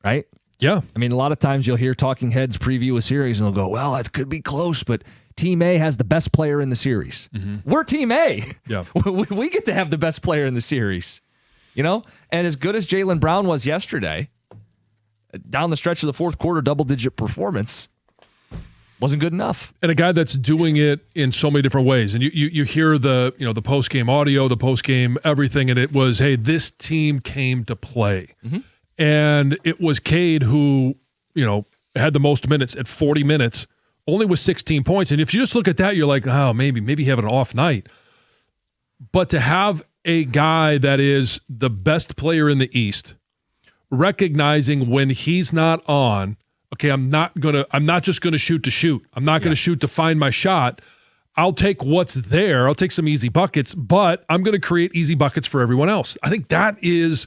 right? Yeah. I mean, a lot of times you'll hear talking heads preview a series, and they'll go, well, it could be close, but Team A has the best player in the series. Mm-hmm. We're Team A. Yeah. We get to have the best player in the series, And as good as Jaylen Brown was yesterday, down the stretch of the fourth quarter, double-digit performance wasn't good enough. And a guy that's doing it in so many different ways. And you hear the post-game audio, the post-game everything, and it was, hey, this team came to play. Mm-hmm. And it was Cade who, had the most minutes at 40 minutes, only with 16 points. And if you just look at that, you're like, oh, maybe have an off night. But to have a guy that is the best player in the East, recognizing when he's not on, okay, I'm not just going to shoot to shoot. I'm not going to shoot to find my shot. I'll take what's there. I'll take some easy buckets, but I'm going to create easy buckets for everyone else. I think that is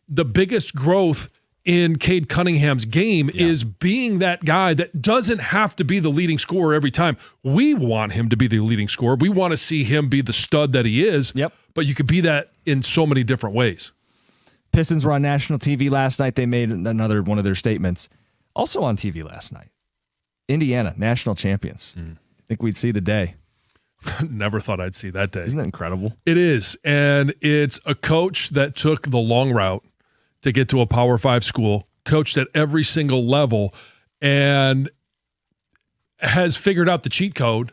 the biggest growth in Cade Cunningham's game, is being that guy that doesn't have to be the leading scorer every time. We want him to be the leading scorer. We want to see him be the stud that he is. Yep. But you could be that in so many different ways. Pistons were on national TV last night. They made another one of their statements. Also on TV last night, Indiana, national champions. Think we'd see the day. Never thought I'd see that day. Isn't that incredible? It is. And it's a coach that took the long route to get to a Power 5 school, coached at every single level, and has figured out the cheat code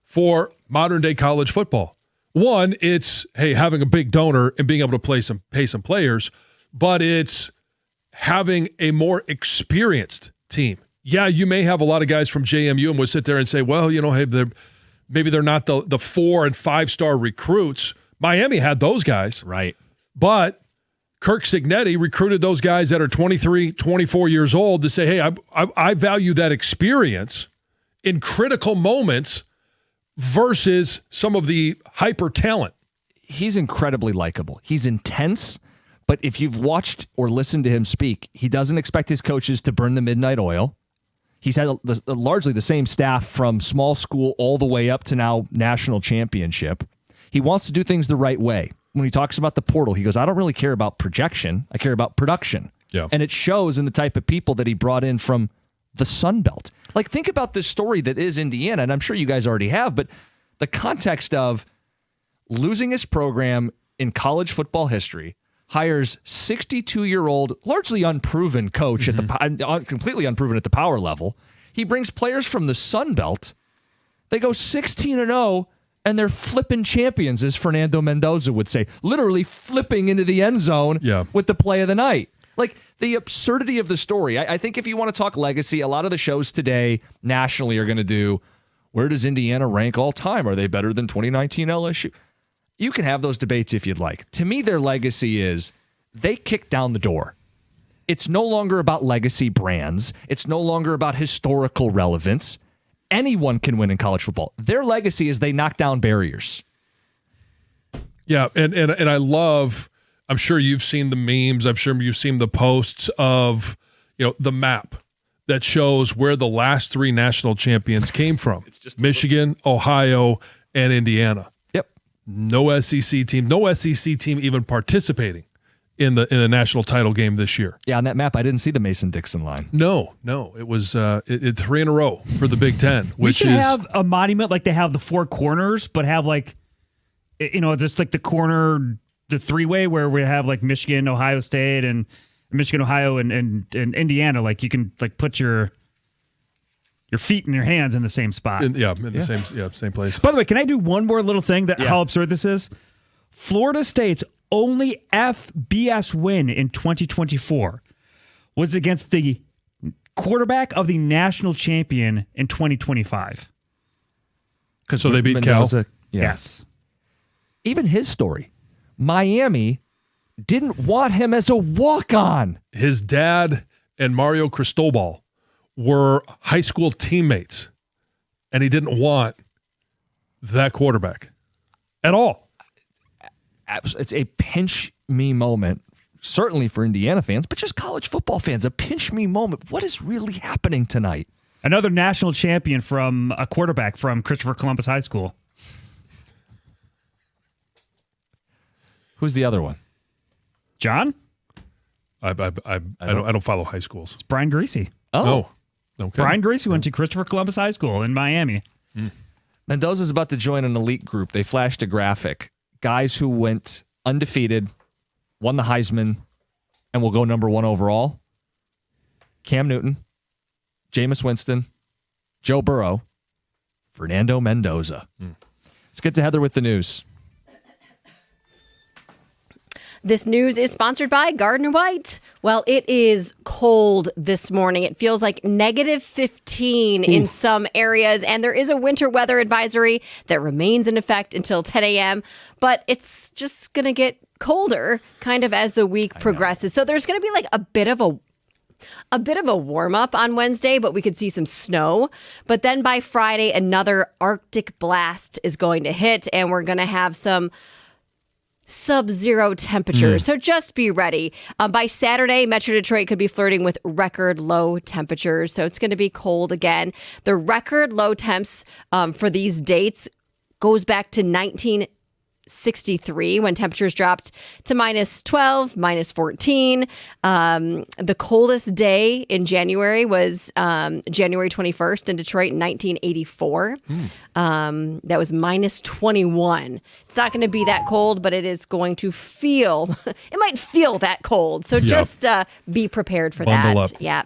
for modern day college football. One, it's, hey, having a big donor and being able to pay some players, but it's having a more experienced team. Yeah, you may have a lot of guys from JMU and would sit there and say, well, hey, maybe they're not the 4- and 5-star recruits. Miami had those guys. Right. But Kirk Cignetti recruited those guys that are 23, 24 years old to say, hey, I value that experience in critical moments versus some of the hyper talent. He's incredibly likable. He's intense, but if you've watched or listened to him speak, he doesn't expect his coaches to burn the midnight oil. He's had largely the same staff from small school all the way up to now national championship. He wants to do things the right way. When he talks about the portal, he goes, I don't really care about projection. I care about production. Yeah. And it shows in the type of people that he brought in from the Sun Belt. Like, think about this story that is Indiana, and I'm sure you guys already have, but the context of losing his program in college football history, hires 62-year-old, largely unproven coach at the completely unproven at the power level. He brings players from the Sun Belt. They go 16-0, and they're flipping champions, as Fernando Mendoza would say, literally flipping into the end zone with the play of the night. Like, the absurdity of the story. I think if you want to talk legacy, a lot of the shows today nationally are going to do, where does Indiana rank all time? Are they better than 2019 LSU? You can have those debates if you'd like. To me, their legacy is they kicked down the door. It's no longer about legacy brands. It's no longer about historical relevance. Anyone can win in college football. Their legacy is they knock down barriers. Yeah, and I love, I'm sure you've seen the memes, I'm sure you've seen the posts of, the map that shows where the last 3 national champions came from. It's just Michigan, Ohio, and Indiana. Yep. No SEC team even participating in the national title game this year. Yeah, on that map, I didn't see the Mason-Dixon line. No, it was 3 in a row for the Big Ten, which we should is have a monument like they have the 4 corners, but have just like the corner, the 3-way where we have like Michigan, Ohio State, and Michigan, Ohio, and Indiana. Like you can like put your feet and your hands in the same spot. The same place. By the way, can I do one more little thing that how absurd this is? Florida State's only FBS win in 2024 was against the quarterback of the national champion in 2025. So they beat Mendoza, Cal? Yes. Even his story. Miami didn't want him as a walk-on. His dad and Mario Cristobal were high school teammates, and he didn't want that quarterback at all. It's a pinch me moment, certainly for Indiana fans, but just college football fans, a pinch me moment. What is really happening tonight? Another national champion from a quarterback from Christopher Columbus High School. Who's the other one? John? I don't follow high schools. It's Brian Greasy. Oh. Okay. Brian Greasy went to Christopher Columbus High School in Miami. Mendoza's about to join an elite group. They flashed a graphic. Guys who went undefeated, won the Heisman, and will go number 1 overall. Cam Newton, Jameis Winston, Joe Burrow, Fernando Mendoza. Let's get to Heather with the news. This news is sponsored by Gardner White. Well, it is cold this morning. It feels like negative 15 in some areas, and there is a winter weather advisory that remains in effect until 10 a.m., but it's just going to get colder kind of as the week progresses. So there's going to be like a bit of a warm up on Wednesday, but we could see some snow. But then by Friday, another Arctic blast is going to hit, and we're going to have some sub-zero temperatures. So just be ready. By Saturday, Metro Detroit could be flirting with record low temperatures. So it's going to be cold again. The record low temps for these dates goes back to 19 63 when temperatures dropped to minus 12, minus 14. The coldest day in January was January 21st in Detroit in 1984. That was minus 21. It's not going to be that cold, but it is going to feel, it might feel that cold. So just be prepared for Bundle that. up. Yeah.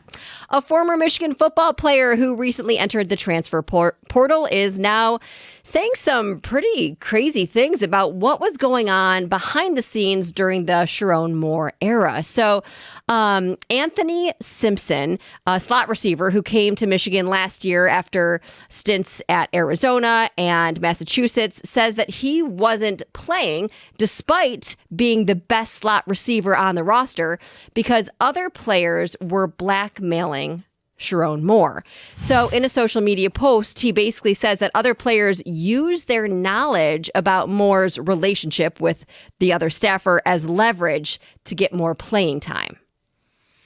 A former Michigan football player who recently entered the transfer portal is now saying some pretty crazy things about what was going on behind the scenes during the Sharon Moore era. So Anthony Simpson, a slot receiver who came to Michigan last year after stints at Arizona and Massachusetts, says that he wasn't playing despite being the best slot receiver on the roster because other players were blackmailing Sharon Moore. So in a social media post, he basically says that other players use their knowledge about Moore's relationship with the other staffer as leverage to get more playing time.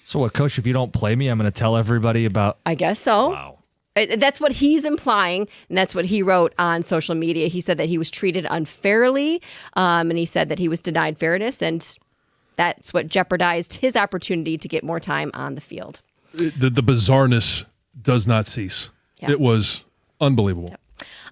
So what, Coach, if you don't play me, I'm going to tell everybody about... I guess so. Wow. That's what he's implying, and that's what he wrote on social media. He said that he was treated unfairly, and he said that he was denied fairness, and that's what jeopardized his opportunity to get more time on the field. The bizarreness does not cease. Yeah. It was unbelievable.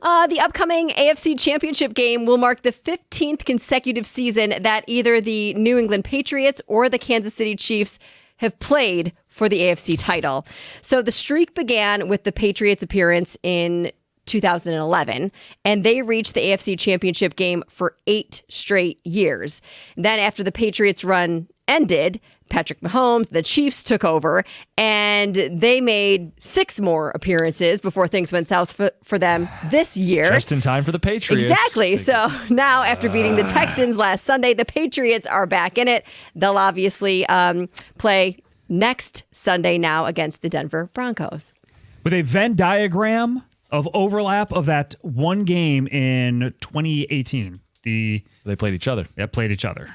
The upcoming AFC Championship game will mark the 15th consecutive season that either the New England Patriots or the Kansas City Chiefs have played for the AFC title. So the streak began with the Patriots' appearance in 2011, and they reached the AFC Championship game for 8 straight years. Then after the Patriots' run ended, Patrick Mahomes, the Chiefs took over, and they made 6 more appearances before things went south for them this year. Just in time for the Patriots. Exactly. So now, after beating the Texans last Sunday, the Patriots are back in it. They'll obviously play next Sunday now against the Denver Broncos. With a Venn diagram of overlap of that one game in 2018. They played each other. Played each other.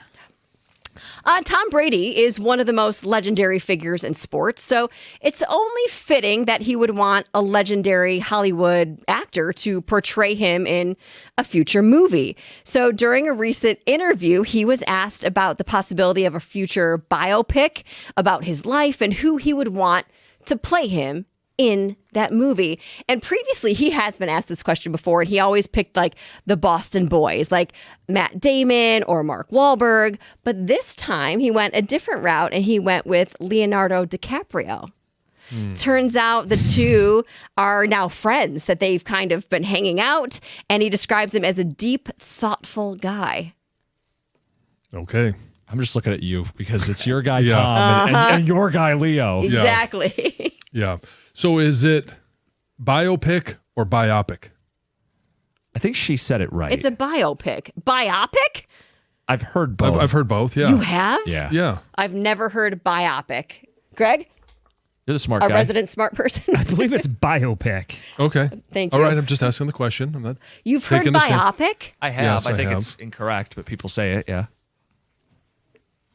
Tom Brady is one of the most legendary figures in sports, so it's only fitting that he would want a legendary Hollywood actor to portray him in a future movie. So during a recent interview, he was asked about the possibility of a future biopic about his life and who he would want to play him in that movie. And previously, he has been asked this question before, and he always picked like the Boston boys, like Matt Damon or Mark Wahlberg. But this time, he went a different route, and he went with Leonardo DiCaprio. Turns out the two are now friends, that they've kind of been hanging out, and he describes him as a deep, thoughtful guy. Okay. I'm just looking at you because it's your guy, Yeah. Tom, and your guy, Leo. Exactly. Yeah. So is it biopic or biopic? I think she said it right. It's a biopic. Biopic? I've heard both. I've heard both. Yeah. You have? Yeah. Yeah. I've never heard biopic. Greg, You're the smart our guy. resident smart person. I believe it's biopic. Okay. Thank All you. right. I'm just asking the question. I'm not You've heard taking this in. biopic? I have. Yes, I I think have. it's incorrect, but people say it, yeah.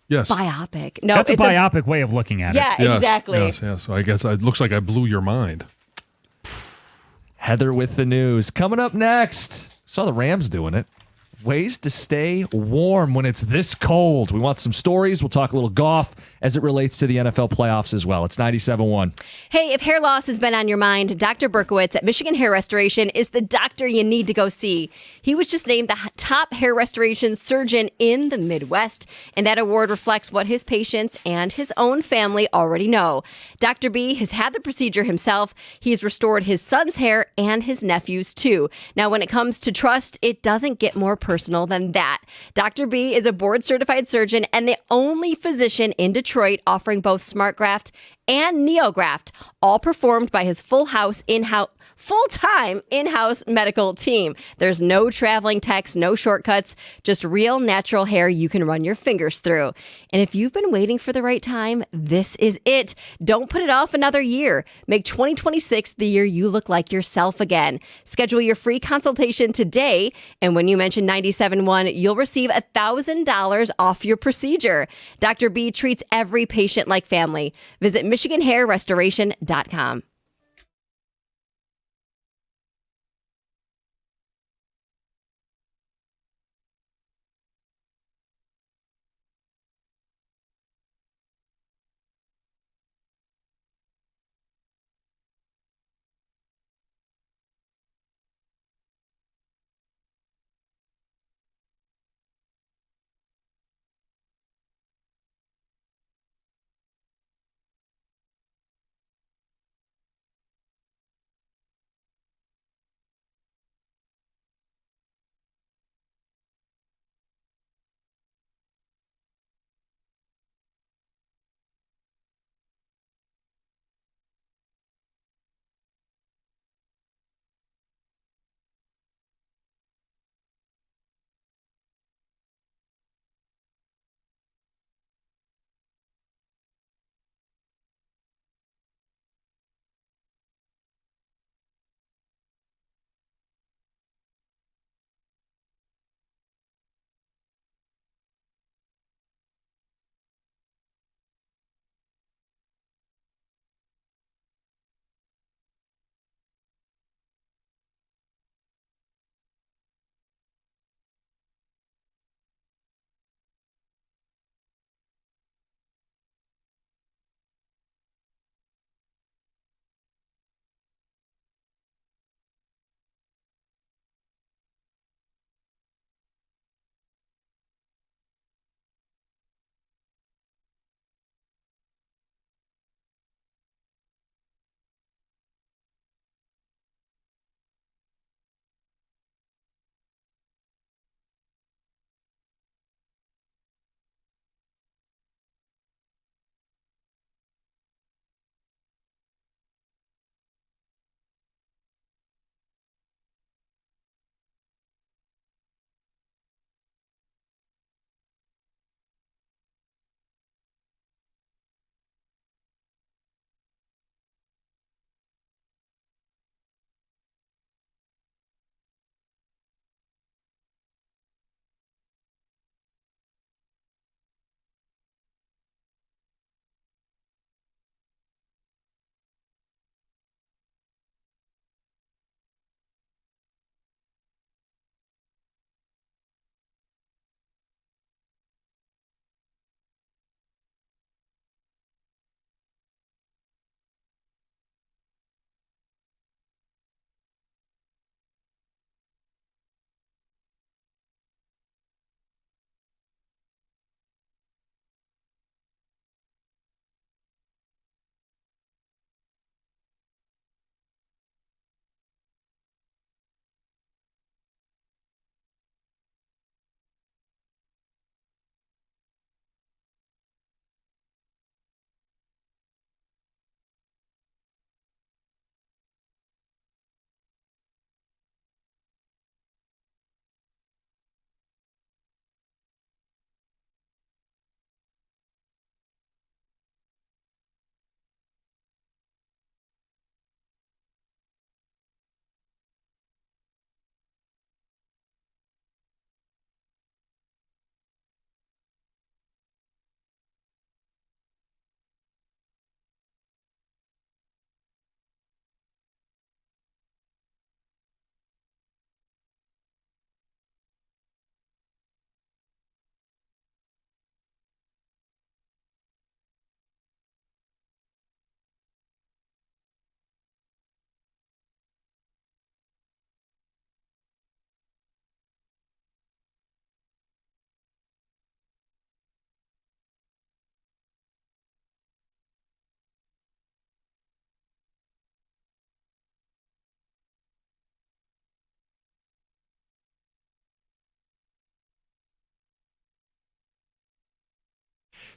Yes. Biopic. No, That's a it's biopic way of looking at Yeah, it. Yes, exactly. Yes. Yes. So I guess it looks like I blew your mind. Heather with the news. Coming up next. Saw the Rams doing it. Ways to stay warm when it's this cold. We want some stories. We'll talk a little golf as it relates to the NFL playoffs as well. It's 97.1. Hey, if hair loss has been on your mind, Dr. Berkowitz at Michigan Hair Restoration is the doctor you need to go see. He was just named the top hair restoration surgeon in the Midwest, and that award reflects what his patients and his own family already know. Dr. B has had the procedure himself. He's restored his son's hair and his nephew's too. Now, when it comes to trust, it doesn't get more personal than that. Dr. B is a board-certified surgeon and the only physician in Detroit offering both SmartGraft and NeoGraft, all performed by his full-time in-house medical team. There's no traveling techs, no shortcuts, just real natural hair you can run your fingers through. And if you've been waiting for the right time, this is it. Don't put it off another year. Make 2026 the year you look like yourself again. Schedule your free consultation today, and when you mention 97.1, you'll receive $1,000 off your procedure. Dr. B treats every patient like family. Visit MichiganHairRestoration.com.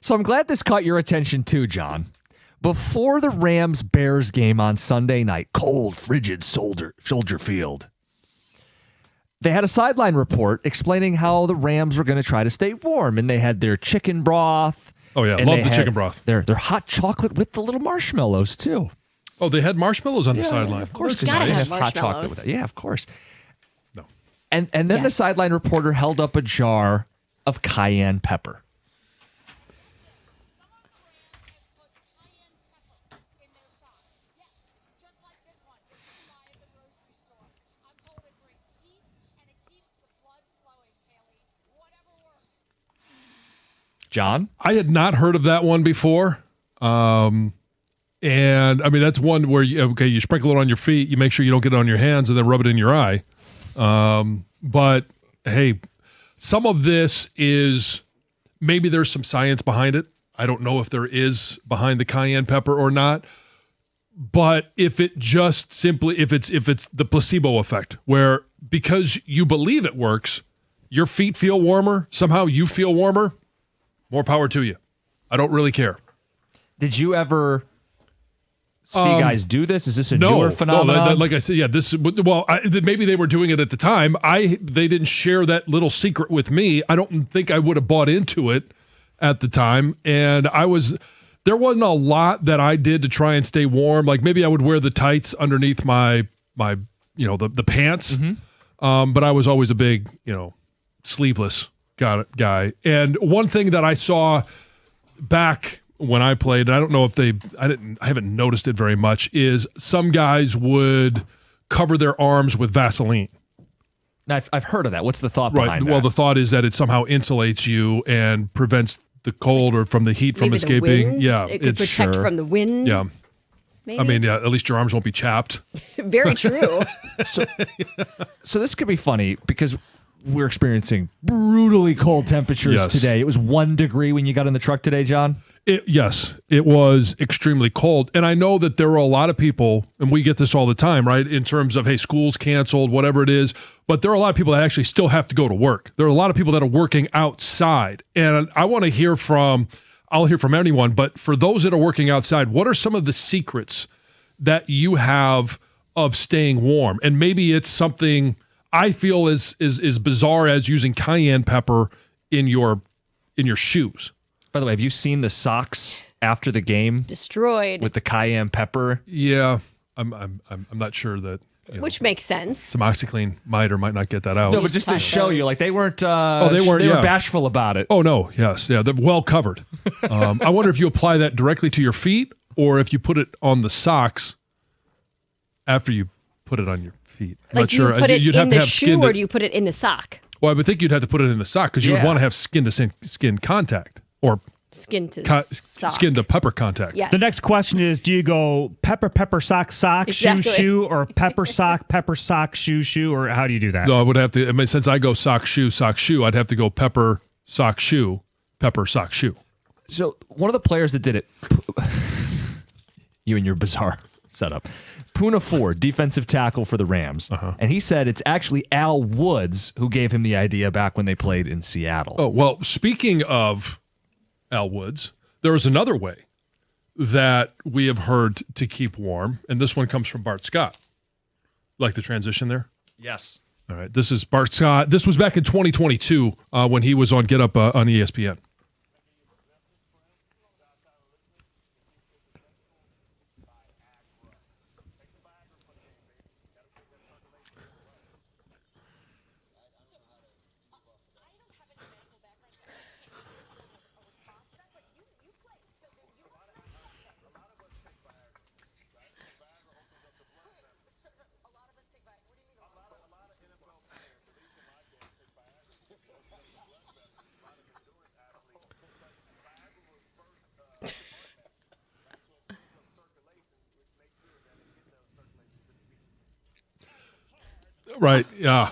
So I'm glad this caught your attention too, John. Before the Rams-Bears game on Sunday night, cold, frigid Soldier Field, they had a sideline report explaining how the Rams were going to try to stay warm, and they had their chicken broth. Oh, yeah. and Love they the had chicken broth. Their hot chocolate with the little marshmallows, too. Oh, they had marshmallows on the sideline. Of course, That's because Gotta they have have hot chocolate marshmallows. with it. Yeah, of course. No. And then the Yes. sideline reporter held up a jar of cayenne pepper. John? I had not heard of that one before. And I mean, that's one where you sprinkle it on your feet, you make sure you don't get it on your hands, and then rub it in your eye. But hey, some of this is maybe there's some science behind it. I don't know if there is behind the cayenne pepper or not. But if it just simply if it's the placebo effect, where because you believe it works, your feet feel warmer, somehow you feel warmer, more power to you. I don't really care. Did you ever see guys do this? Is this a newer No, phenomenon? like I said, maybe they were doing it at the time. They didn't share that little secret with me. I don't think I would have bought into it at the time. And there wasn't a lot that I did to try and stay warm. Like maybe I would wear the tights underneath my the pants. But I was always a big, sleeveless guy. And one thing that I saw back when I played, and I don't know if I haven't noticed it very much, is some guys would cover their arms with Vaseline. Now, I've heard of that. What's the thought Right. behind Well, that? the thought is that it somehow insulates you and prevents the cold or from the heat from Maybe escaping. The wind. Yeah, It could protect from the wind. Yeah. Maybe. I mean, yeah, at least your arms won't be chapped. Very true. So this could be funny because we're experiencing brutally cold temperatures Yes. today. It was 1 degree when you got in the truck today, John. Yes, it was extremely cold. And I know that there are a lot of people, and we get this all the time, right? In terms of, hey, school's canceled, whatever it is. But there are a lot of people that actually still have to go to work. There are a lot of people that are working outside. And I want to hear I'll hear from anyone, but for those that are working outside, what are some of the secrets that you have of staying warm? And maybe it's something I feel is bizarre as using cayenne pepper in your shoes. By the way, have you seen the socks after the game Destroyed. with the cayenne pepper? Yeah, I'm not sure that Which makes sense. some OxyClean might or might not get that out. No, but just to touch show you, those. like they weren't. they weren't, They were yeah. bashful about it. Oh no, yes, yeah, they're well covered. I wonder if you apply that directly to your feet or if you put it on the socks after you put it on your feet. I'm Like not sure. you put it You'd in have to the have shoe, skin or to, do you put it in the sock? well, I would think you'd have to put it in the sock because you would Yeah. want to have skin to skin contact or Skin to sock. skin to pepper contact. Yes. The next question is: do you go pepper sock Exactly. shoe, or pepper sock shoe, or how do you do that? No, I would have to. I mean, since I go sock shoe, I'd have to go pepper sock shoe. So one of the players that did it, you and your bizarre setup, Puna Ford, defensive tackle for the Rams, and he said it's actually Al Woods who gave him the idea back when they played in Seattle. Oh, well, speaking of Al Woods, there is another way that we have heard to keep warm, and this one comes from Bart Scott. Like the transition there? Yes. All right, this is Bart Scott. This was back in 2022 when he was on Get Up on ESPN. Right. Yeah.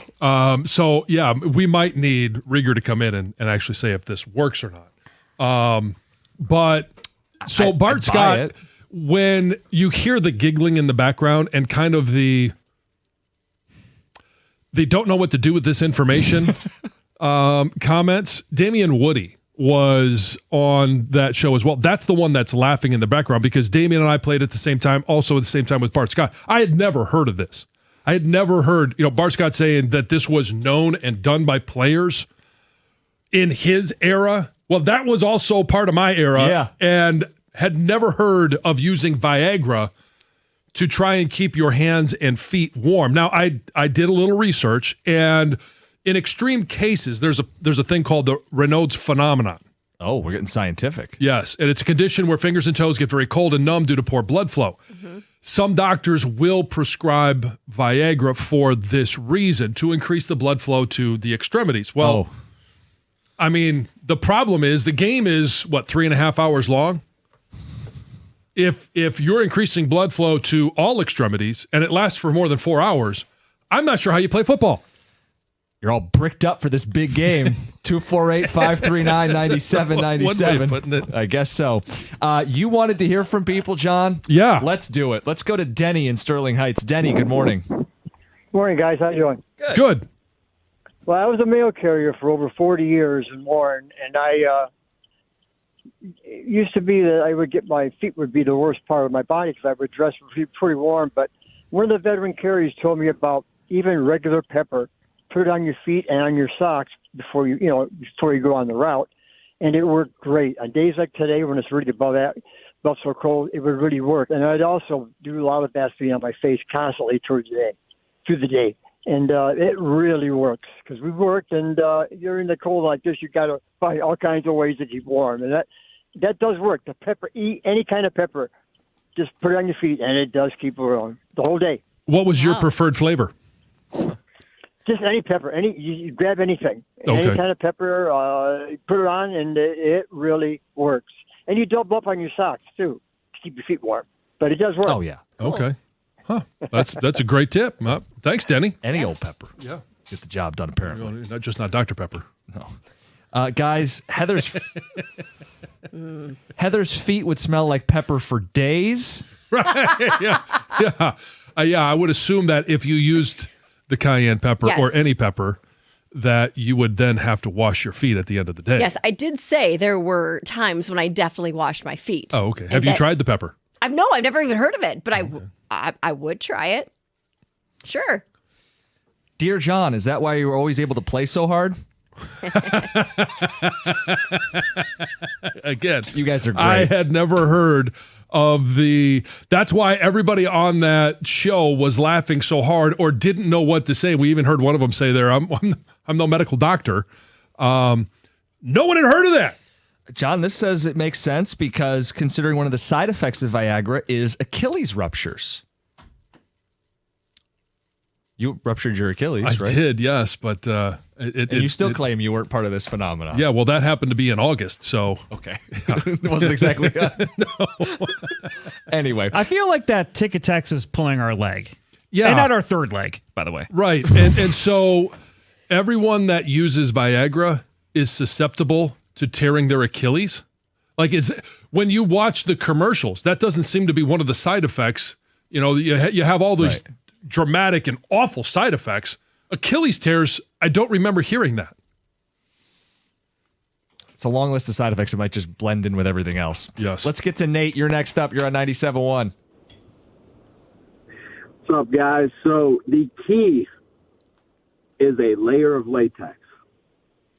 So yeah, we might need Rieger to come in and actually say if this works or not. But so I'd Bart buy Scott, it. when you hear the giggling in the background and kind of they don't know what to do with this information comments, Damian Woody was on that show as well. That's the one that's laughing in the background because Damien and I played at the same time, also at the same time with Bart Scott. I had never heard of this. I had never heard, Bart Scott saying that this was known and done by players in his era. Well, that was also part of my era, and had never heard of using Viagra to try and keep your hands and feet warm. Now, I did a little research, and in extreme cases, there's a thing called the Raynaud's phenomenon. Oh, we're getting scientific. Yes, and it's a condition where fingers and toes get very cold and numb due to poor blood flow. Mm-hmm. Some doctors will prescribe Viagra for this reason, to increase the blood flow to the extremities. Well, I mean, the problem is the game is, 3.5 hours long? If you're increasing blood flow to all extremities and it lasts for more than 4 hours, I'm not sure how you play football. You're all bricked up for this big game. 248-539-9797. I guess so. You wanted to hear from people, John? Yeah. Let's do it. Let's go to Denny in Sterling Heights. Denny, good morning. Morning, guys. How you doing? Good. Well, I was a mail carrier for over 40 years and more, and I it used to be that my feet would be the worst part of my body because I would dress pretty warm. But one of the veteran carriers told me about even regular pepper. Put it on your feet and on your socks before you go on the route, and it worked great. On days like today when it's really above so cold, it would really work. And I'd also do a lot of Vaseline on my face constantly through the day, and it really works because we worked, and you're in the cold like this, you got to find all kinds of ways to keep warm, and that does work. The pepper, eat any kind of pepper, just put it on your feet, and it does keep warm the whole day. What was your preferred flavor? Just any pepper. You grab anything. Okay. Any kind of pepper, put it on, and it really works. And you double up on your socks, too, to keep your feet warm. But it does work. Oh, yeah. Okay. Huh. That's a great tip. Thanks, Denny. Any old pepper. Yeah. Get the job done, apparently. Not Dr. Pepper. No. Guys, Heather's feet would smell like pepper for days. Right. Yeah. I would assume that if you used the cayenne pepper or any pepper, that you would then have to wash your feet at the end of the day. Yes, I did say there were times when I definitely washed my feet. Oh, okay. Have you tried the pepper? I've never even heard of it, but I would try it. Sure. Dear John, is that why you were always able to play so hard? Again, you guys are great. I had never heard of that's why everybody on that show was laughing so hard or didn't know what to say. We even heard one of them say there, I'm no medical doctor. No one had heard of that. John, this says it makes sense because considering one of the side effects of Viagra is Achilles ruptures. You ruptured your Achilles, right? I did, yes, but and you still claim you weren't part of this phenomenon. Yeah, well, that happened to be in August, so okay, it wasn't exactly. No. Anyway, I feel like that Tic-Tacs is pulling our leg. Yeah, and not our third leg, by the way. Right, and so everyone that uses Viagra is susceptible to tearing their Achilles. Like, when you watch the commercials, that doesn't seem to be one of the side effects. You have all these dramatic and awful side effects. Achilles tears, I don't remember hearing that. It's a long list of side effects. It might just blend in with everything else. Yes. Let's get to Nate. You're next up. You're on 97.1. What's up, guys? So the key is a layer of latex.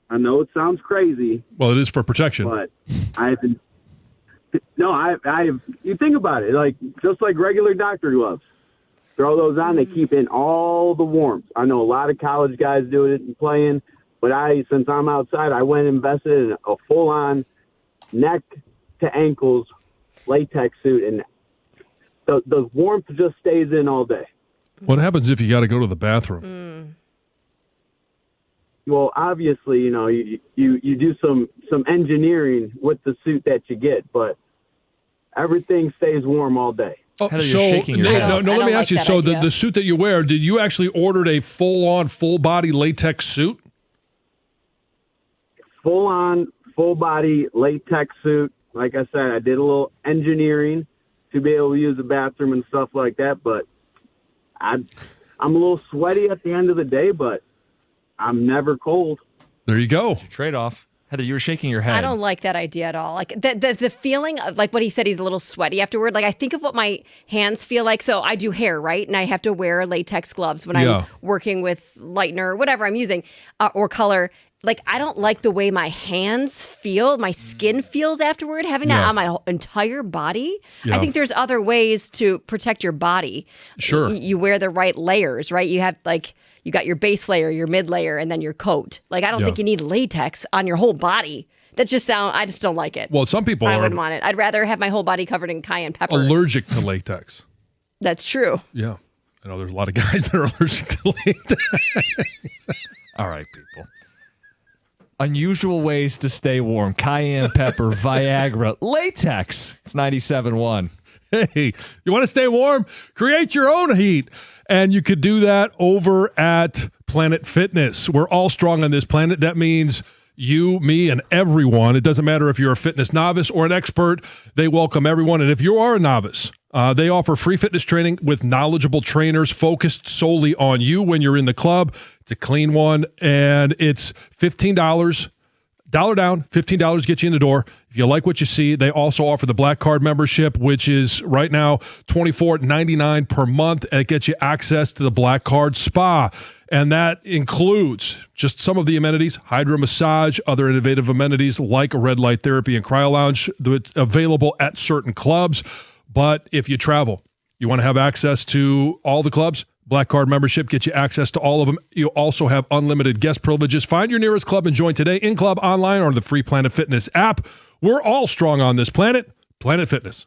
I know it sounds crazy. Well, it is for protection. But you think about it, like just like regular doctor gloves. Throw those on, they keep in all the warmth. I know a lot of college guys doing it and playing, but since I'm outside, I went and invested in a full-on neck to ankles latex suit, and the warmth just stays in all day. What happens if you got to go to the bathroom? Well, obviously, you do some engineering with the suit that you get, but everything stays warm all day. Oh, Heather, you're shaking your head. No, let me ask you. So the suit that you wear, did you actually order a full-on, full-body latex suit? Full-on, full-body latex suit. Like I said, I did a little engineering to be able to use the bathroom and stuff like that, but I'm a little sweaty at the end of the day, but I'm never cold. There you go. Trade-off. Heather, you were shaking your head. I don't like that idea at all. Like the feeling of like what he said, he's a little sweaty afterward. Like I think of what my hands feel like. So I do hair, right? And I have to wear latex gloves when I'm working with lightener or whatever I'm using or color. Like I don't like the way my hands feel, my skin feels afterward, having that on my entire body. I think there's other ways to protect your body. Sure. You wear the right layers, right? You have like you got your base layer, your mid layer, and then your coat. Like I don't think you need latex on your whole body. That just I just don't like it. Well, some people I are wouldn't want it. I'd rather have my whole body covered in cayenne pepper. allergic to latex. That's true. Yeah. I know there's a lot of guys that are allergic to latex. All right, people. Unusual ways to stay warm. Cayenne pepper, Viagra, latex. It's 97.1. Hey, you want to stay warm? Create your own heat. And you could do that over at Planet Fitness. We're all strong on this planet. That means you, me, and everyone. It doesn't matter if you're a fitness novice or an expert. They welcome everyone. And if you are a novice, they offer free fitness training with knowledgeable trainers focused solely on you when you're in the club. It's a clean one, and it's $15. Dollar down, $15 get you in the door. If you like what you see, they also offer the Black Card membership, which is right now $24.99 per month. And it gets you access to the Black Card Spa. And that includes just some of the amenities, hydro massage, other innovative amenities like red light therapy and cryo lounge that's available at certain clubs. But if you travel, you want to have access to all the clubs, Black Card membership gets you access to all of them. You also have unlimited guest privileges. Find your nearest club and join today in club, online, or the free Planet Fitness app. We're all strong on this planet. Planet Fitness.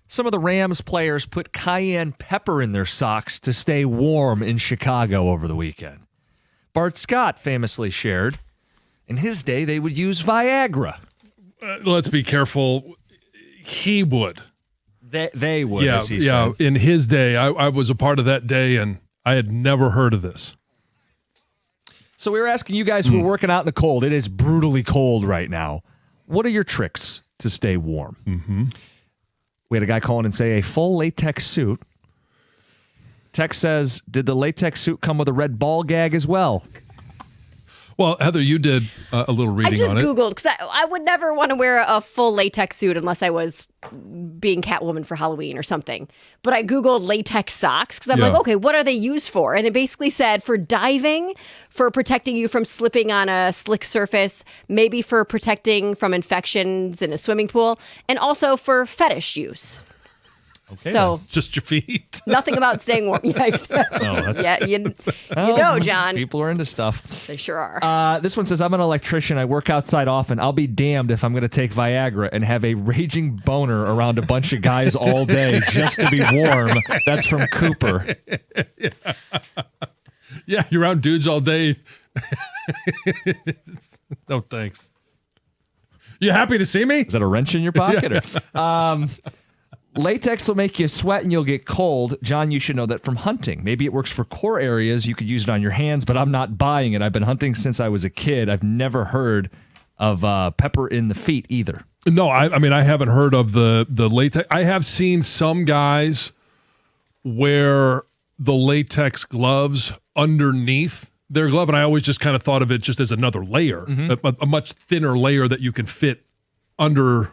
Some of the Rams players put cayenne pepper in their socks to stay warm in Chicago over the weekend. Bart Scott famously shared, in his day, they would use Viagra. Let's be careful. He would. They would, Yeah, as he yeah. said. In his day, I was a part of that day, and I had never heard of this. So we were asking you guys who are working out in the cold. It is brutally cold right now. What are your tricks to stay warm? Mm-hmm. We had a guy call in and say a full latex suit. Text says, did the latex suit come with a red ball gag as well? Well, Heather, you did a little reading I just on it. Googled because I would never want to wear a full latex suit unless I was being Catwoman for Halloween or something. But I Googled latex socks because I'm Yeah. like, okay, what are they used for? And it basically said for diving, for protecting you from slipping on a slick surface, maybe for protecting from infections in a swimming pool, and also for fetish use. Okay. So Just your feet. nothing about staying warm. Yeah, exactly. Yeah, you know, John. People are into stuff. They sure are. This one says, I'm an electrician. I work outside often. I'll be damned if I'm going to take Viagra and have a raging boner around a bunch of guys all day just to be warm. That's from Cooper. Yeah, you're around dudes all day. No, thanks. You happy to see me? Is that a wrench in your pocket? Or, latex will make you sweat and you'll get cold. John, you should know that from hunting. Maybe it works for core areas. You could use it on your hands, but I'm not buying it. I've been hunting since I was a kid. I've never heard of pepper in the feet either. No, I mean, I haven't heard of the latex. I have seen some guys wear the latex gloves underneath their glove, and I always just kind of thought of it just as another layer, a much thinner layer that you can fit under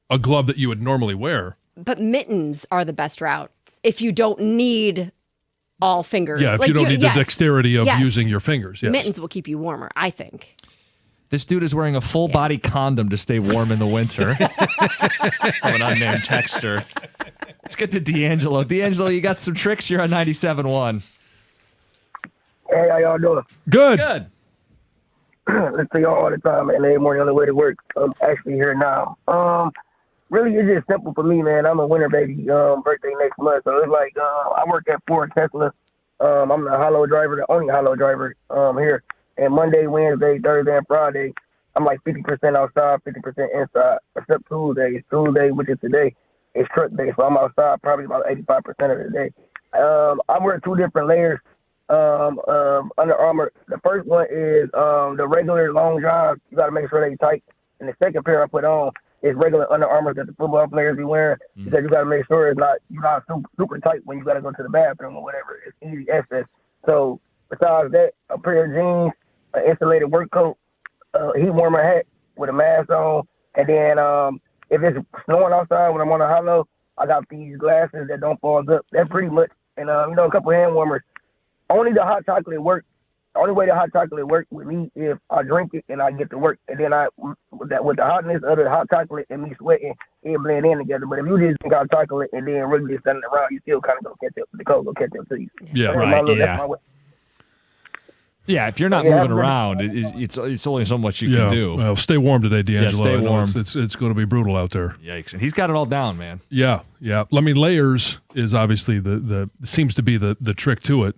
a glove that you would normally wear. But mittens are the best route if you don't need all fingers. Yeah, if you don't need the dexterity of Yes. using your fingers. Yes. Mittens will keep you warmer, I think. This dude is wearing a full body condom to stay warm in the winter. From an unnamed texter. Let's get to D'Angelo. D'Angelo, you got some tricks? You're on 97.1. Hey, how y'all doing? Good. Good. Listen to y'all all the time, man. Every morning on the way to work. I'm actually here now. Really, it's just simple for me, man. I'm a winter baby. Birthday next month, so it's like I work at Ford Tesla. I'm the hollow driver, the only hollow driver here. And Monday, Wednesday, Thursday, and Friday, I'm like 50% outside, 50% inside. Except Tuesday. Tuesday, which is today, it's truck day, so I'm outside probably about 85% of the day. I wear two different layers. Under Armour. The first one is the regular long johns. You got to make sure they tight. And the second pair I put on is regular Under Armour that the football players be wearing. Because you got to make sure you're not super tight when you got to go to the bathroom or whatever. It's easy access. So besides that, a pair of jeans, an insulated work coat, a heat warmer hat with a mask on, and then if it's snowing outside when I'm on a hollow, I got these glasses that don't fog up. That's pretty much, and a couple hand warmers. Only the hot chocolate works. The only way the hot chocolate works with me if I drink it and I get to work, and then with the hotness of the hot chocolate and me sweating, it blend in together. But if you just drink hot chocolate and then really just standing around, you still kind of go catch up. The cold go catch up to you. Yeah, That's right, that's yeah. my way. Yeah, if you're not moving around, it's only so much you can do. Well, stay warm today, D'Angelo. Yeah, stay I know warm. It's going to be brutal out there. Yikes. And he's got it all down, man. Yeah, yeah. I mean, layers is obviously the seems to be the trick to it.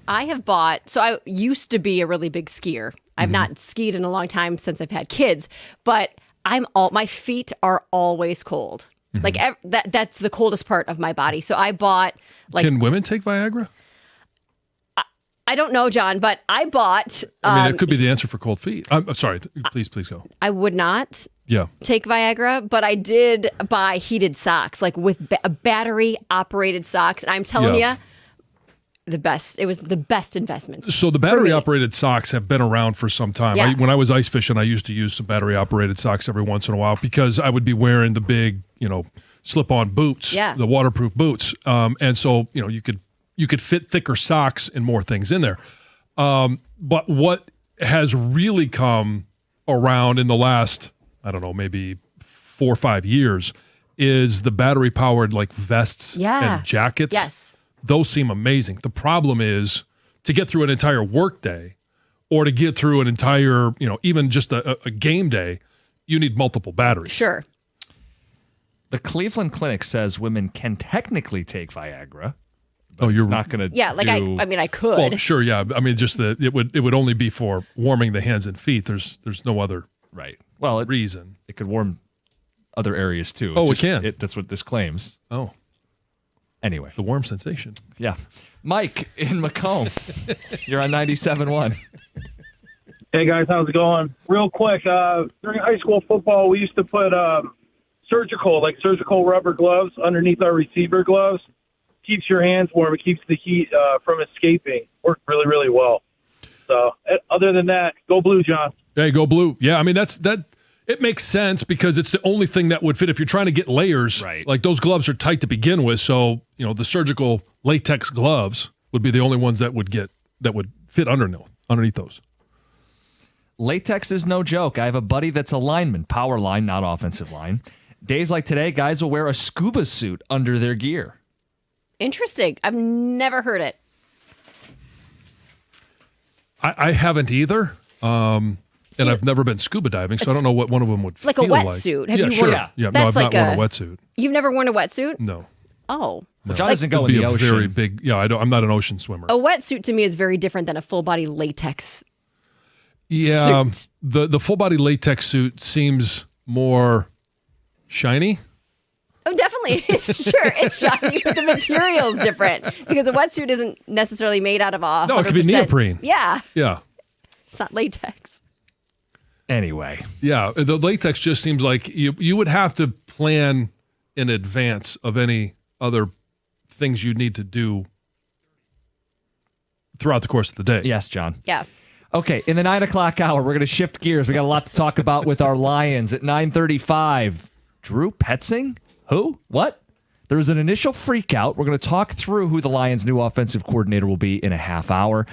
I have bought, so I used to be a really big skier. I've not skied in a long time since I've had kids, but my feet are always cold. Like that's the coldest part of my body. So I bought Can women take Viagra? I don't know, John, but I bought. I mean, it could be the answer for cold feet. I'm sorry. Please go. I would not Yeah. take Viagra, but I did buy heated socks, like with battery operated socks. And I'm telling you, the best. It was the best investment. So the battery-operated socks have been around for some time. Yeah. When I was ice fishing, I used to use some battery-operated socks every once in a while because I would be wearing the big, slip-on boots, the waterproof boots, and so you could fit thicker socks and more things in there. But what has really come around in the last, I don't know, maybe 4 or 5 years, is the battery-powered like vests and jackets. Yes. Those seem amazing. The problem is to get through an entire workday or to get through an entire, even just a game day, you need multiple batteries. Sure. The Cleveland Clinic says women can technically take Viagra. Oh, you're not going to. Yeah, like I mean, I could. Well, sure, yeah. I mean, just it would only be for warming the hands and feet. There's no other right. Well, reason. It could warm other areas too. Oh, it can. That's what this claims. Oh. Anyway, the warm sensation. Yeah, Mike in Macomb, you're on 97.1. Hey guys, how's it going? Real quick, during high school football, we used to put surgical rubber gloves underneath our receiver gloves. Keeps your hands warm. It keeps the heat from escaping. Worked really, really well. So, other than that, go blue, John. Hey, go blue. Yeah, I mean that. It makes sense because it's the only thing that would fit if you're trying to get layers. Right. Like those gloves are tight to begin with, so the surgical latex gloves would be the only ones that would fit underneath those. Latex is no joke. I have a buddy that's a lineman, power line, not offensive line. Days like today, guys will wear a scuba suit under their gear. Interesting. I've never heard it. I haven't either. And I've never been scuba diving, so I don't know what one of them would like feel a wetsuit. Like. Have you Sure. worn? Yeah, no, That's I've like not worn a wetsuit. You've never worn a wetsuit? No. Oh. Well, John doesn't go in the ocean. Very big. Yeah, I'm not an ocean swimmer. A wetsuit to me is very different than a full body latex. Yeah, suit. the full body latex suit seems more shiny. Oh, definitely. It's shiny, but the material's different because a wetsuit isn't necessarily made out of a. No, it could be 100%. neoprene. Yeah. Yeah. It's not latex. Anyway. Yeah, the latex just seems like you would have to plan in advance of any other things you need to do throughout the course of the day. Yes, John. Yeah. Okay, in the 9 o'clock hour, we're going to shift gears. We got a lot to talk about with our Lions at 9:35. Drew Petzing? Who? What? There's an initial freak out. We're going to talk through who the Lions' new offensive coordinator will be in a half hour.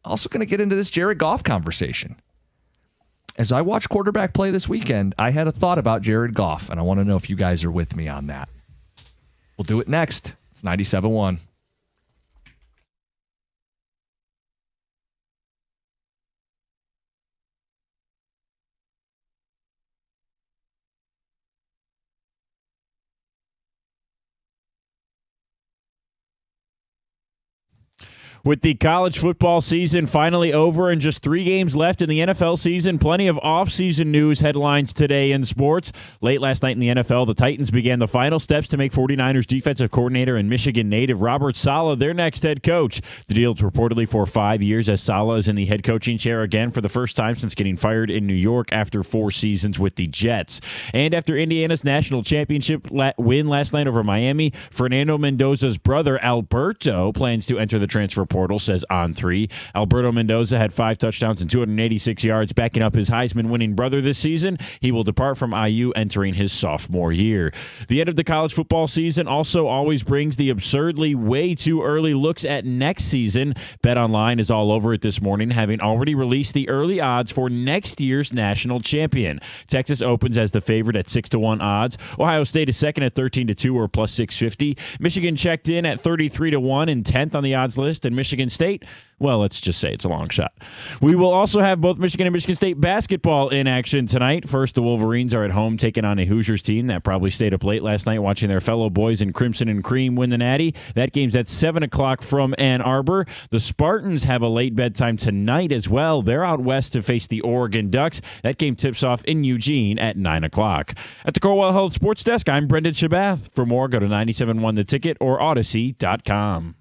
Also going to get into this Jared Goff conversation. As I watch quarterback play this weekend, I had a thought about Jared Goff, and I want to know if you guys are with me on that. We'll do it next. It's 97.1. With the college football season finally over and just 3 games left in the NFL season, plenty of off-season news headlines today in sports. Late last night in the NFL, the Titans began the final steps to make 49ers defensive coordinator and Michigan native Robert Saleh their next head coach. The deal is reportedly for 5 years as Saleh is in the head coaching chair again for the first time since getting fired in New York after 4 seasons with the Jets. And after Indiana's national championship win last night over Miami, Fernando Mendoza's brother Alberto plans to enter the transfer portal, says On3. Alberto Mendoza had 5 touchdowns and 286 yards, backing up his Heisman-winning brother this season. He will depart from IU entering his sophomore year. The end of the college football season also always brings the absurdly way too early looks at next season. BetOnline is all over it this morning, having already released the early odds for next year's national champion. Texas opens as the favorite at 6-1 odds. Ohio State is second at 13-2 or plus 650. Michigan checked in at 33-1 and 10th on the odds list, and Michigan State, well, let's just say it's a long shot. We will also have both Michigan and Michigan State basketball in action tonight. First, the Wolverines are at home taking on a Hoosiers team that probably stayed up late last night watching their fellow boys in Crimson and Cream win the Natty. That game's at 7 o'clock from Ann Arbor. The Spartans have a late bedtime tonight as well. They're out west to face the Oregon Ducks. That game tips off in Eugene at 9 o'clock. At the Corewell Health Sports Desk, I'm Brendan Shabath. For more, go to 97.1 The Ticket or Odyssey.com.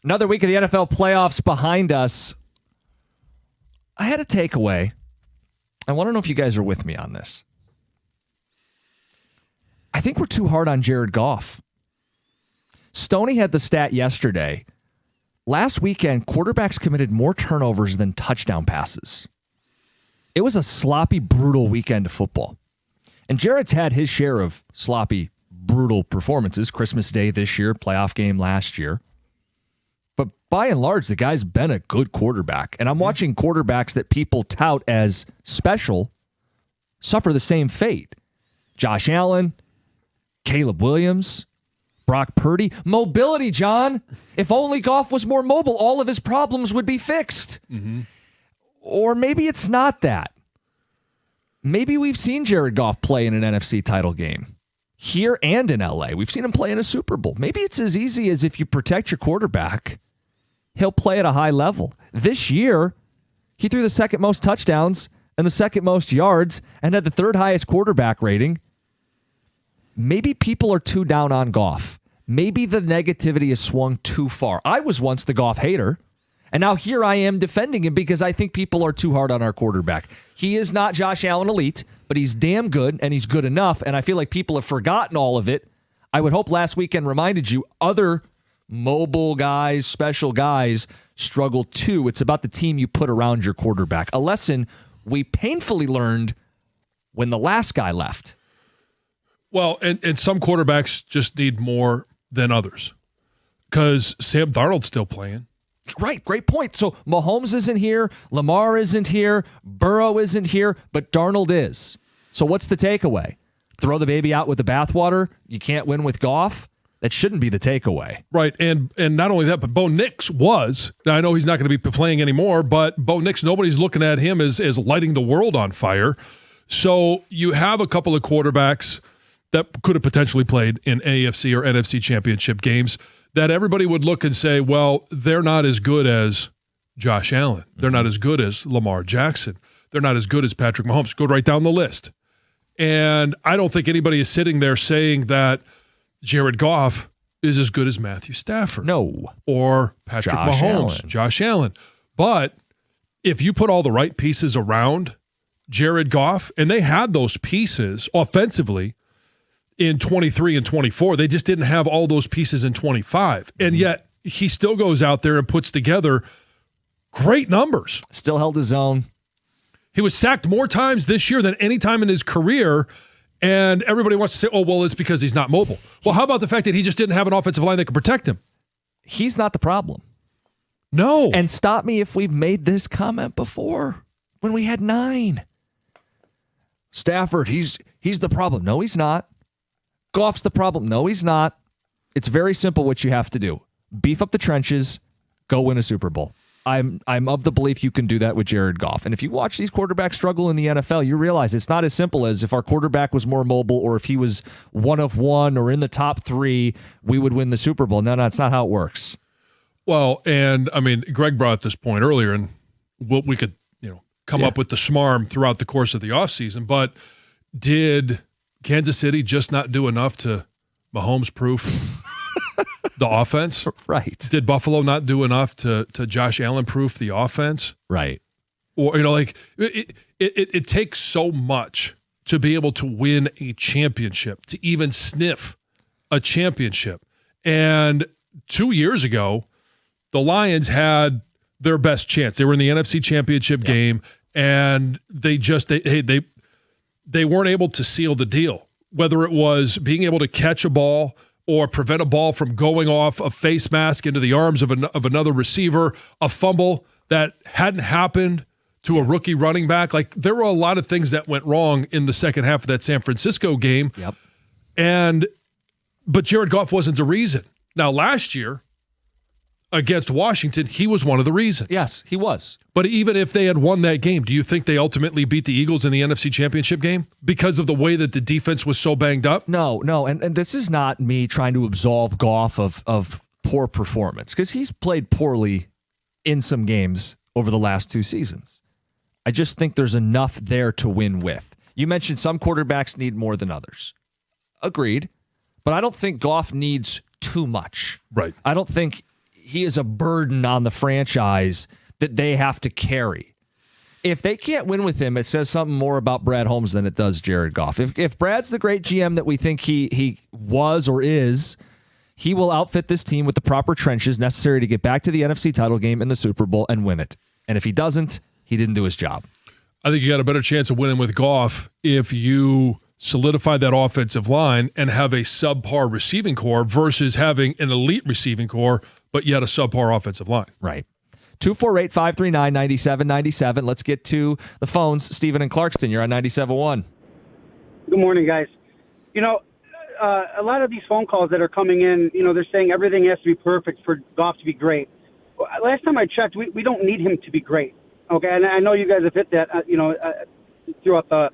Another week of the NFL playoffs behind us. I had a takeaway. I want to know if you guys are with me on this. I think we're too hard on Jared Goff. Stoney had the stat yesterday. Last weekend, quarterbacks committed more turnovers than touchdown passes. It was a sloppy, brutal weekend of football. And Jared's had his share of sloppy, brutal performances. Christmas Day this year, playoff game last year. But by and large, the guy's been a good quarterback. And I'm watching quarterbacks that people tout as special suffer the same fate. Josh Allen, Caleb Williams, Brock Purdy. Mobility, John. If only Goff was more mobile, all of his problems would be fixed. Mm-hmm. Or maybe it's not that. Maybe we've seen Jared Goff play in an NFC title game here and in LA. We've seen him play in a Super Bowl. Maybe it's as easy as if you protect your quarterback, he'll play at a high level. This year, he threw the second most touchdowns and the second most yards and had the third highest quarterback rating. Maybe people are too down on Goff. Maybe the negativity has swung too far. I was once the Goff hater, and now here I am defending him because I think people are too hard on our quarterback. He is not Josh Allen elite, but he's damn good, and he's good enough, and I feel like people have forgotten all of it. I would hope last weekend reminded you other mobile guys, special guys struggle too. It's about the team you put around your quarterback. A lesson we painfully learned when the last guy left. Well, and some quarterbacks just need more than others because Sam Darnold's still playing. Right, great point. So Mahomes isn't here, Lamar isn't here, Burrow isn't here, but Darnold is. So what's the takeaway? Throw the baby out with the bathwater? You can't win with Goff? That shouldn't be the takeaway. Right, and not only that, but Bo Nix was. Now, I know he's not going to be playing anymore, but Bo Nix, nobody's looking at him as lighting the world on fire. So you have a couple of quarterbacks that could have potentially played in AFC or NFC championship games that everybody would look and say, well, they're not as good as Josh Allen. They're not as good as Lamar Jackson. They're not as good as Patrick Mahomes. Go right down the list. And I don't think anybody is sitting there saying that Jared Goff is as good as Matthew Stafford. No. Or Patrick Mahomes, Josh Allen. But if you put all the right pieces around Jared Goff, and they had those pieces offensively in 23 and 24, they just didn't have all those pieces in 25. And yet he still goes out there and puts together great numbers. Still held his own. He was sacked more times this year than any time in his career. And everybody wants to say, oh, well, it's because he's not mobile. Well, how about the fact that he just didn't have an offensive line that could protect him? He's not the problem. No. And stop me if we've made this comment before when we had 9. Stafford, he's the problem. No, he's not. Goff's the problem. No, he's not. It's very simple what you have to do. Beef up the trenches, go win a Super Bowl. I'm of the belief you can do that with Jared Goff. And if you watch these quarterbacks struggle in the NFL, you realize it's not as simple as if our quarterback was more mobile or if he was one of one or in the top 3, we would win the Super Bowl. No, it's not how it works. Well, and I mean, Greg brought this point earlier, and we could, come up with the smarm throughout the course of the offseason, but did Kansas City just not do enough to Mahomes-proof the offense? Right. Did Buffalo not do enough to Josh Allen-proof the offense? Right. Or, it takes so much to be able to win a championship, to even sniff a championship. And 2 years ago, the Lions had their best chance. They were in the NFC Championship game, and they weren't able to seal the deal, whether it was being able to catch a ball or prevent a ball from going off a face mask into the arms of another receiver, a fumble that hadn't happened to a rookie running back. Like, there were a lot of things that went wrong in the second half of that San Francisco game. Yep. But Jared Goff wasn't the reason. Now, last year against Washington, he was one of the reasons. Yes, he was. But even if they had won that game, do you think they ultimately beat the Eagles in the NFC Championship game because of the way that the defense was so banged up? No. And this is not me trying to absolve Goff of poor performance, because he's played poorly in some games over the last 2 seasons. I just think there's enough there to win with. You mentioned some quarterbacks need more than others. Agreed. But I don't think Goff needs too much. Right. I don't think he is a burden on the franchise that they have to carry. If they can't win with him, it says something more about Brad Holmes than it does Jared Goff. If Brad's the great GM that we think he was or is, he will outfit this team with the proper trenches necessary to get back to the NFC title game in the Super Bowl and win it. And if he doesn't, he didn't do his job. I think you got a better chance of winning with Goff if you solidify that offensive line and have a subpar receiving core versus having an elite receiving core, but yet a subpar offensive line. Right. 248-539-9797. Let's get to the phones. Stephen in Clarkston, you're on 97.1. Good morning, guys. a lot of these phone calls that are coming in, they're saying everything has to be perfect for Goff to be great. Last time I checked, we don't need him to be great. Okay, and I know you guys have hit that, throughout the,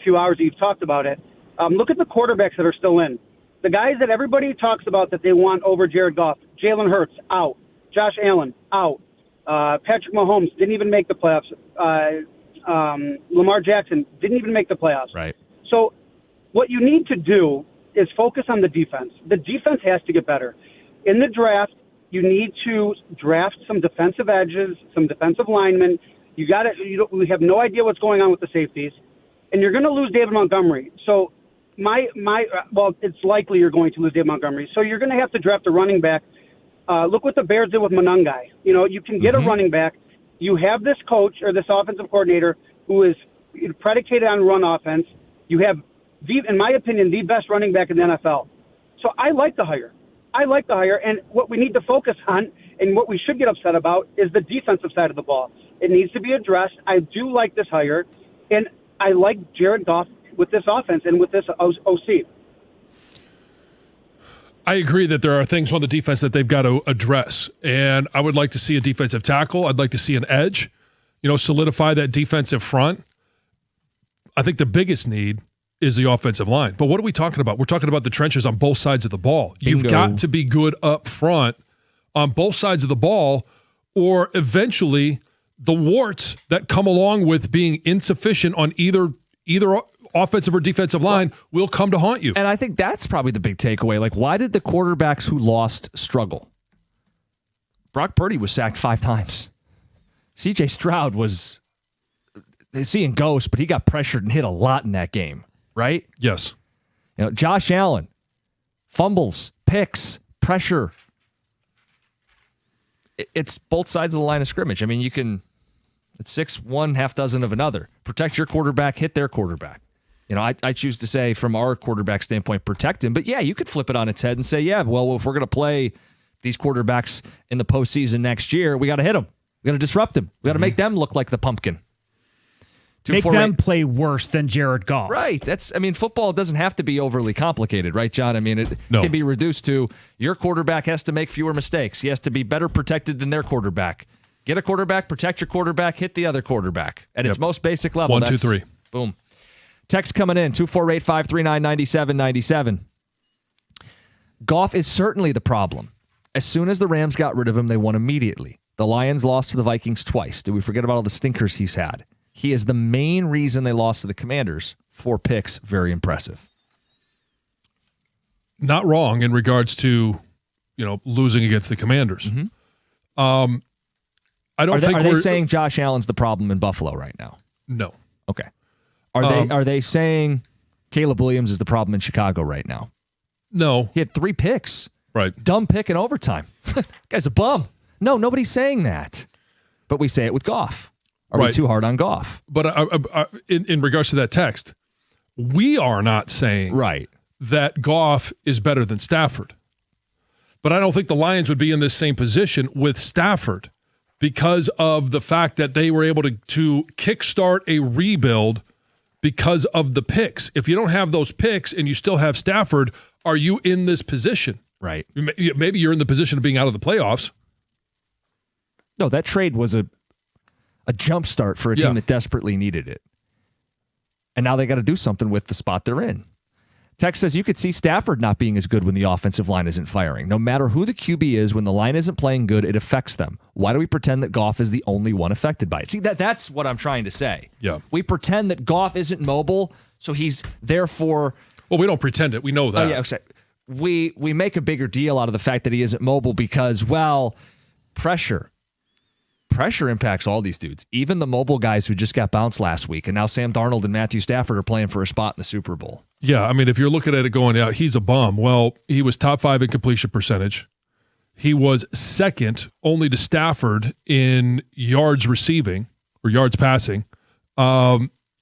few hours that you've talked about it. Look at the quarterbacks that are still in. The guys that everybody talks about that they want over Jared Goff. Jalen Hurts, out. Josh Allen, out. Patrick Mahomes didn't even make the playoffs. Lamar Jackson didn't even make the playoffs. Right. So what you need to do is focus on the defense. The defense has to get better. In the draft, you need to draft some defensive edges, some defensive linemen. We have no idea what's going on with the safeties, and you're going to lose David Montgomery. So it's likely you're going to lose David Montgomery. So you're going to have to draft a running back. Look what the Bears did with Monangai. You can get a running back. You have this coach or this offensive coordinator who is predicated on run offense. You have, in my opinion, the best running back in the NFL. So I like the hire. And what we need to focus on and what we should get upset about is the defensive side of the ball. It needs to be addressed. I do like this hire, and I like Jared Goff with this offense and with this OC. I agree that there are things on the defense that they've got to address, and I would like to see a defensive tackle. I'd like to see an edge, solidify that defensive front. I think the biggest need is the offensive line. But what are we talking about? We're talking about the trenches on both sides of the ball. Bingo. You've got to be good up front on both sides of the ball, or eventually the warts that come along with being insufficient on either offensive or defensive line will come to haunt you. And I think that's probably the big takeaway. Like, why did the quarterbacks who lost struggle? Brock Purdy was sacked 5 times. C.J. Stroud was seeing ghosts, but he got pressured and hit a lot in that game, right? Yes. Josh Allen, fumbles, picks, pressure. It's both sides of the line of scrimmage. I mean, it's 6 one, half dozen of another. Protect your quarterback, hit their quarterback. I choose to say from our quarterback standpoint, protect him. But yeah, you could flip it on its head and say, yeah, well, if we're going to play these quarterbacks in the postseason next year, we got to hit them. We got to disrupt them. We got to make them look like the pumpkin. Make them play worse than Jared Goff. Right. Football doesn't have to be overly complicated, right, John? It can be reduced to your quarterback has to make fewer mistakes. He has to be better protected than their quarterback. Get a quarterback, protect your quarterback, hit the other quarterback. At its most basic level. 1, 2, 3. Boom. Text coming in, 248-539-9797. Goff is certainly the problem. As soon as the Rams got rid of him, they won immediately. The Lions lost to the Vikings twice. Did we forget about all the stinkers he's had? He is the main reason they lost to the Commanders. 4 picks, very impressive. Not wrong in regards to, losing against the Commanders. Mm-hmm. I don't think are they saying Josh Allen's the problem in Buffalo right now? No. Okay. Are they saying Caleb Williams is the problem in Chicago right now? No. He had 3 picks. Right. Dumb pick in overtime. Guy's a bum. No, nobody's saying that. But we say it with Goff. Are we too hard on Goff? But in regards to that text, we are not saying that Goff is better than Stafford. But I don't think the Lions would be in this same position with Stafford because of the fact that they were able to kickstart a rebuild because of the picks. If you don't have those picks and you still have Stafford, are you in this position? Right. Maybe you're in the position of being out of the playoffs. No, that trade was a jump start for a team that desperately needed it. And now they got to do something with the spot they're in. Text says you could see Stafford not being as good when the offensive line isn't firing. No matter who the QB is, when the line isn't playing good, it affects them. Why do we pretend that Goff is the only one affected by it? See, that's what I'm trying to say. Yeah. We pretend that Goff isn't mobile, so he's therefore... Well, we don't pretend it. We know that. Oh, yeah, okay. We make a bigger deal out of the fact that he isn't mobile because, well, pressure. Pressure impacts all these dudes, even the mobile guys who just got bounced last week. And now Sam Darnold and Matthew Stafford are playing for a spot in the Super Bowl. Yeah, if you're looking at it going, yeah, he's a bum. Well, he was top 5 in completion percentage. He was second only to Stafford in yards receiving or yards passing.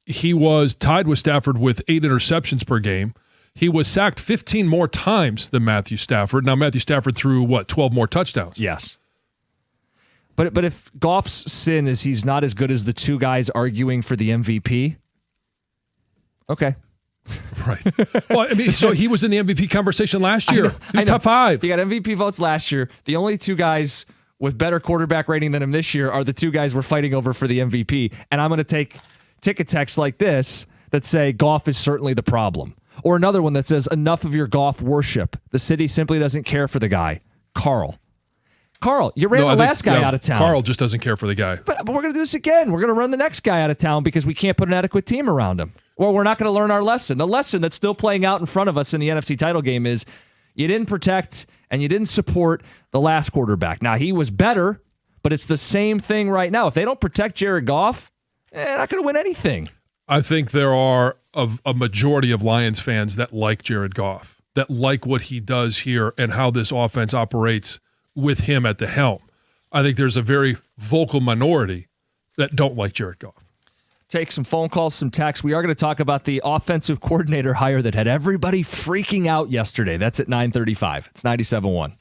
He was tied with Stafford with 8 interceptions per game. He was sacked 15 more times than Matthew Stafford. Now, Matthew Stafford threw, 12 more touchdowns? Yes. But if Goff's sin is he's not as good as the 2 guys arguing for the MVP, okay. Right. Well, I mean, so he was in the MVP conversation last year. He was top 5. He got MVP votes last year. The only 2 guys with better quarterback rating than him this year are the 2 guys we're fighting over for the MVP. And I'm going to take ticket texts like this that say Goff is certainly the problem. Or another one that says enough of your Goff worship. The city simply doesn't care for the guy. Carl, you ran the last guy out of town. Carl just doesn't care for the guy. But we're going to do this again. We're going to run the next guy out of town because we can't put an adequate team around him. Or we're not going to learn our lesson. The lesson that's still playing out in front of us in the NFC title game is you didn't protect and you didn't support the last quarterback. Now, he was better, but it's the same thing right now. If they don't protect Jared Goff, they're not going to win anything. I think there are a majority of Lions fans that like Jared Goff, that like what he does here and how this offense operates with him at the helm. I think there's a very vocal minority that don't like Jared Goff. Take some phone calls, some texts. We are going to talk about the offensive coordinator hire that had everybody freaking out yesterday. That's at 9:35. It's 97.1.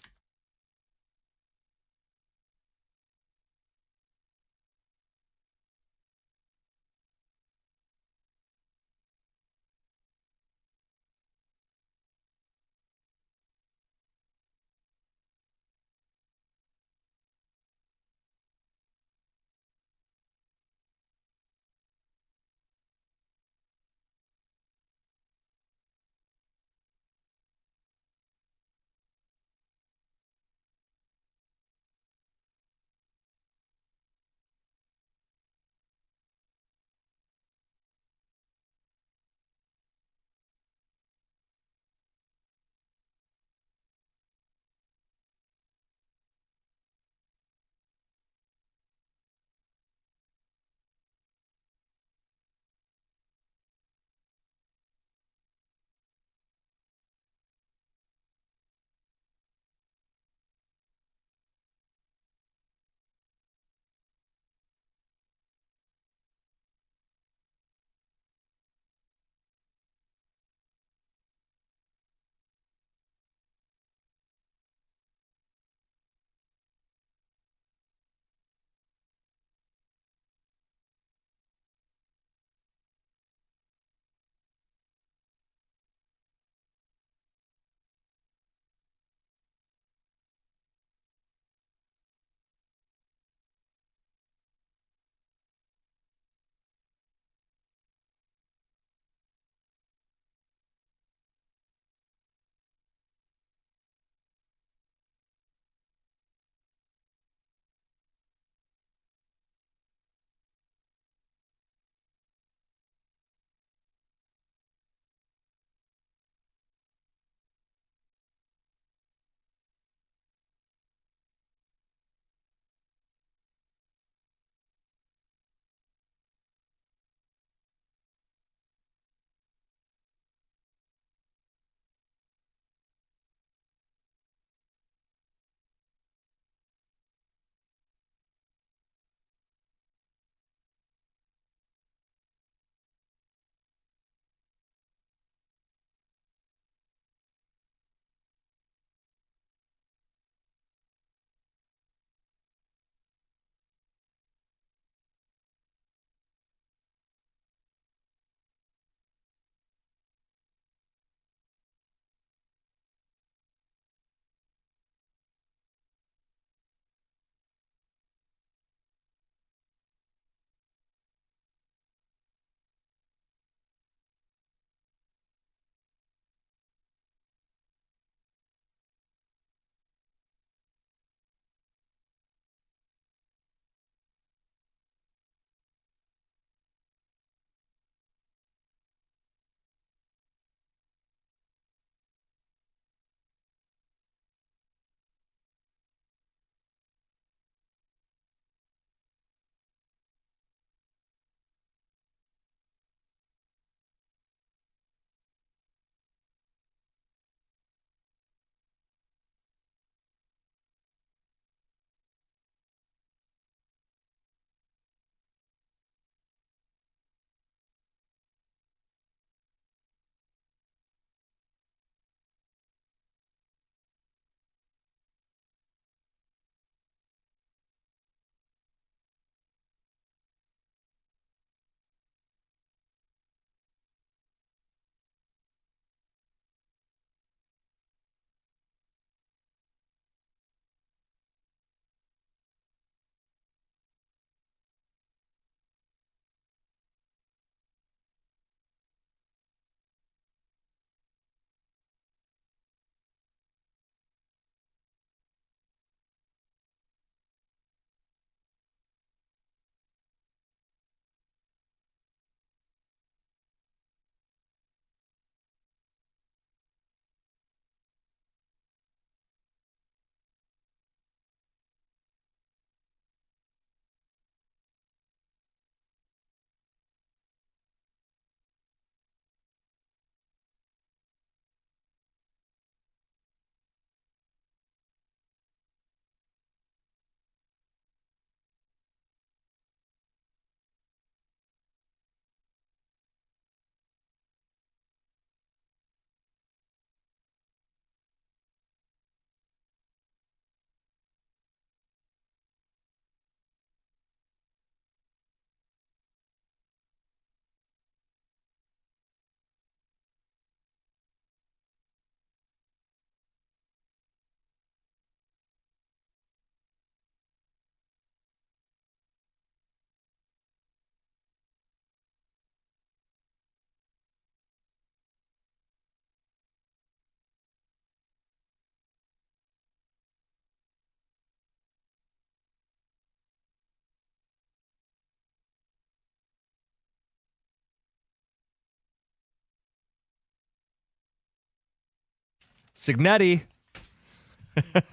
Signetti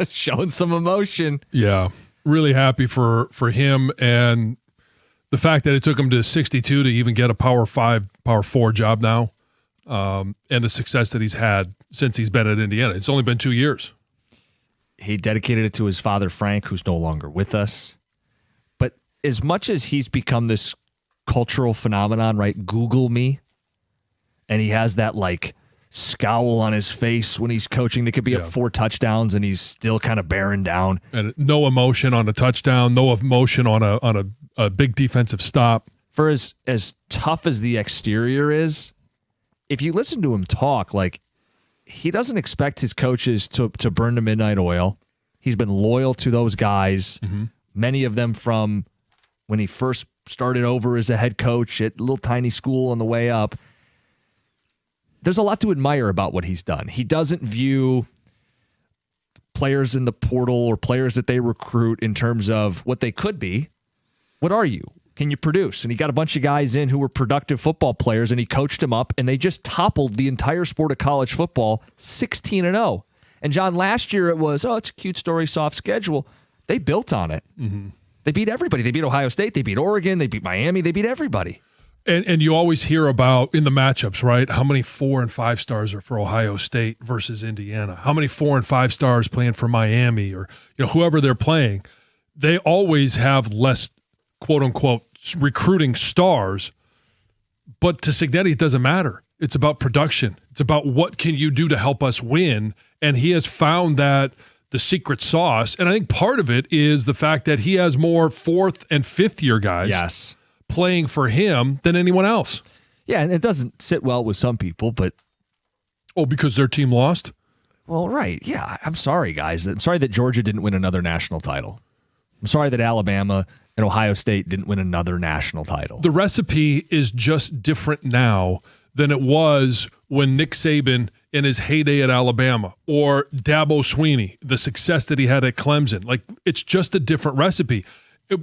showing some emotion. Yeah, really happy for him, and the fact that it took him to 62 to even get a Power 5, Power 4 job now, and the success that he's had since he's been at Indiana. It's only been 2 years. He dedicated it to his father, Frank, who's no longer with us. But as much as he's become this cultural phenomenon, right? Google me. And he has that like scowl on his face when he's coaching. They could be up 4 touchdowns and he's still kind of bearing down. And no emotion on a touchdown, no emotion on a big defensive stop. For as tough as the exterior is, if you listen to him talk, like, he doesn't expect his coaches to burn the midnight oil. He's been loyal to those guys, many of them from when he first started over as a head coach at a little tiny school on the way up. There's a lot to admire about what he's done. He doesn't view players in the portal or players that they recruit in terms of what they could be. What are you? Can you produce? And he got a bunch of guys in who were productive football players, and he coached them up, and they just toppled the entire sport of college football 16-0. And, John, last year it was, it's a cute story, soft schedule. They built on it. They beat everybody. They beat Ohio State. They beat Oregon. They beat Miami. They beat everybody. And you always hear about, in the matchups, right, how many 4 and 5 stars are for Ohio State versus Indiana? How many 4 and 5 stars playing for Miami or whoever they're playing? They always have less quote-unquote recruiting stars, but to Signetti, it doesn't matter. It's about production. It's about what can you do to help us win, and he has found that the secret sauce, and I think part of it is the fact that he has more 4th and 5th year guys playing for him than anyone else. Yeah, and it doesn't sit well with some people, but... Oh, because their team lost? Well, right. Yeah, I'm sorry, guys. I'm sorry that Georgia didn't win another national title. I'm sorry that Alabama and Ohio State didn't win another national title. The recipe is just different now than it was when Nick Saban in his heyday at Alabama or Dabo Swinney, the success that he had at Clemson. Like, it's just a different recipe.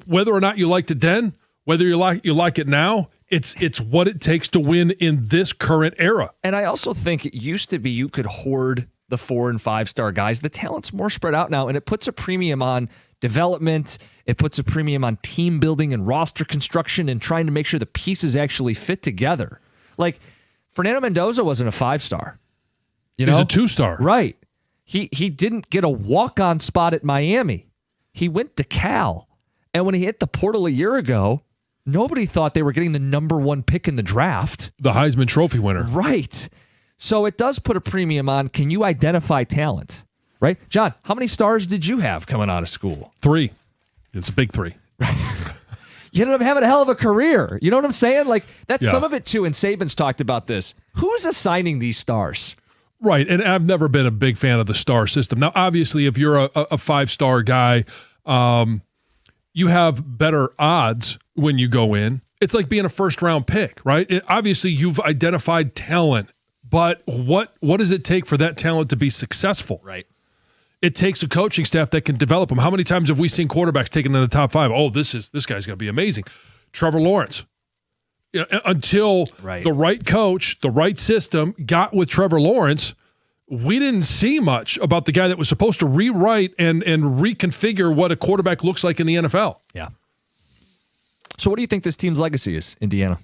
Whether or not you liked it then, whether you like it now, it's what it takes to win in this current era. And I also think it used to be you could hoard the 4 and 5 star guys. The talent's more spread out now, and it puts a premium on development. It puts a premium on team building and roster construction and trying to make sure the pieces actually fit together. Like, Fernando Mendoza wasn't a 5-star. He's a 2-star. Right. He didn't get a walk-on spot at Miami. He went to Cal. And when he hit the portal a year ago, nobody thought they were getting the number 1 pick in the draft. The Heisman Trophy winner. Right. So it does put a premium on, can you identify talent? Right? John, how many stars did you have coming out of school? 3. It's a big 3. You ended up having a hell of a career. You know what I'm saying? Like, that's some of it too, and Saban's talked about this. Who's assigning these stars? Right, and I've never been a big fan of the star system. Now, obviously, if you're a 5-star guy, you have better odds when you go in. It's like being a first-round pick, right? Obviously, you've identified talent, but what does it take for that talent to be successful? Right. It takes a coaching staff that can develop them. How many times have we seen quarterbacks taken in the top 5? Oh, this guy's going to be amazing. Trevor Lawrence. Until the right coach, the right system got with Trevor Lawrence, we didn't see much about the guy that was supposed to rewrite and reconfigure what a quarterback looks like in the NFL. Yeah. So what do you think this team's legacy is, Indiana?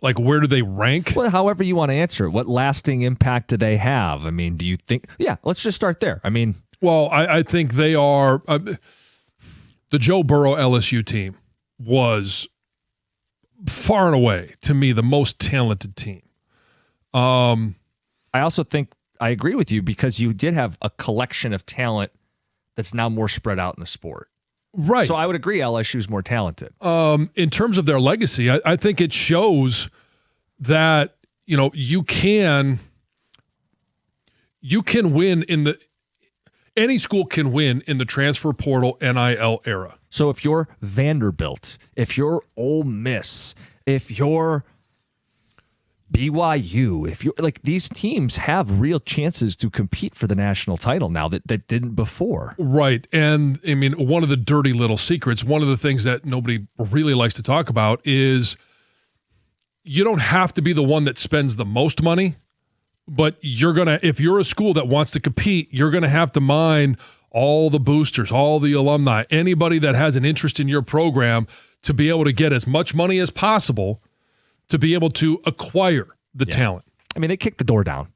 Like, where do they rank? Well, however you want to answer it. What lasting impact do they have? I mean, do you think... Yeah, let's just start there. I mean... Well, I think they are... the Joe Burrow LSU team was far and away, to me, the most talented team. I also think I agree with you because you did have a collection of talent that's now more spread out in the sport. Right. So I would agree LSU's more talented. In terms of their legacy, I think it shows that, you can win any school can win in the transfer portal NIL era. So if you're Vanderbilt, if you're Ole Miss, if you're BYU, if you like, these teams have real chances to compete for the national title now that didn't before. Right. And I mean, one of the dirty little secrets, one of the things that nobody really likes to talk about is you don't have to be the one that spends the most money But if you're a school that wants to compete, you're going to have to mine all the boosters, all the alumni, anybody that has an interest in your program to be able to get as much money as possible to be able to acquire the talent. I mean, they kicked the door down.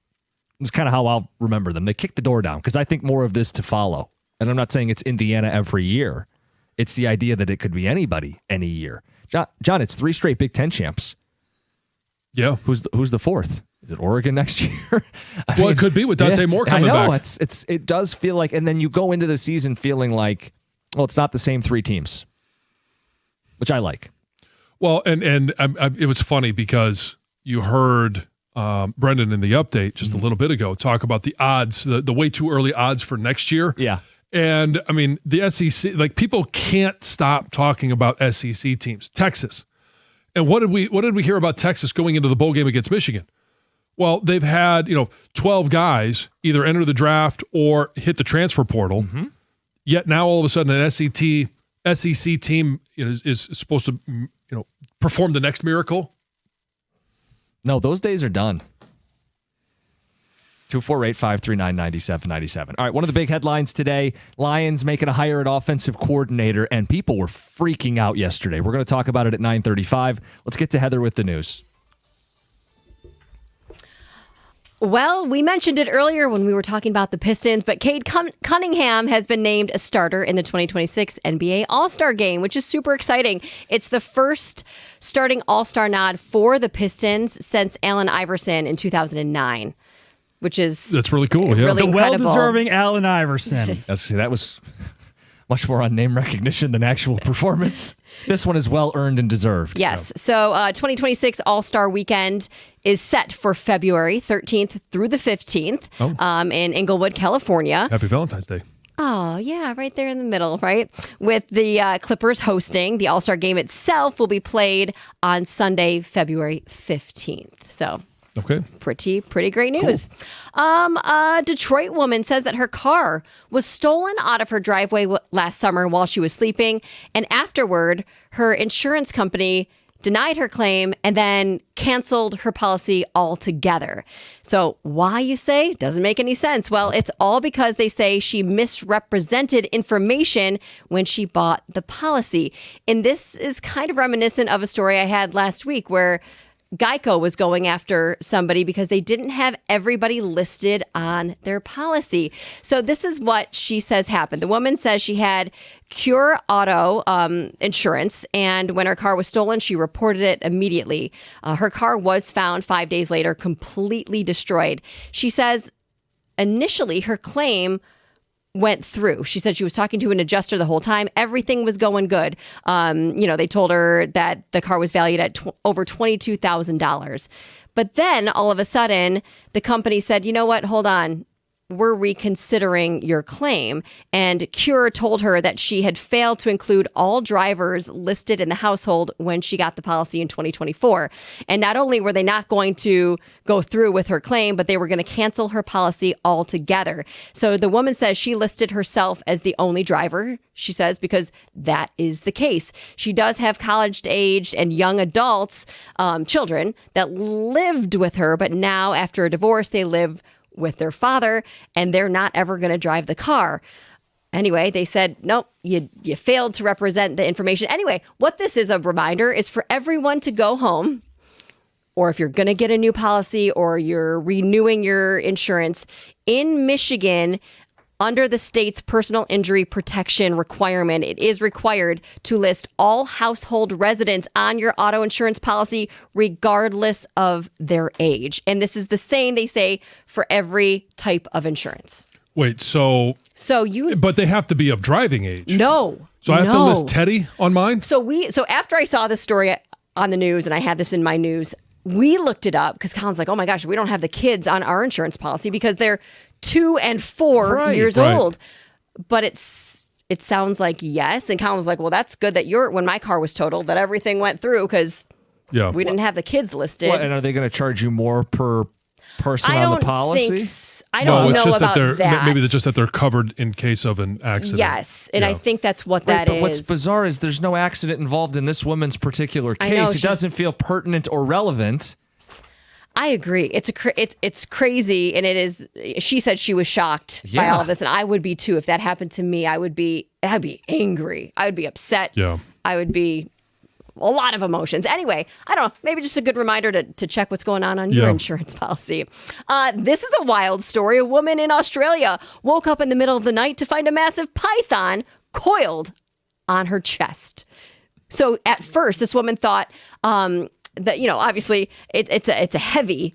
It's kind of how I'll remember them. They kicked the door down because I think more of this to follow. And I'm not saying it's Indiana every year. It's the idea that it could be anybody any year. John, it's 3 straight Big Ten champs. Yeah. Who's the fourth? Is it Oregon next year? It could be with Dante Moore coming back. I know. It does feel like, and then you go into the season feeling like, well, it's not the same 3 teams, which I like. Well, and it was funny because you heard Brendan in the update just a little bit ago talk about the odds, the way too early odds for next year. Yeah. And I mean, the SEC, like people can't stop talking about SEC teams. Texas. And what did we hear about Texas going into the bowl game against Michigan? Well, they've had, 12 guys either enter the draft or hit the transfer portal. Mm-hmm. Yet now all of a sudden an SEC team is supposed to, perform the next miracle. No, those days are done. 248-539-9797. All right, one of the big headlines today, Lions making a hire at offensive coordinator, and people were freaking out yesterday. We're going to talk about it at 9:35. Let's get to Heather with the news. Well, we mentioned it earlier when we were talking about the Pistons, but Cade Cunningham has been named a starter in the 2026 NBA All-Star Game, which is super exciting. It's the first starting All-Star nod for the Pistons since Allen Iverson in 2009, which is that's really cool. Yeah. Really the well-deserving Allen Iverson. That was much more on name recognition than actual performance. This one is well-earned and deserved. Yes. So 2026 All-Star Weekend is set for February 13th through the 15th in Inglewood, California. Happy Valentine's Day. Oh, yeah, right there in the middle, right? With the Clippers hosting, the All-Star Game itself will be played on Sunday, February 15th. So... Okay. Pretty great news. Cool. A Detroit woman says that her car was stolen out of her driveway last summer while she was sleeping. And afterward, her insurance company denied her claim and then canceled her policy altogether. So why, you say? Doesn't make any sense. Well, it's all because they say she misrepresented information when she bought the policy. And this is kind of reminiscent of a story I had last week where Geico was going after somebody because they didn't have everybody listed on their policy. So this is what she says happened. The woman says she had Cure Auto insurance, and when her car was stolen, she reported it immediately. Her car was found 5 days later, completely destroyed. She says initially her claim went through. She said she was talking to an adjuster the whole time. Everything was going good. They told her that the car was valued at over $22,000. But then all of a sudden, the company said, you know what? Hold on. We're reconsidering your claim. And Cure told her that she had failed to include all drivers listed in the household when she got the policy in 2024. And not only were they not going to go through with her claim, but they were going to cancel her policy altogether. So the woman says she listed herself as the only driver, she says, because that is the case. She does have college-aged and young adults, children, that lived with her, but now after a divorce, they live with their father, and they're not ever going to drive the car. Anyway, they said, nope, you failed to represent the information. Anyway, what this is a reminder is for everyone to go home, or if you're going to get a new policy or you're renewing your insurance in Michigan, under the state's personal injury protection requirement, it is required to list all household residents on your auto insurance policy, regardless of their age. And this is the same, they say, for every type of insurance. Wait, but they have to be of driving age. No. So I have to list Teddy on mine? So after I saw this story on the news, and I had this in my news, we looked it up because Colin's like, oh my gosh, we don't have the kids on our insurance policy because they're 2 and 4 years old. But it sounds like yes. And Colin was like, well, that's good that when my car was totaled, that everything went through because we didn't have the kids listed. What, and are they going to charge you more per person on the policy? I don't know about that. Maybe it's just that they're covered in case of an accident. Yes, and I think that's what that is. But what's bizarre is there's no accident involved in this woman's particular case. It doesn't feel pertinent or relevant. I agree. It's crazy, and it is. She said she was shocked by all of this, and I would be too if that happened to me. I'd be angry. I would be upset. Yeah. I would be a lot of emotions. Anyway, I don't know. Maybe just a good reminder to check what's going on your insurance policy. This is a wild story. A woman in Australia woke up in the middle of the night to find a massive python coiled on her chest. So at first, this woman thought that, obviously it's a heavy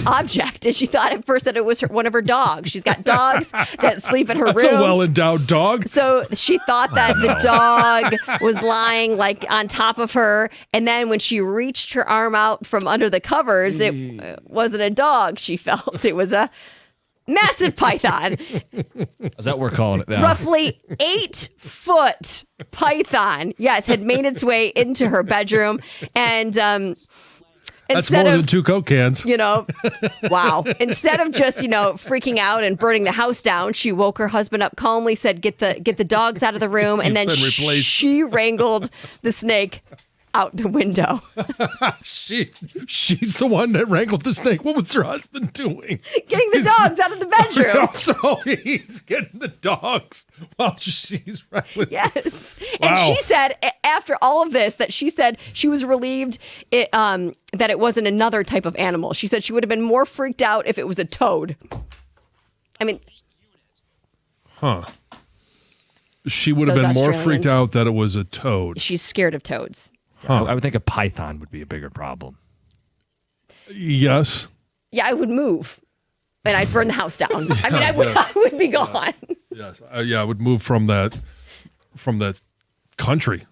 object, and she thought at first that it was one of her dogs. She's got dogs that sleep in her That's room. a well-endowed dog. So she thought that the dog was lying like on top of her, and then when she reached her arm out from under the covers, it wasn't a dog. She felt it was a massive python. Is that what we're calling it now? Roughly 8-foot python. Yes, had made its way into her bedroom, and That's more than 2 Coke cans. Wow. Instead of just, freaking out and burning the house down, she woke her husband up calmly, said, get the dogs out of the room, and then she wrangled the snake out the window. She's the one that wrangled the snake. What was her husband doing? Getting the dogs out of the bedroom. So he's getting the dogs while she's wrangling. Yes. Wow. And she said, after all of this, that she said she was relieved that it wasn't another type of animal. She said she would have been more freaked out if it was a toad. I mean... Huh. She would have Those been more Australians. freaked out that it was a toad. She's scared of toads. I would think a python would be a bigger problem. Yes. Yeah, I would move, and I'd burn the house down. I mean, I would be gone. Yes. I would move from that country.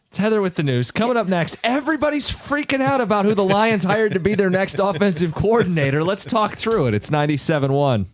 It's Heather with the news. Coming up next, everybody's freaking out about who the Lions hired to be their next offensive coordinator. Let's talk through it. It's 97.1.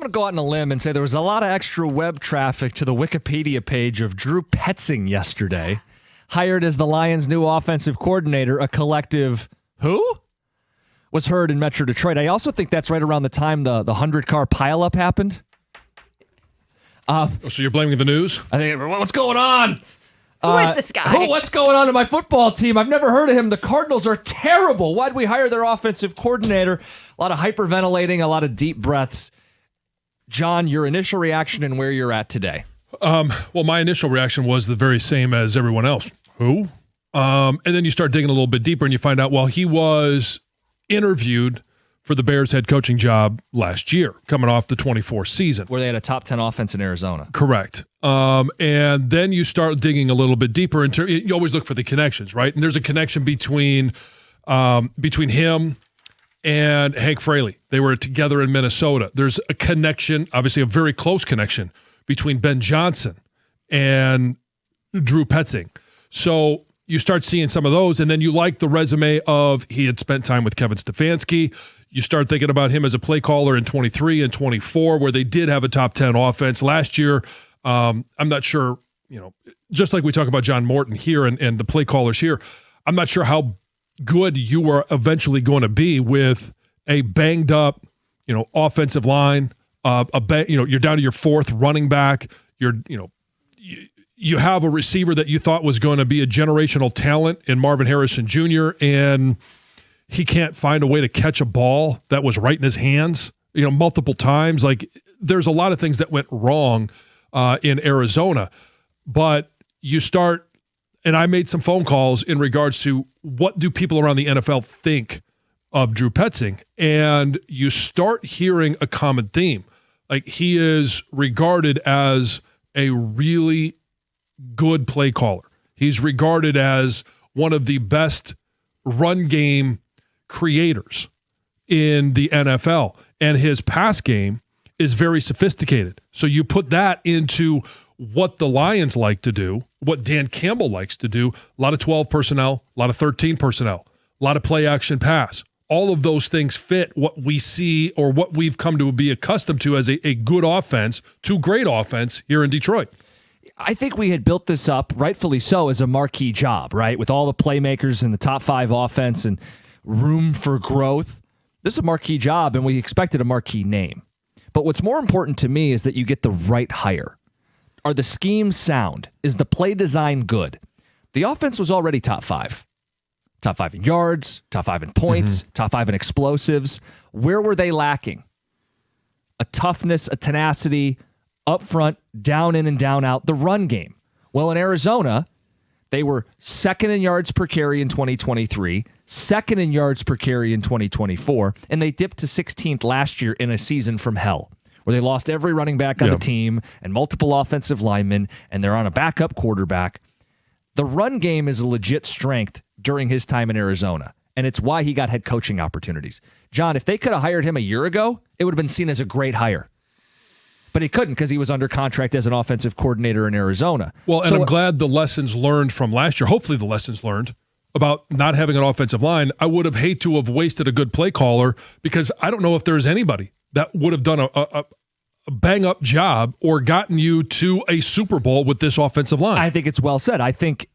to go out on a limb and say there was a lot of extra web traffic to the Wikipedia page of Drew Petzing yesterday. Hired as the Lions' new offensive coordinator, a collective who? Was heard in Metro Detroit. I also think that's right around the time the 100-car pileup happened. So you're blaming the news? I think, what's going on? Who is this guy? What's going on in my football team? I've never heard of him. The Cardinals are terrible. Why'd we hire their offensive coordinator? A lot of hyperventilating, a lot of deep breaths. John, your initial reaction and where you're at today. Well, my initial reaction was the very same as everyone else. Who? And then you start digging a little bit deeper and you find out, well, he was interviewed for the Bears head coaching job last year, coming off the 24 season. Where they had a top 10 offense in Arizona. Correct. And then you start digging a little bit deeper into, you always look for the connections, right? And there's a connection between him and Hank Fraley. They were together in Minnesota. There's a connection, obviously a very close connection, between Ben Johnson and Drew Petzing. So you start seeing some of those, and then you like the resume of he had spent time with Kevin Stefanski. You start thinking about him as a play caller in 23 and 24, where they did have a top 10 offense. Last year, I'm not sure, just like we talk about John Morton here and the play callers here, I'm not sure how good you are eventually going to be with a banged up, offensive line. You're down to your fourth running back. You have a receiver that you thought was going to be a generational talent in Marvin Harrison Jr., and he can't find a way to catch a ball that was right in his hands, multiple times. Like, there's a lot of things that went wrong in Arizona. But you start, and I made some phone calls in regards to what do people around the NFL think of Drew Petzing, and you start hearing a common theme. Like, he is regarded as a really good play caller. He's regarded as one of the best run game creators in the NFL, and his pass game is very sophisticated. So you put that into what the Lions like to do, what Dan Campbell likes to do, a lot of 12 personnel, a lot of 13 personnel, a lot of play action pass. All of those things fit what we see or what we've come to be accustomed to as a good offense to great offense here in Detroit. I think we had built this up, rightfully so, as a marquee job, right? With all the playmakers in the top 5 offense and room for growth. This is a marquee job, and we expected a marquee name. But what's more important to me is that you get the right hire. Are the schemes sound? Is the play design good? The offense was already top 5. Top 5 in yards, top 5 in points, top 5 in explosives. Where were they lacking? A toughness, a tenacity, up front, down in and down out, the run game. Well, in Arizona, they were second in yards per carry in 2023, second in yards per carry in 2024, and they dipped to 16th last year in a season from hell, where they lost every running back on the team and multiple offensive linemen, and they're on a backup quarterback. The run game is a legit strength during his time in Arizona, and it's why he got head coaching opportunities. John, if they could have hired him a year ago, it would have been seen as a great hire. But he couldn't because he was under contract as an offensive coordinator in Arizona. Well, and I'm glad the lessons learned from last year, hopefully the lessons learned about not having an offensive line. I would have hated to have wasted a good play caller because I don't know if there's anybody that would have done a bang-up job or gotten you to a Super Bowl with this offensive line. I think it's well said. I think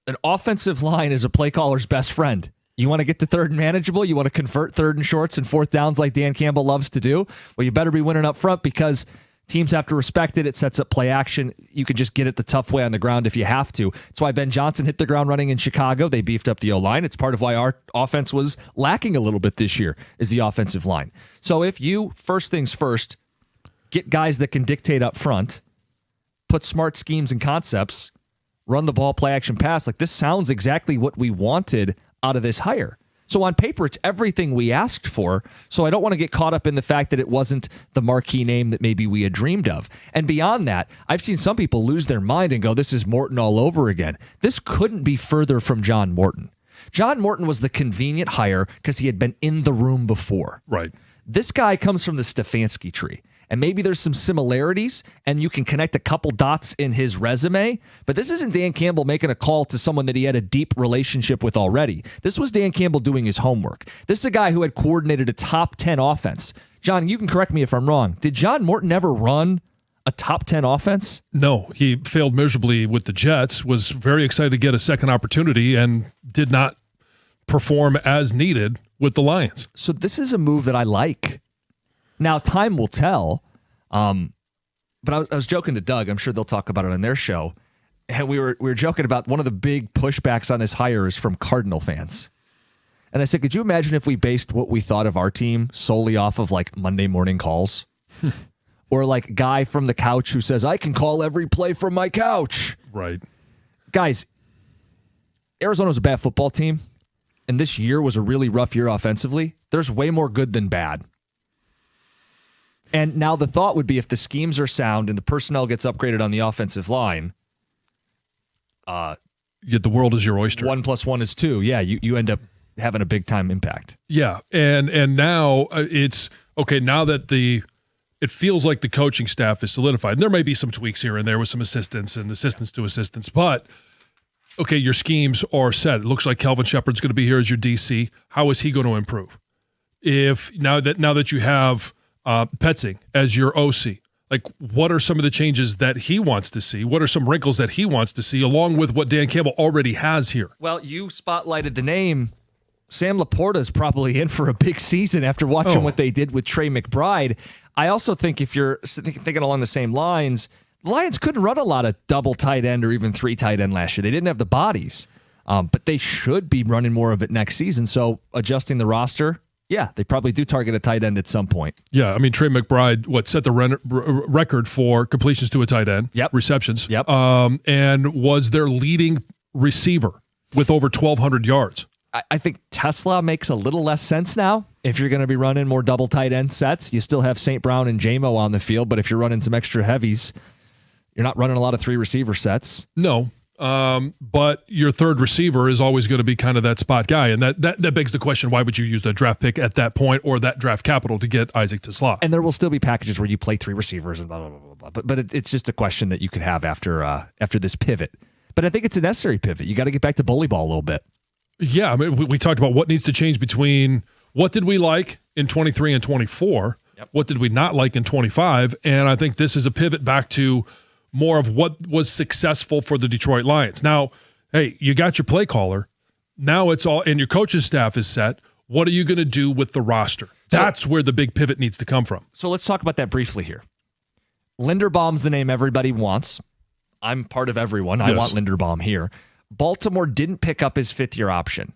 an offensive line is a play caller's best friend. You want to get to third and manageable? You want to convert third and shorts and fourth downs like Dan Campbell loves to do? Well, you better be winning up front because teams have to respect it. It sets up play action. You can just get it the tough way on the ground if you have to. That's why Ben Johnson hit the ground running in Chicago. They beefed up the O-line. It's part of why our offense was lacking a little bit this year is the offensive line. So if you, first things first, get guys that can dictate up front, put smart schemes and concepts, run the ball, play action pass, like this sounds exactly what we wanted out of this hire. So on paper, it's everything we asked for. So I don't want to get caught up in the fact that it wasn't the marquee name that maybe we had dreamed of. And beyond that, I've seen some people lose their mind and go, this is Morton all over again. This couldn't be further from John Morton. John Morton was the convenient hire because he had been in the room before. Right. This guy comes from the Stefanski tree. and maybe there's some similarities, and you can connect a couple dots in his resume. But this isn't Dan Campbell making a call to someone that he had a deep relationship with already. This was Dan Campbell doing his homework. This is a guy who had coordinated a top 10 offense. John, you can correct me if I'm wrong. Did John Morton ever run a top 10 offense? No, he failed miserably with the Jets, was very excited to get a second opportunity, and did not perform as needed with the Lions. So this is a move that I like. Now, time will tell. But I was joking to Doug. I'm sure they'll talk about it on their show. And we were joking about one of the big pushbacks on this hire is from Cardinal fans. And I said, could you imagine if we based what we thought of our team solely off of like Monday morning calls? Or like guy from the couch who says, I can call every play from my couch. Right. Guys, Arizona's a bad football team. And this year was a really rough year offensively. There's way more good than bad. And now the thought would be if the schemes are sound and the personnel gets upgraded on the offensive line, the world is your oyster. 1 + 1 is 2. Yeah, you end up having a big time impact. Yeah, and now it's okay. Now that it feels like the coaching staff is solidified, and there may be some tweaks here and there with some assistants and assistants to assistants, but okay, your schemes are set. It looks like Kelvin Shepard's going to be here as your DC. How is he going to improve? If now that you have Petzing as your OC, like what are some of the changes that he wants to see? What are some wrinkles that he wants to see, along with what Dan Campbell already has here? Well, you spotlighted the name. Sam Laporta is probably in for a big season after watching what they did with Trey McBride. I also think if you're thinking along the same lines, the Lions couldn't run a lot of double tight end or even 3 tight end last year. They didn't have the bodies, but they should be running more of it next season. So adjusting the roster, yeah, they probably do target a tight end at some point. Yeah, I mean, Trey McBride, set the record for completions to a tight end, receptions, and was their leading receiver with over 1,200 yards. I think Tesla makes a little less sense now. If you're going to be running more double tight end sets, you still have St. Brown and J-Mo on the field, but if you're running some extra heavies, you're not running a lot of 3 receiver sets. No, but your third receiver is always going to be kind of that spot guy, and that begs the question, why would you use the draft pick at that point or that draft capital to get Isaac Tesla? And there will still be packages where you play 3 receivers and blah, blah, blah, blah, blah. But it's just a question that you could have after this pivot. But I think it's a necessary pivot. You got to get back to bully ball a little bit. Yeah, I mean, we talked about what needs to change between what did we like in 23 and 24, what did we not like in 25, and I think this is a pivot back to more of what was successful for the Detroit Lions. Now, hey, you got your play caller. Now it's all, and your coaching staff is set. What are you going to do with the roster? That's where the big pivot needs to come from. So let's talk about that briefly here. Linderbaum's the name everybody wants. I'm part of everyone. I want Linderbaum here. Baltimore didn't pick up his 5th-year option,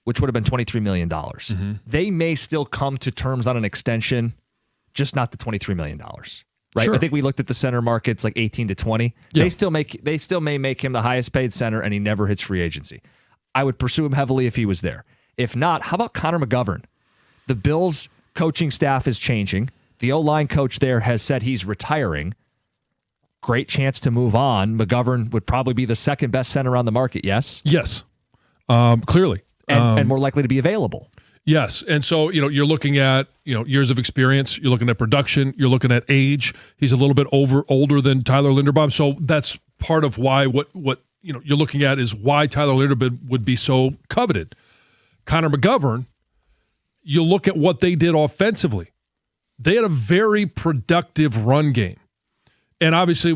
which would have been $23 million. Mm-hmm. They may still come to terms on an extension, just not the $23 million. Right? Sure. I think we looked at the center markets like 18 to 20. Yeah. They still may make him the highest paid center, and he never hits free agency. I would pursue him heavily if he was there. If not, how about Connor McGovern? The Bills' coaching staff is changing. The O-line coach there has said he's retiring. Great chance to move on. McGovern would probably be the second best center on the market, yes? Yes, clearly. And more likely to be available. Yes, and so you're looking at years of experience. You're looking at production. You're looking at age. He's a little bit older than Tyler Linderbaum, so that's part of why what you're looking at is why Tyler Linderbaum would be so coveted. Connor McGovern, you look at what they did offensively. They had a very productive run game. And obviously,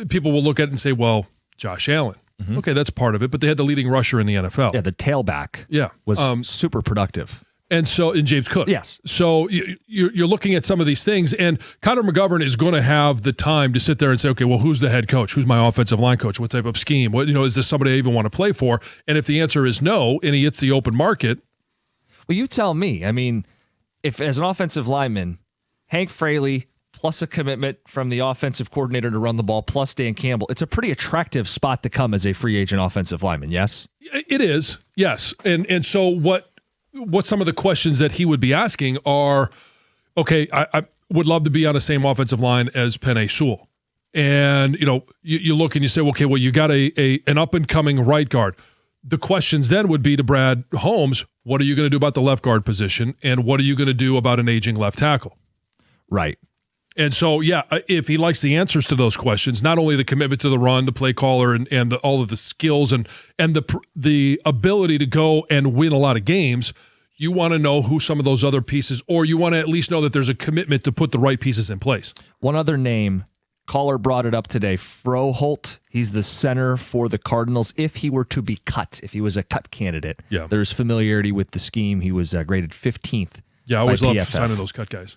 people will look at it and say, well, Josh Allen. Mm-hmm. Okay, that's part of it, but they had the leading rusher in the NFL. Yeah, the tailback was super productive. And James Cook. Yes. So you're looking at some of these things, and Connor McGovern is going to have the time to sit there and say, okay, well, who's the head coach? Who's my offensive line coach? What type of scheme? What is this somebody I even want to play for? And if the answer is no, and he hits the open market. Well, you tell me. I mean, if as an offensive lineman, Hank Fraley plus a commitment from the offensive coordinator to run the ball, plus Dan Campbell, it's a pretty attractive spot to come as a free agent offensive lineman, yes? It is, yes. And so what some of the questions that he would be asking are, okay, I would love to be on the same offensive line as Penei Sewell. And, you look and you say, okay, well, you got an up-and-coming right guard. The questions then would be to Brad Holmes, what are you going to do about the left guard position, and what are you going to do about an aging left tackle? Right. And so, if he likes the answers to those questions, not only the commitment to the run, the play caller, and all of the skills and the ability to go and win a lot of games, you want to know who some of those other pieces, or you want to at least know that there's a commitment to put the right pieces in place. One other name, caller brought it up today, Froholt. He's the center for the Cardinals. If he were to be cut, if he was a cut candidate, there's familiarity with the scheme. He was graded 15th. Yeah, I always love PFF. signing those cut guys.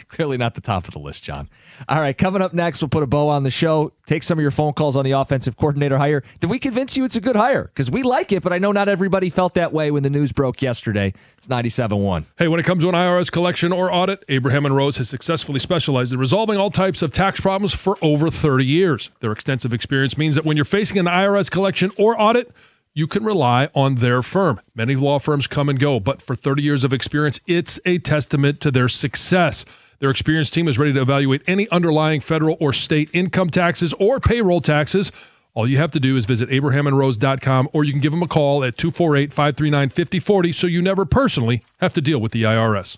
Clearly not the top of the list, John. All right, coming up next, we'll put a bow on the show, take some of your phone calls on the offensive coordinator hire. Did we convince you it's a good hire? Because we like it, but I know not everybody felt that way when the news broke yesterday. It's 97.1. Hey, when it comes to an IRS collection or audit, Abraham and Rose has successfully specialized in resolving all types of tax problems for over 30 years. Their extensive experience means that when you're facing an IRS collection or audit, you can rely on their firm. Many law firms come and go, but for 30 years of experience, it's a testament to their success. Their experienced team is ready to evaluate any underlying federal or state income taxes or payroll taxes. All you have to do is visit abrahamandrose.com, or you can give them a call at 248-539-5040 so you never personally have to deal with the IRS.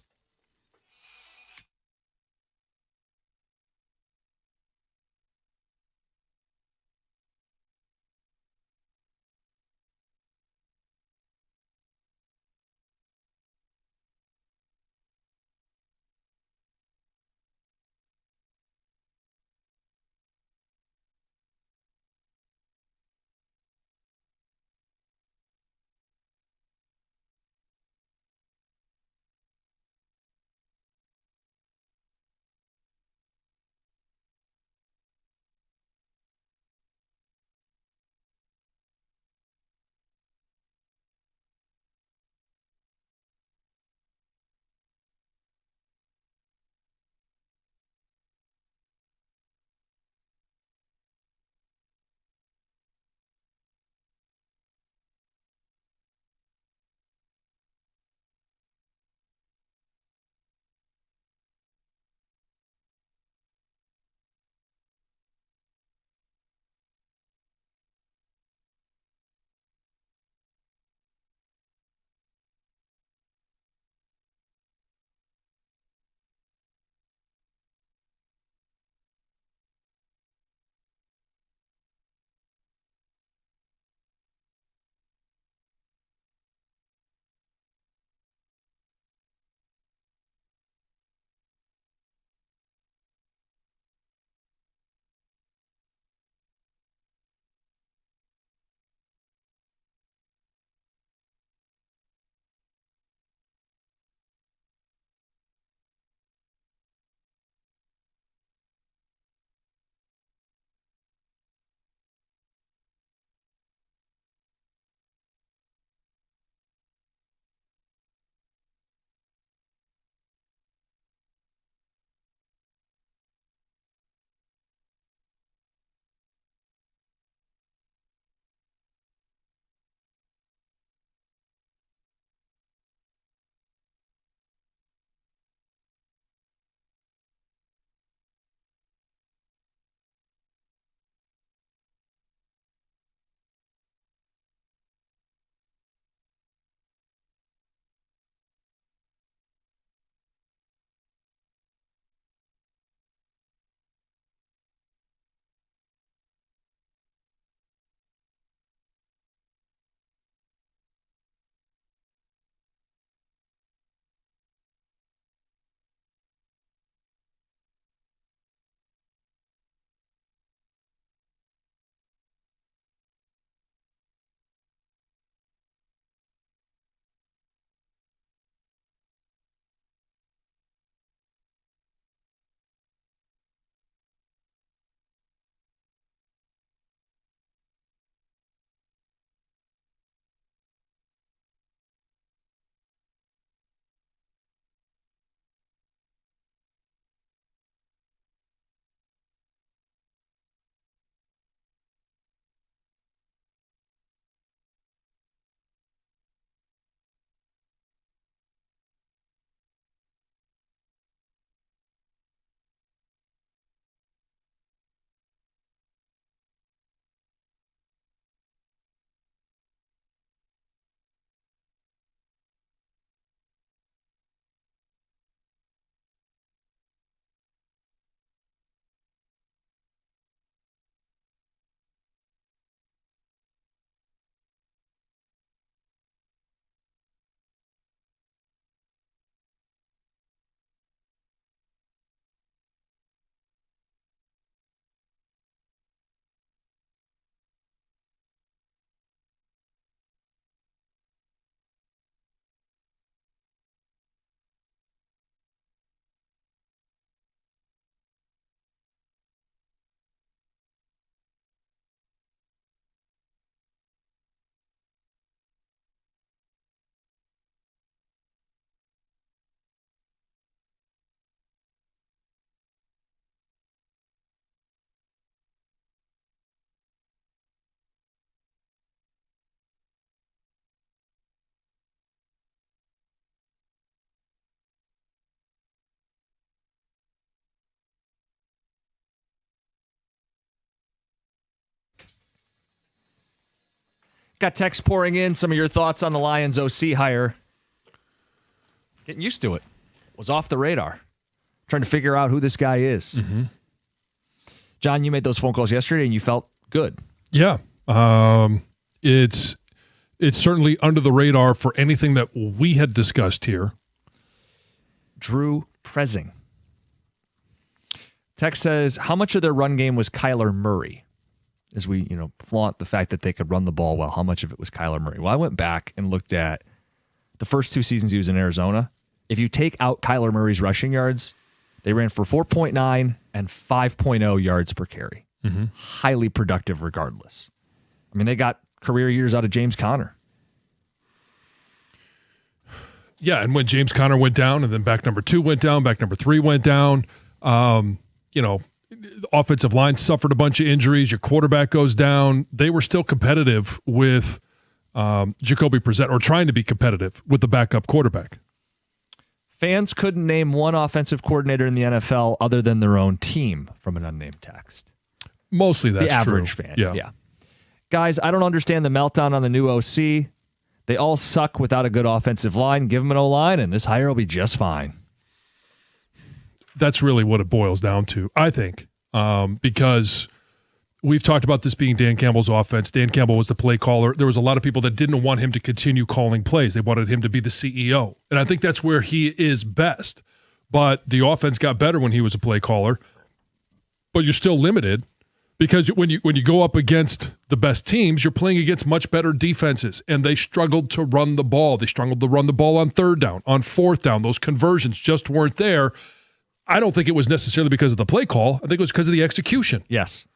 Got text pouring in. Some of your thoughts on the Lions OC hire. Getting used to it. Was off the radar. Trying to figure out who this guy is. Mm-hmm. John, you made those phone calls yesterday and you felt good. Yeah. It's certainly under the radar for anything that we had discussed here. Drew Prezing. Text says, how much of their run game was Kyler Murray? As we, flaunt the fact that they could run the ball well, how much of it was Kyler Murray? Well, I went back and looked at the first 2 seasons he was in Arizona. If you take out Kyler Murray's rushing yards, they ran for 4.9 and 5.0 yards per carry. Mm-hmm. Highly productive regardless. I mean, they got career years out of James Conner. Yeah, and when James Conner went down, and then back number 2 went down, back number 3 went down, offensive line suffered a bunch of injuries. Your quarterback goes down. They were still competitive with Jacoby Brissett, or trying to be competitive with the backup quarterback. Fans couldn't name one offensive coordinator in the NFL other than their own team from an unnamed text. Mostly that's the average true. fan. Yeah. Guys, I don't understand the meltdown on the new OC. They all suck without a good offensive line. Give them an O-line, and this hire will be just fine. That's really what it boils down to, I think, because we've talked about this being Dan Campbell's offense. Dan Campbell was the play caller. There was a lot of people that didn't want him to continue calling plays. They wanted him to be the CEO, and I think that's where he is best. But the offense got better when he was a play caller, but you're still limited. Because when you go up against the best teams, you're playing against much better defenses, and they struggled to run the ball. They struggled to run the ball on 3rd down, on 4th down. Those conversions just weren't there. I don't think it was necessarily because of the play call. I think it was because of the execution. Yes.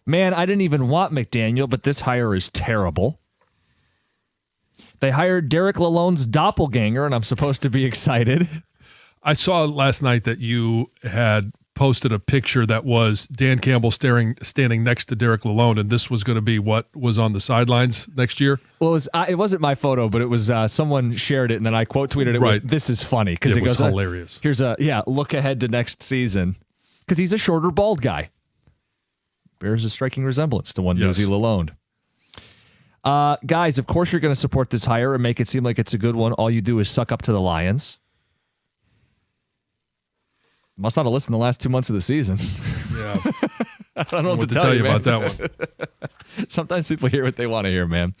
Man, I didn't even want McDaniel, but this hire is terrible. They hired Derek Lalonde's doppelganger, and I'm supposed to be excited. I saw last night that you had posted a picture that was Dan Campbell standing next to Derek Lalonde, and this was going to be what was on the sidelines next year. Well, it wasn't my photo, but it was someone shared it, and then I quote tweeted it. Right. With, "This is funny," because it goes was hilarious. Here's a look ahead to next season, because he's a shorter, bald guy. Bears a striking resemblance to one Nosy Lalonde. Guys, of course you're going to support this hire and make it seem like it's a good one. All you do is suck up to the Lions. Must not have listened the last 2 months of the season. Yeah. I don't know what to tell you about that one. Sometimes people hear what they want to hear, man.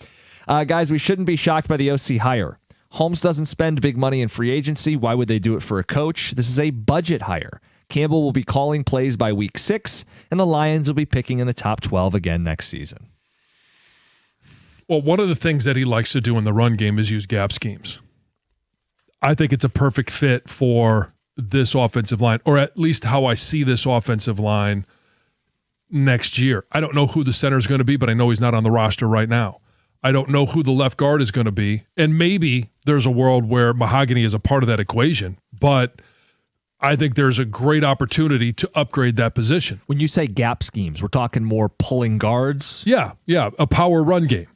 Guys, we shouldn't be shocked by the OC hire. Holmes doesn't spend big money in free agency. Why would they do it for a coach? This is a budget hire. Campbell will be calling plays by week 6, and the Lions will be picking in the top 12 again next season. Well, one of the things that he likes to do in the run game is use gap schemes. I think it's a perfect fit for this offensive line, or at least how I see this offensive line next year. I don't know who the center is going to be, but I know he's not on the roster right now. I don't know who the left guard is going to be, and maybe there's a world where Mahogany is a part of that equation, but I think there's a great opportunity to upgrade that position. When you say gap schemes, we're talking more pulling guards? Yeah, a power run game,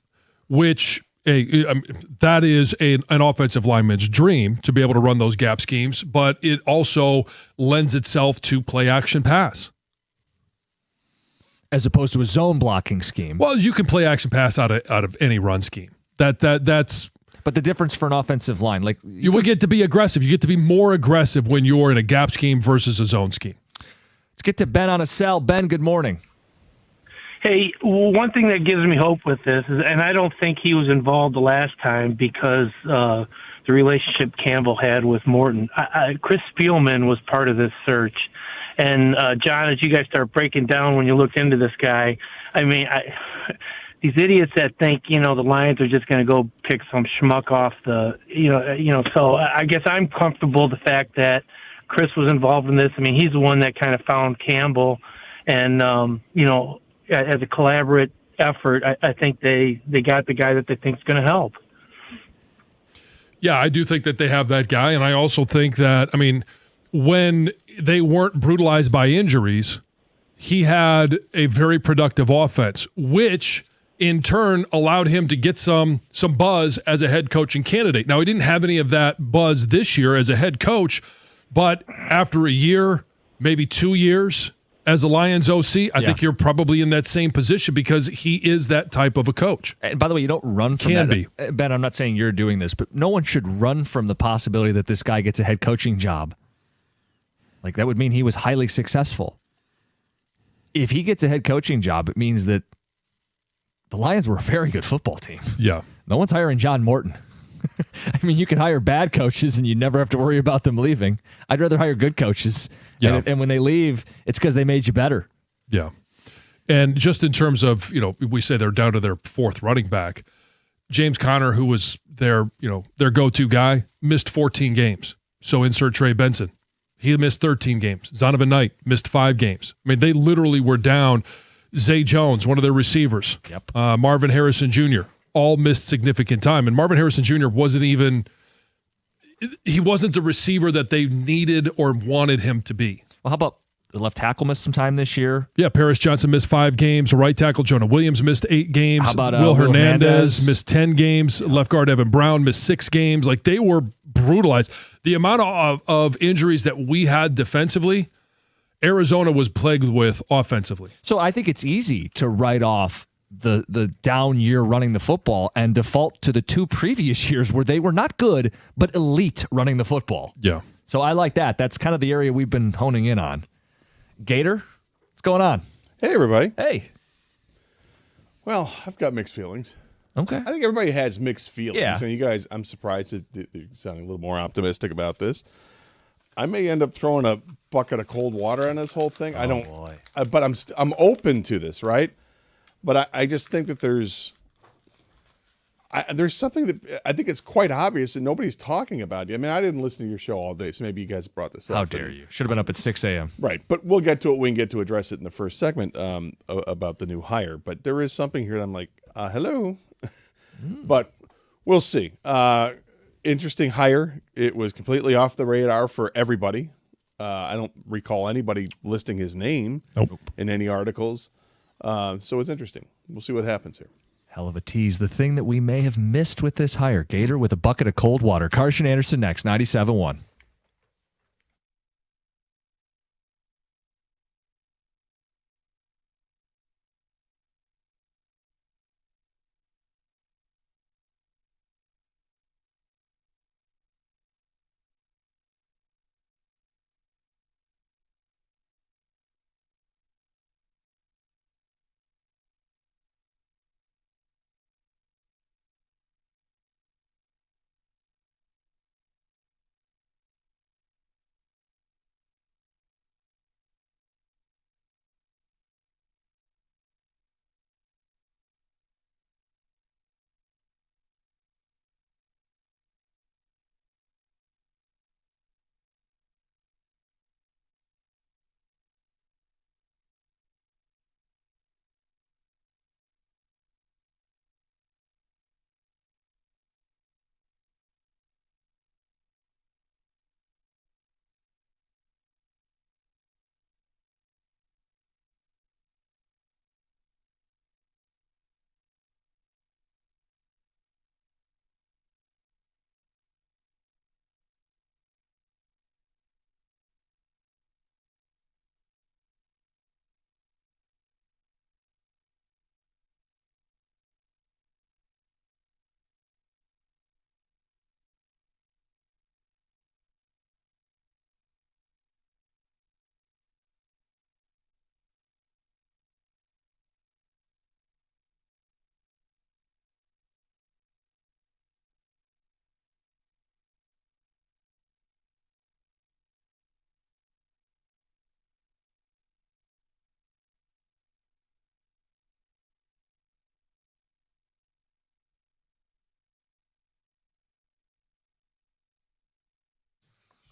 which that is an offensive lineman's dream, to be able to run those gap schemes, but it also lends itself to play action pass. As opposed to a zone blocking scheme. Well, you can play action pass out of any run scheme. That's. But the difference for an offensive line, like you would get to be aggressive. You get to be more aggressive when you're in a gap scheme versus a zone scheme. Let's get to Ben on a cell. Ben, good morning. Hey, one thing that gives me hope with this is, and I don't think he was involved the last time because the relationship Campbell had with Morton. Chris Spielman was part of this search. And, John, as you guys start breaking down when you look into this guy, I mean, these idiots that think, the Lions are just going to go pick some schmuck off so I guess I'm comfortable with the fact that Chris was involved in this. I mean, he's the one that kind of found Campbell and, as a collaborative effort, I think they got the guy that they think is going to help. Yeah, I do think that they have that guy. And I also think that, when they weren't brutalized by injuries, he had a very productive offense, which in turn allowed him to get some buzz as a head coaching candidate. Now, he didn't have any of that buzz this year as a head coach, but after a year, maybe 2 years, as a Lions OC, I think you're probably in that same position because he is that type of a coach. And by the way, you don't run from Can that. be. Ben, I'm not saying you're doing this, but no one should run from the possibility that this guy gets a head coaching job. Like, that would mean he was highly successful. If he gets a head coaching job, it means that the Lions were a very good football team. Yeah. No one's hiring John Morton. I mean, you can hire bad coaches and you never have to worry about them leaving. I'd rather hire good coaches. Yeah. And when they leave, it's because they made you better. Yeah. And just in terms of, we say they're down to their fourth running back. James Conner, who was their go-to guy, missed 14 games. So insert Trey Benson. He missed 13 games. Zonovan Knight missed 5 games. I mean, they literally were down. Zay Jones, one of their receivers. Yep. Marvin Harrison Jr., all missed significant time. And Marvin Harrison Jr. wasn't the receiver that they needed or wanted him to be. Well, how about the left tackle missed some time this year? Yeah, Paris Johnson missed 5 games. Right tackle Jonah Williams missed 8 games. How about Will Will Hernandez missed 10 games. Yeah. Left guard Evan Brown missed 6 games. Like, they were brutalized. The amount of injuries that we had defensively, Arizona was plagued with offensively. So I think it's easy to write off the down year running the football and default to the 2 previous years where they were not good, but elite running the football. Yeah. So I like that. That's kind of the area we've been honing in on. Gator, what's going on? Hey, everybody. Hey. Well, I've got mixed feelings. Okay. I think everybody has mixed feelings. Yeah. And you guys, I'm surprised that you're sounding a little more optimistic about this. I may end up throwing a bucket of cold water on this whole thing. I don't. Boy. But I'm open to this, right? But I just think that there's something that I think it's quite obvious and nobody's talking about it. I mean, I didn't listen to your show all day, so maybe you guys brought this up. How dare you? Should have been up at 6 a.m. Right, but we'll get to it. We can get to address it in the first segment about the new hire. But there is something here that I'm like, hello. But we'll see. Interesting hire. It was completely off the radar for everybody. I don't recall anybody listing his name in any articles. So it's interesting. We'll see what happens here. Hell of a tease. The thing that we may have missed with this hire. Gator with a bucket of cold water. Karsch and Anderson next, 97.1.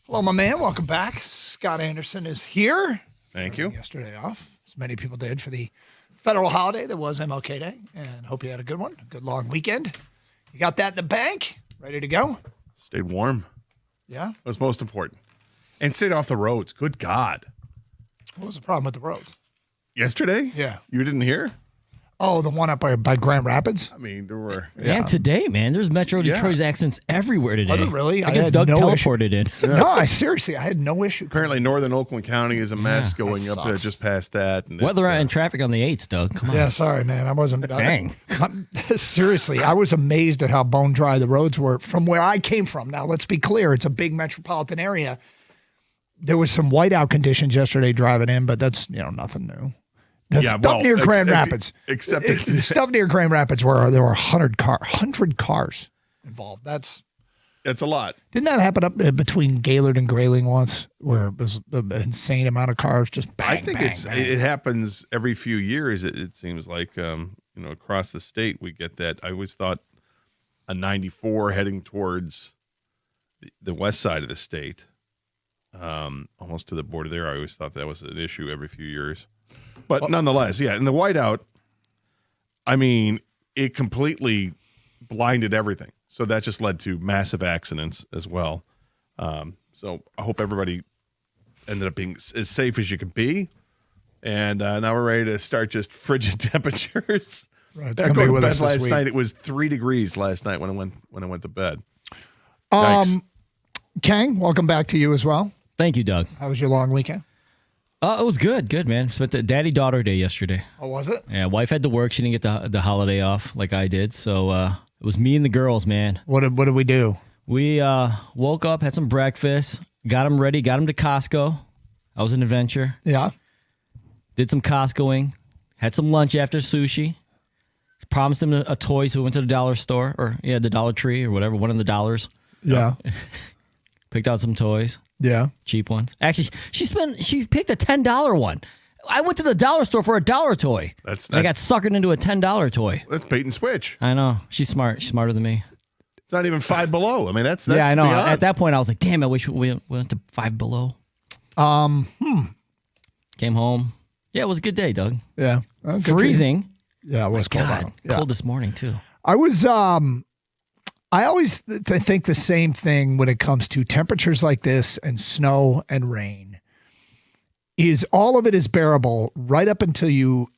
Hello, my man. Welcome back. Scott Anderson is here. Thank you. Yesterday off, as many people did for the federal holiday that was MLK Day, and hope you had a good one, a good long weekend. You got that in the bank, ready to go? Stayed warm. Yeah? That was most important. And stayed off the roads. Good God. What was the problem with the roads? Yesterday? Yeah. You didn't hear? Oh, the one up by Grand Rapids? I mean, there were. And today, man, there's Metro Yeah. Detroit's accidents everywhere today. Are there really? I guess had Doug no teleported in. No, I had no issue. Apparently, northern Oakland County is a mess going that up there sucks. just past that. And Weather it's, and traffic on the 8s, Doug. Come on. Yeah, sorry, man. I wasn't. Dang. Seriously, I was amazed at how bone dry the roads were from where I came from. Now, let's be clear. It's a big metropolitan area. There was some whiteout conditions yesterday driving in, but that's, nothing new. The stuff near Grand Rapids. Except the stuff near Grand Rapids where there were 100 cars involved. That's a lot. Didn't that happen up between Gaylord and Grayling once, where it was an insane amount of cars just bang, I think bang, it's bang. it happens every few years. It seems like across the state we get that. I always thought a 94 heading towards the west side of the state, almost to the border there. I always thought that was an issue every few years. But nonetheless, yeah, in the whiteout, I mean, it completely blinded everything. So that just led to massive accidents as well. So I hope everybody ended up being as safe as you can be. And now we're ready to start just frigid temperatures. Right, it's I gonna be go to with bed us this last week. night. It was 3 degrees last night when I went to bed. Yikes. Kang, welcome back to you as well. Thank you, Doug. How was your long weekend? It was good, man. Spent the daddy-daughter day yesterday. Oh, was it? Yeah, wife had to work. She didn't get the holiday off like I did. So it was me and the girls, man. What did we do? We woke up, had some breakfast, got them ready, got them to Costco. That was an adventure. Yeah. Did some Costcoing, had some lunch after sushi. Promised them a toy, so we went to the dollar store, the Dollar Tree or whatever, one of the dollars. Yeah. Picked out some toys. Yeah. Cheap ones. Actually, she picked a $10 one. I went to the dollar store for a $1 toy. I got suckered into a $10 toy. That's bait and switch. I know. She's smart. She's smarter than me. It's not even Five Below. I mean, that's yeah, I know. beyond. At that point, I was like, damn, I wish we went to Five Below. Came home. Yeah, it was a good day, Doug. Yeah. Good for you. Freezing. Yeah, it was cold God, out. Yeah. cold this morning, too. I was I always think the same thing when it comes to temperatures like this and snow and rain is all of it is bearable right up until you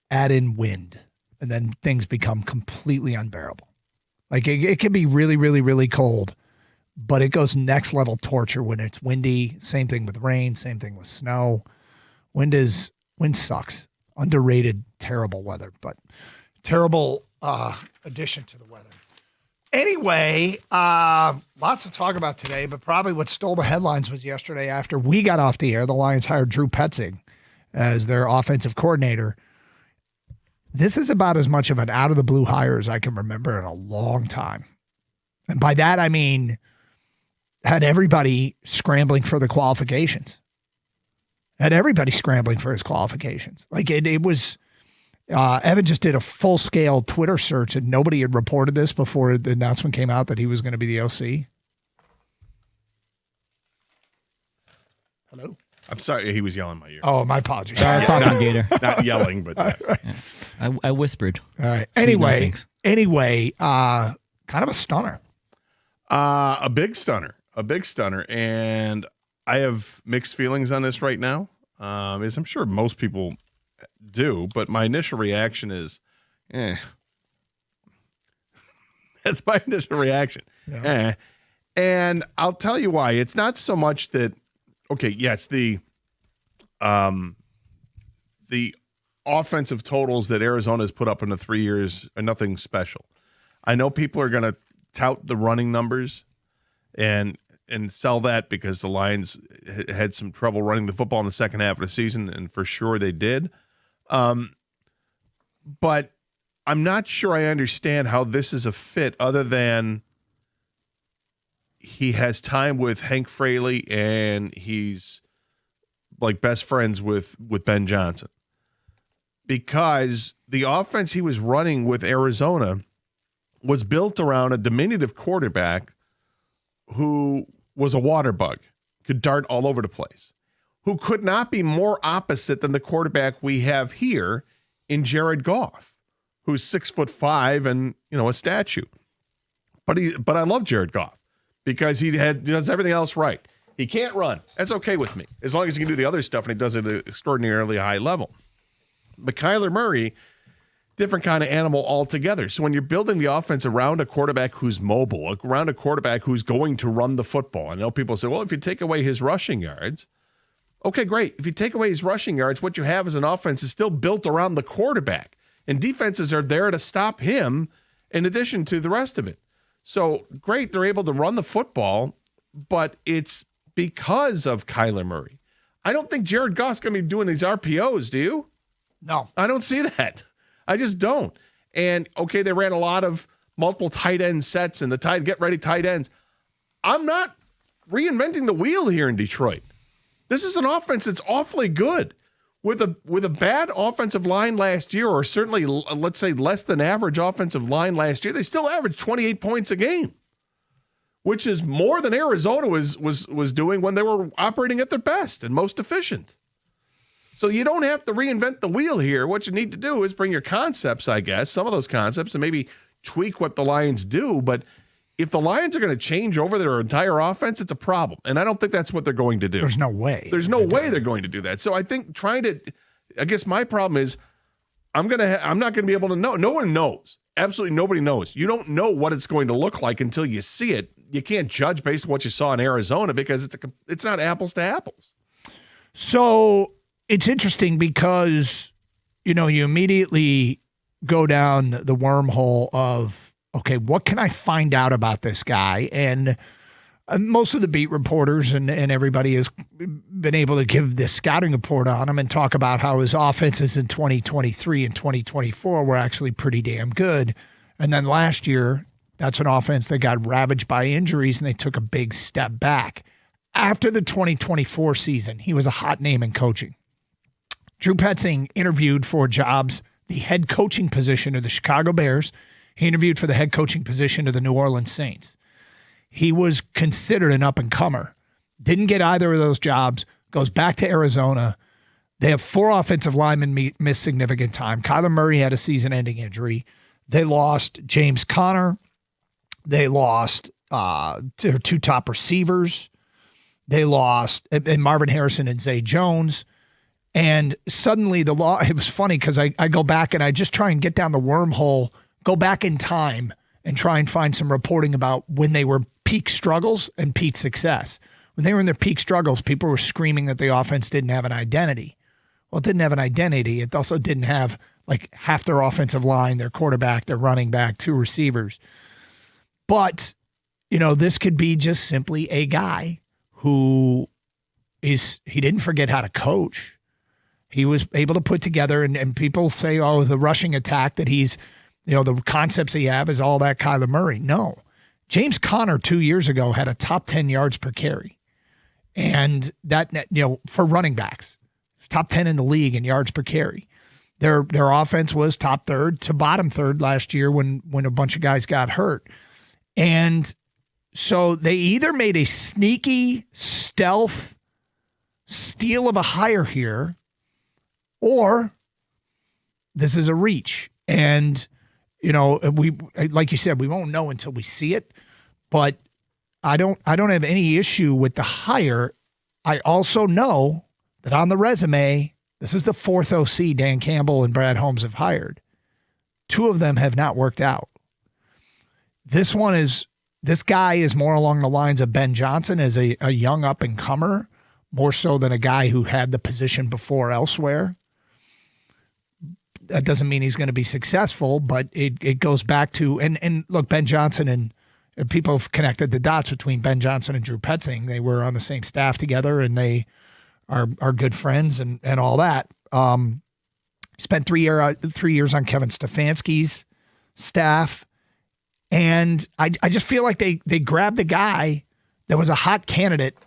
add in wind, and then things become completely unbearable. Like it can be really, really, really cold, but it goes next level torture when it's windy. Same thing with rain, same thing with snow. Wind sucks. Underrated, terrible weather, but terrible addition to the weather. Anyway, lots to talk about today, but probably what stole the headlines was yesterday after we got off the air, the Lions hired Drew Petzing as their offensive coordinator. This is about as much of an out-of-the-blue hire as I can remember in a long time. And by that, I mean had everybody scrambling for the qualifications. Had everybody scrambling for his qualifications. Like it was... Evan just did a full-scale Twitter search, and nobody had reported this before the announcement came out that he was going to be the OC. Hello? I'm sorry. He was yelling in my ear. Oh, my apologies. I was talking to Gator. Not yelling, but yes. Yeah. I whispered. All right. Sweet nothings. Anyway, kind of a stunner. A big stunner. And I have mixed feelings on this right now, as I'm sure most people do, but my initial reaction is, That's my initial reaction. Yeah. And I'll tell you why. It's not so much that, okay, yes, the offensive totals that Arizona has put up in the 3 years are nothing special. I know people are going to tout the running numbers and sell that because the Lions had some trouble running the football in the second half of the season, and for sure they did. But I'm not sure I understand how this is a fit other than he has time with Hank Fraley and he's like best friends with Ben Johnson. Because the offense he was running with Arizona was built around a diminutive quarterback who was a water bug, could dart all over the place, who could not be more opposite than the quarterback we have here in Jared Goff, who's 6'5" and, a statue. But I love Jared Goff because he does everything else right. He can't run. That's okay with me, as long as he can do the other stuff and he does it at an extraordinarily high level. But Kyler Murray different kind of animal altogether. So when you're building the offense around a quarterback who's mobile, around a quarterback who's going to run the football, I know people say, well, if you take away his rushing yards, okay, great. If you take away his rushing yards, what you have as an offense is still built around the quarterback. And defenses are there to stop him in addition to the rest of it. So great, they're able to run the football, but it's because of Kyler Murray. I don't think Jared Goff's going to be doing these RPOs, do you? No. I don't see that. I just don't. And, okay, they ran a lot of multiple tight end sets and the get-ready tight ends. I'm not reinventing the wheel here in Detroit. This is an offense that's awfully good. With a bad offensive line last year, or certainly, let's say, less than average offensive line last year, they still averaged 28 points a game, which is more than Arizona was doing when they were operating at their best and most efficient. So you don't have to reinvent the wheel here. What you need to do is bring your concepts, I guess, some of those concepts, and maybe tweak what the Lions do. But if the Lions are going to change over their entire offense, it's a problem. And I don't think that's what they're going to do. There's no way. There's no way they're going to do that. So I think I guess my problem is I'm not going to be able to know. No one knows. Absolutely nobody knows. You don't know what it's going to look like until you see it. You can't judge based on what you saw in Arizona because it's not apples to apples. So it's interesting because, you immediately go down the wormhole of, okay, what can I find out about this guy? And most of the beat reporters and everybody has been able to give this scouting report on him and talk about how his offenses in 2023 and 2024 were actually pretty damn good. And then last year, that's an offense that got ravaged by injuries and they took a big step back. After the 2024 season, he was a hot name in coaching. Drew Petzing interviewed for jobs, the head coaching position of the Chicago Bears. He interviewed for the head coaching position of the New Orleans Saints. He was considered an up-and-comer. Didn't get either of those jobs. Goes back to Arizona. They have 4 offensive linemen miss significant time. Kyler Murray had a season-ending injury. They lost James Conner. They lost their 2 top receivers. They lost and Marvin Harrison and Zay Jones. And suddenly it was funny because I go back and I just try and get down the wormhole, go back in time and try and find some reporting about when they were peak struggles and peak success. When they were in their peak struggles, people were screaming that the offense didn't have an identity. Well, it didn't have an identity. It also didn't have like half their offensive line, their quarterback, their running back, 2 receivers. But, this could be just simply a guy who he didn't forget how to coach. He was able to put together, and people say, oh, the rushing attack that he's, the concepts he have is all that Kyler Murray. No. James Conner 2 years ago had a top 10 yards per carry. And that, for running backs, top 10 in the league in yards per carry. Their offense was top 3rd to bottom 3rd last year when a bunch of guys got hurt. And so they either made a sneaky stealth steal of a hire here, or this is a reach. And, we, like you said, we won't know until we see it, but I don't have any issue with the hire. I also know that on the resume, this is the 4th OC Dan Campbell and Brad Holmes have hired. 2 of them have not worked out. This guy is more along the lines of Ben Johnson as a young up-and-comer, more so than a guy who had the position before elsewhere. That doesn't mean he's going to be successful, but it goes back to, and look, Ben Johnson and people have connected the dots between Ben Johnson and Drew Petzing. They were on the same staff together and they are good friends and all that. Spent 3 years on Kevin Stefanski's staff. And I just feel like they grabbed the guy that was a hot candidate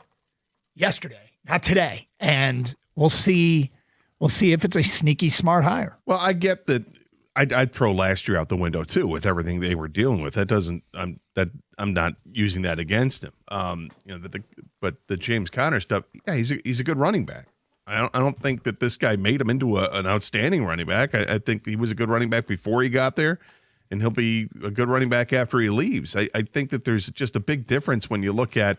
yesterday, not today. And we'll see if it's a sneaky smart hire. Well, I get that. I'd throw last year out the window too with everything they were dealing with. I'm not using that against him. But the James Conner stuff, yeah, he's a good running back. I don't think that this guy made him into an outstanding running back. I think he was a good running back before he got there, and he'll be a good running back after he leaves. I think that there's just a big difference when you look at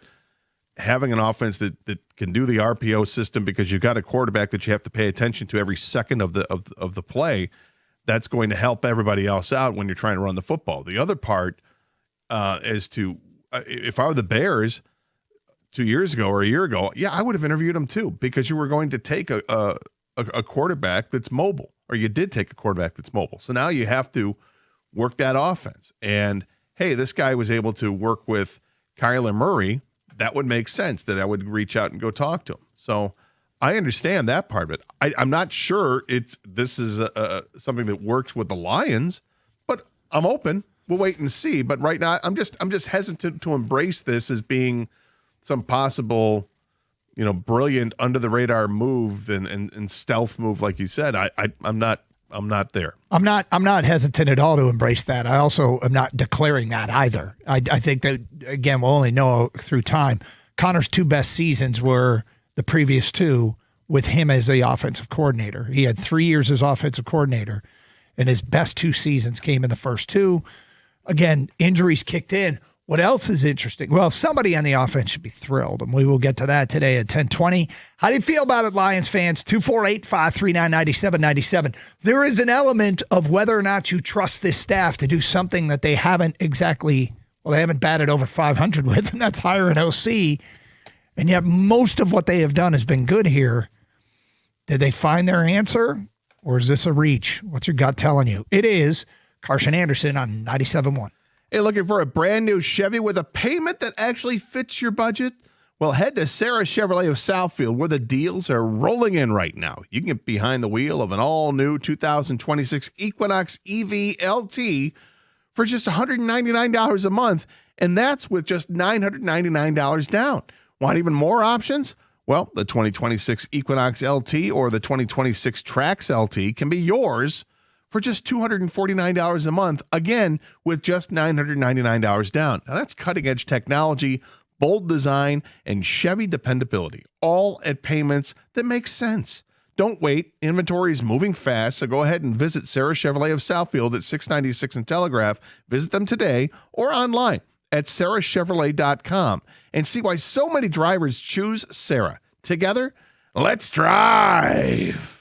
having an offense that can do the RPO system because you've got a quarterback that you have to pay attention to every second of the play, that's going to help everybody else out when you're trying to run the football. The other part as to if I were the Bears 2 years ago or a year ago, yeah, I would have interviewed him too, because you were going to take a quarterback that's mobile, or you did take a quarterback that's mobile. So now you have to work that offense. And hey, this guy was able to work with Kyler Murray. That would make sense that I would reach out and go talk to him. So I understand that part of it. I'm not sure this is something that works with the Lions, but I'm open. We'll wait and see. But right now, I'm just hesitant to embrace this as being some possible, brilliant under the radar move and stealth move, like you said. I'm not there. I'm not hesitant at all to embrace that. I also am not declaring that either. I think that, again, we'll only know through time. Connor's 2 best seasons were the previous 2 with him as the offensive coordinator. He had 3 years as offensive coordinator, and his best 2 seasons came in the first 2. Again, injuries kicked in. What else is interesting? Well, somebody on the offense should be thrilled, and we will get to that today at 10:20. How do you feel about it, Lions fans? 248-539-9797. There is an element of whether or not you trust this staff to do something that they haven't exactly, they haven't batted over 500 with, and that's hire an OC. And yet most of what they have done has been good here. Did they find their answer, or is this a reach? What's your gut telling you? It is. Carson Anderson on 97.1. Hey, looking for a brand new Chevy with a payment that actually fits your budget? Well, head to Sarah Chevrolet of Southfield, where the deals are rolling in right now. You can get behind the wheel of an all-new 2026 Equinox EV LT for just $199 a month, and that's with just $999 down. Want even more options? Well, the 2026 Equinox LT or the 2026 Trax LT can be yours for just $249 a month, again, with just $999 down. Now, that's cutting-edge technology, bold design, and Chevy dependability, all at payments that make sense. Don't wait. Inventory is moving fast, so go ahead and visit Sarah Chevrolet of Southfield at 696 and Telegraph. Visit them today or online at sarahchevrolet.com and see why so many drivers choose Sarah. Together, let's drive.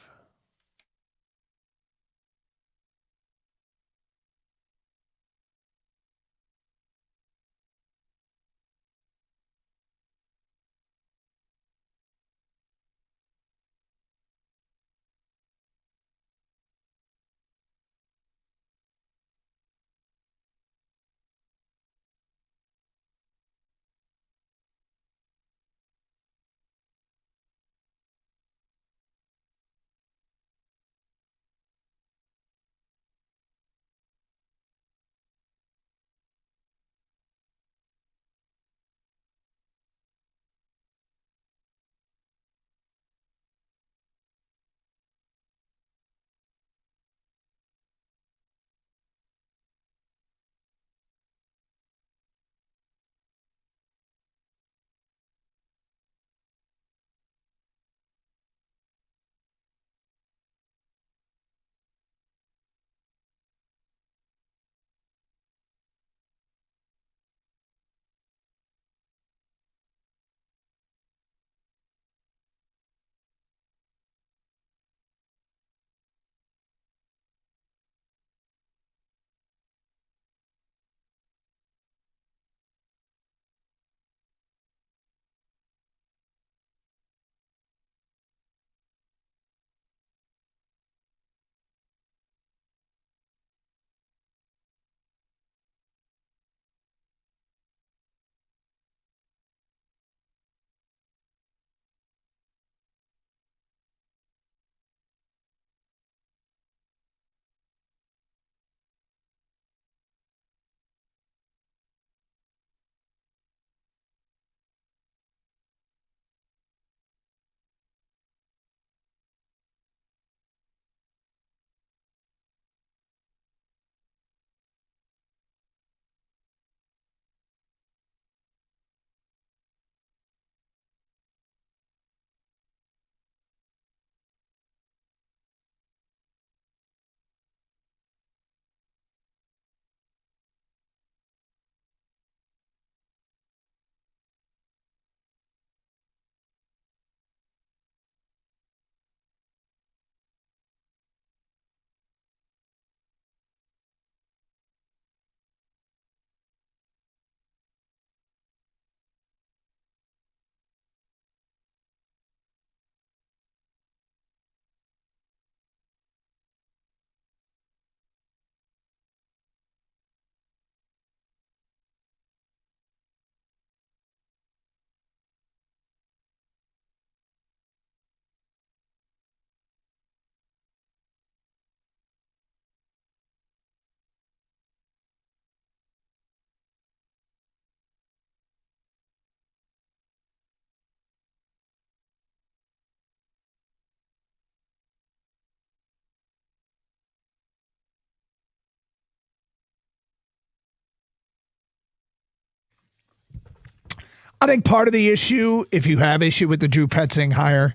I think part of the issue, if you have issue with the Drew Petzing hire,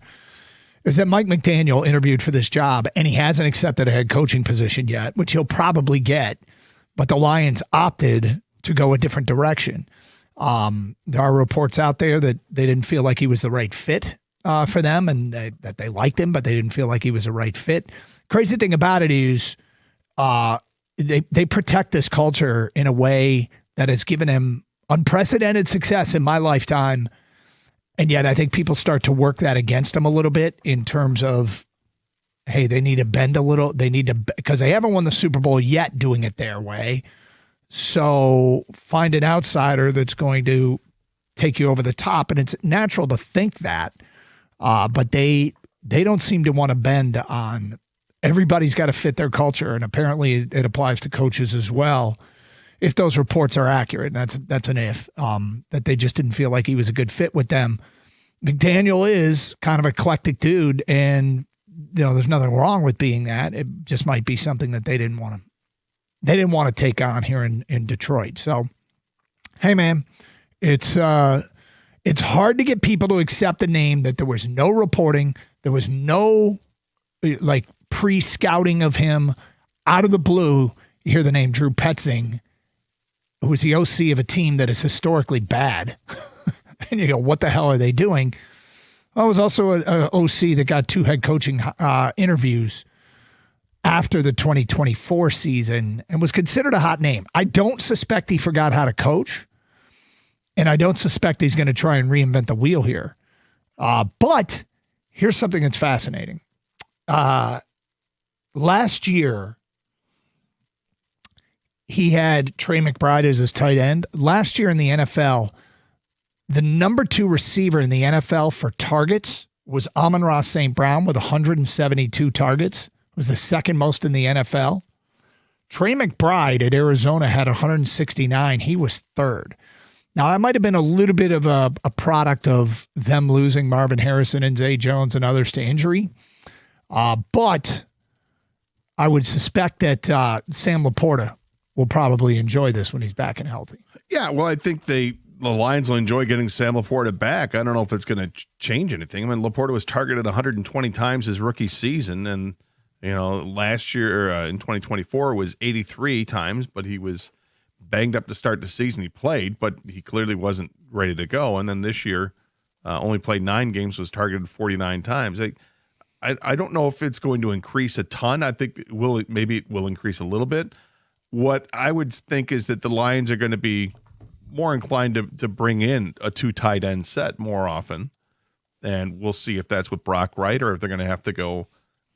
is that Mike McDaniel interviewed for this job, and he hasn't accepted a head coaching position yet, which he'll probably get. But the Lions opted to go a different direction. There are reports out there that they didn't feel like he was the right fit for them, and that they liked him, but they didn't feel like he was a right fit. Crazy thing about it is they protect this culture in a way that has given him unprecedented success in my lifetime. And yet I think people start to work that against him a little bit in terms of, hey, they need to bend a little. They need to, because they haven't won the Super Bowl yet doing it their way. So find an outsider that's going to take you over the top. And it's natural to think that. But they don't seem to want to bend on, everybody's got to fit their culture. And apparently it applies to coaches as well. If those reports are accurate, and that's an if, that they just didn't feel like he was a good fit with them. McDaniel is kind of an eclectic dude, and there's nothing wrong with being that. It just might be something that they didn't want to take on here in Detroit. So, hey man, it's hard to get people to accept the name that there was no reporting, there was no like pre-scouting of him out of the blue. You hear the name Drew Petzing, who was the OC of a team that is historically bad. And you go, what the hell are they doing? Well, it was also an OC that got 2 head coaching interviews after the 2024 season and was considered a hot name. I don't suspect he forgot how to coach, and I don't suspect he's going to try and reinvent the wheel here. But here's something that's fascinating. Last year, he had Trey McBride as his tight end. Last year in the NFL, the number 2 receiver in the NFL for targets was Amon-Ra St. Brown with 172 targets. It was the second most in the NFL. Trey McBride at Arizona had 169. He was third. Now, that might have been a little bit of a product of them losing Marvin Harrison and Zay Jones and others to injury. But I would suspect that Sam Laporta will probably enjoy this when he's back and healthy. Yeah, well, I think the Lions will enjoy getting Sam Laporta back. I don't know if it's going to change anything. I mean, Laporta was targeted 120 times his rookie season, and last year in 2024 was 83 times, but he was banged up to start the season. He played, but he clearly wasn't ready to go. And then this year, only played 9 games, was targeted 49 times. I don't know if it's going to increase a ton. I think maybe it will increase a little bit. What I would think is that the Lions are going to be more inclined to bring in a 2 tight end set more often. And we'll see if that's with Brock Wright or if they're going to have to go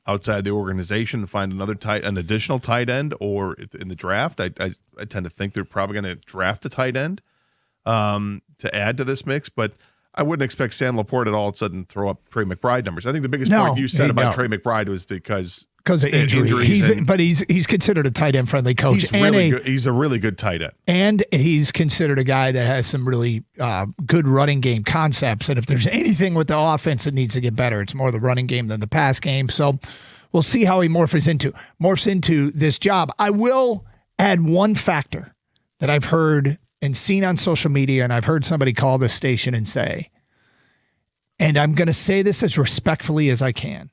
outside the organization and find an additional tight end, or in the draft. I tend to think they're probably going to draft a tight end to add to this mix, but I wouldn't expect Sam Laporta at all of a sudden throw up Trey McBride numbers. I think the biggest point you said about Trey McBride was because of injury. But he's considered a tight end friendly coach. He's a really good tight end. And he's considered a guy that has some really good running game concepts. And if there's anything with the offense that needs to get better, it's more the running game than the pass game. So we'll see how he morphs into this job. I will add one factor that I've heard and seen on social media, and I've heard somebody call this station and say, and I'm going to say this as respectfully as I can,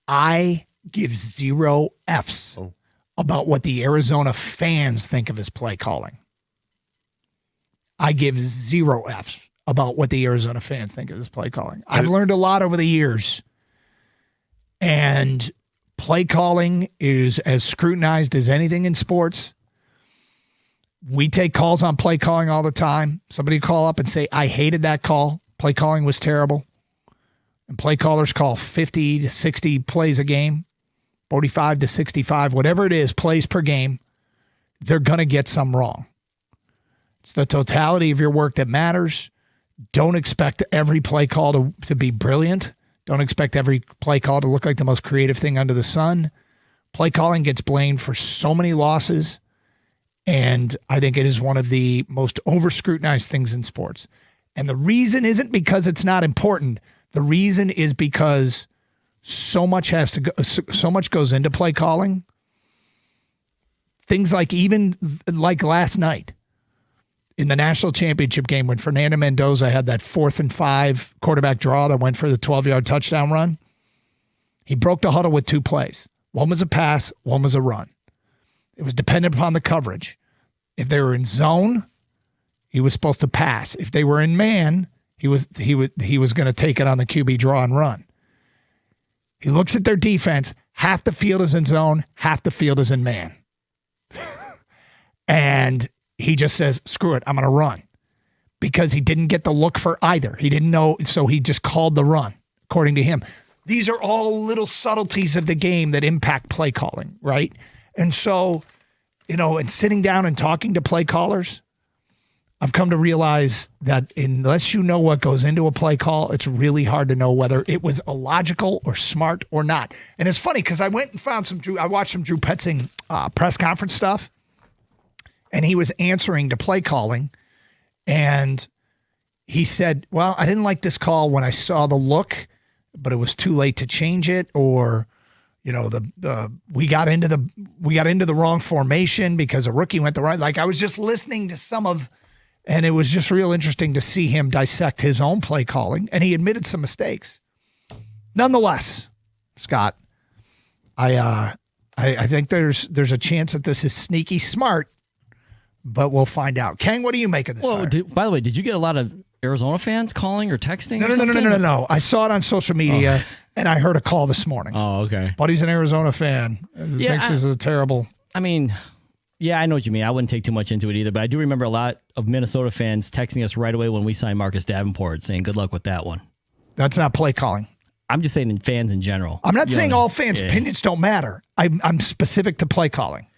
I give 0 Fs about what the Arizona fans think of his play calling. I give 0 Fs about what the Arizona fans think of his play calling. I've learned a lot over the years, and play calling is as scrutinized as anything in sports. We take calls on play calling all the time. Somebody call up and say, I hated that call. Play calling was terrible. And play callers call 50 to 60 plays a game, 45 to 65, whatever it is, plays per game. They're going to get some wrong. It's the totality of your work that matters. Don't expect every play call to be brilliant. Don't expect every play call to look like the most creative thing under the sun. Play calling gets blamed for so many losses. And I think it is one of the most over-scrutinized things in sports. And the reason isn't because it's not important. The reason is because so much goes into play calling. Things like even like last night. in the national championship game when Fernando Mendoza had that 4th and 5 quarterback draw that went for the 12-yard touchdown run. He broke the huddle with 2 plays. One was a pass, one was a run. It was dependent upon the coverage. If they were in zone, he was supposed to pass. If they were in man, he was going to take it on the QB draw and run. He looks at their defense. Half the field is in zone, half the field is in man. And he just says, screw it, I'm going to run. Because he didn't get the look for either. He didn't know, so he just called the run, according to him. These are all little subtleties of the game that impact play calling, right? And so, and sitting down and talking to play callers, I've come to realize that unless you know what goes into a play call, it's really hard to know whether it was illogical or smart or not. And it's funny because I went and found I watched some Drew Petzing press conference stuff, and he was answering to play calling, and he said, well, I didn't like this call when I saw the look, but it was too late to change it, or we got into the wrong formation because a rookie went the right. Like I was just listening to some of. And it was just real interesting to see him dissect his own play calling, and he admitted some mistakes. Nonetheless, Scott, I think there's a chance that this is sneaky smart, but we'll find out. Kang, what do you make of this? Well, by the way, did you get a lot of Arizona fans calling or texting? No. I saw it on social media, and I heard a call this morning. Oh, okay. Buddy's an Arizona fan. Thinks this is a terrible. I mean. Yeah, I know what you mean. I wouldn't take too much into it either, but I do remember a lot of Minnesota fans texting us right away when we signed Marcus Davenport saying, good luck with that one. That's not play calling. I'm just saying fans in general. I'm not saying all fans' opinions don't matter. I'm specific to play calling.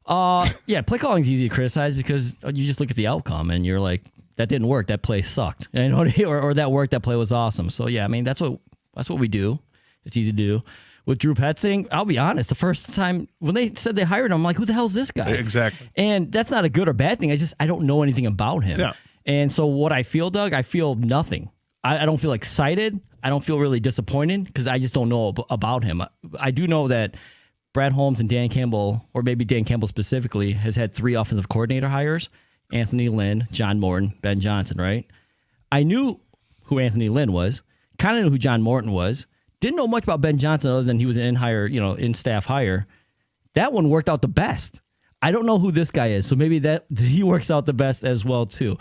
Yeah, play calling is easy to criticize because you just look at the outcome and you're like, that didn't work. That play sucked. Or that worked. That play was awesome. So, yeah, I mean, that's what we do. It's easy to do. With Drew Petzing, I'll be honest, the first time when they said they hired him, I'm like, who the hell is this guy? Exactly. And that's not a good or bad thing. I don't know anything about him. Yeah. And so what I feel, Doug, I feel nothing. I don't feel excited. I don't feel really disappointed because I just don't know about him. I do know that Brad Holmes and Dan Campbell, or maybe Dan Campbell specifically, has had 3 offensive coordinator hires: Anthony Lynn, John Morton, Ben Johnson, right? I knew who Anthony Lynn was, kind of knew who John Morton was. Didn't know much about Ben Johnson other than he was an in-staff hire. That one worked out the best. I don't know who this guy is, so maybe that he works out the best as well too.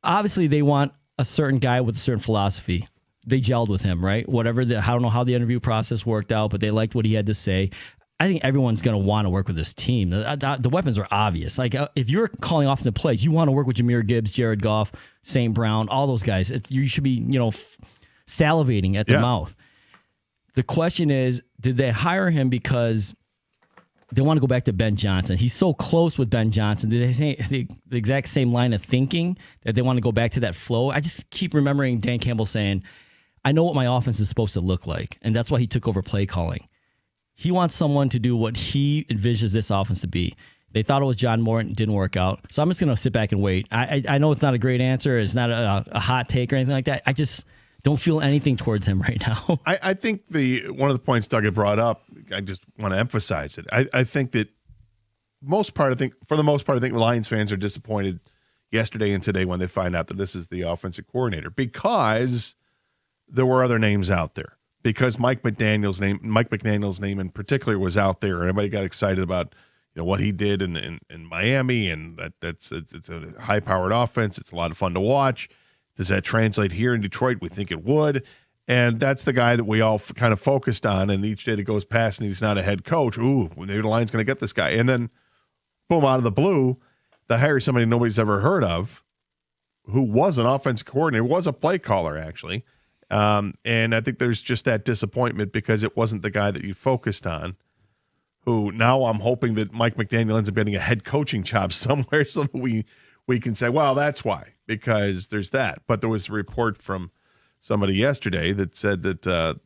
Obviously, they want a certain guy with a certain philosophy. They gelled with him, right? I don't know how the interview process worked out, but they liked what he had to say. I think everyone's going to want to work with this team. The weapons are obvious. Like if you're calling offensive plays, you want to work with Jahmyr Gibbs, Jared Goff, St. Brown, all those guys. You should be, salivating at the mouth. The question is, did they hire him because they want to go back to Ben Johnson? He's so close with Ben Johnson. Did they say the exact same line of thinking that they want to go back to that flow? I just keep remembering Dan Campbell saying, I know what my offense is supposed to look like, and that's why he took over play calling. He wants someone to do what he envisions this offense to be. They thought it was John Morton. It didn't work out. So I'm just going to sit back and wait. I know it's not a great answer. It's not a hot take or anything like that. I just don't feel anything towards him right now. I think one of the points Doug had brought up, I just want to emphasize it. I think that for the most part, I think Lions fans are disappointed yesterday and today when they find out that this is the offensive coordinator, because there were other names out there. Because Mike McDaniel's name in particular was out there, and everybody got excited about what he did in Miami, and it's a high-powered offense. It's a lot of fun to watch. Does that translate here in Detroit? We think it would. And that's the guy that we all kind of focused on. And each day that goes past and he's not a head coach, maybe the Lions going to get this guy. And then, boom, out of the blue, they hire somebody nobody's ever heard of, who was an offensive coordinator, was a play caller, actually. And I think there's just that disappointment because it wasn't the guy that you focused on, who now I'm hoping that Mike McDaniel ends up getting a head coaching job somewhere so that we can say, well, that's why, because there's that. But there was a report from somebody yesterday that said that the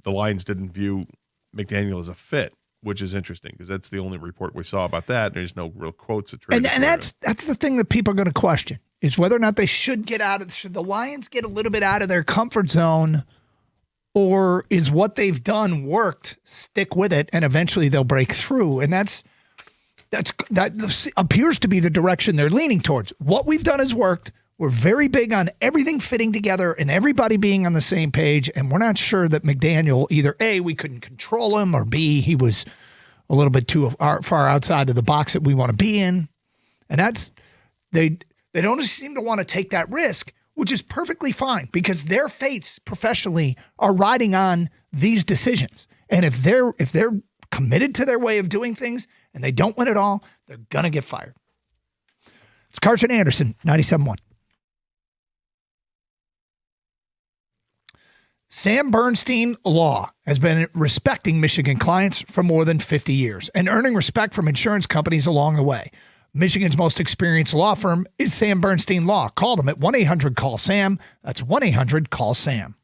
Lions didn't view McDaniel as a fit, which is interesting because that's the only report we saw about that. There's no real quotes. And that's the thing that people are going to question is whether or not they should the Lions get a little bit out of their comfort zone, or is what they've done worked, stick with it, and eventually they'll break through. And that's That appears to be the direction they're leaning towards. What we've done has worked. We're very big on everything fitting together and everybody being on the same page. And we're not sure that McDaniel, either A, we couldn't control him, or B, he was a little bit too far outside of the box that we want to be in. And that's, they don't seem to want to take that risk, which is perfectly fine because their fates professionally are riding on these decisions. And if they're committed to their way of doing things and they don't win it all, they're going to get fired. It's Carson Anderson, 97.1. Sam Bernstein Law has been respecting Michigan clients for more than 50 years and earning respect from insurance companies along the way. Michigan's most experienced law firm is Sam Bernstein Law. Call them at 1-800-CALL-SAM. That's 1-800-CALL-SAM.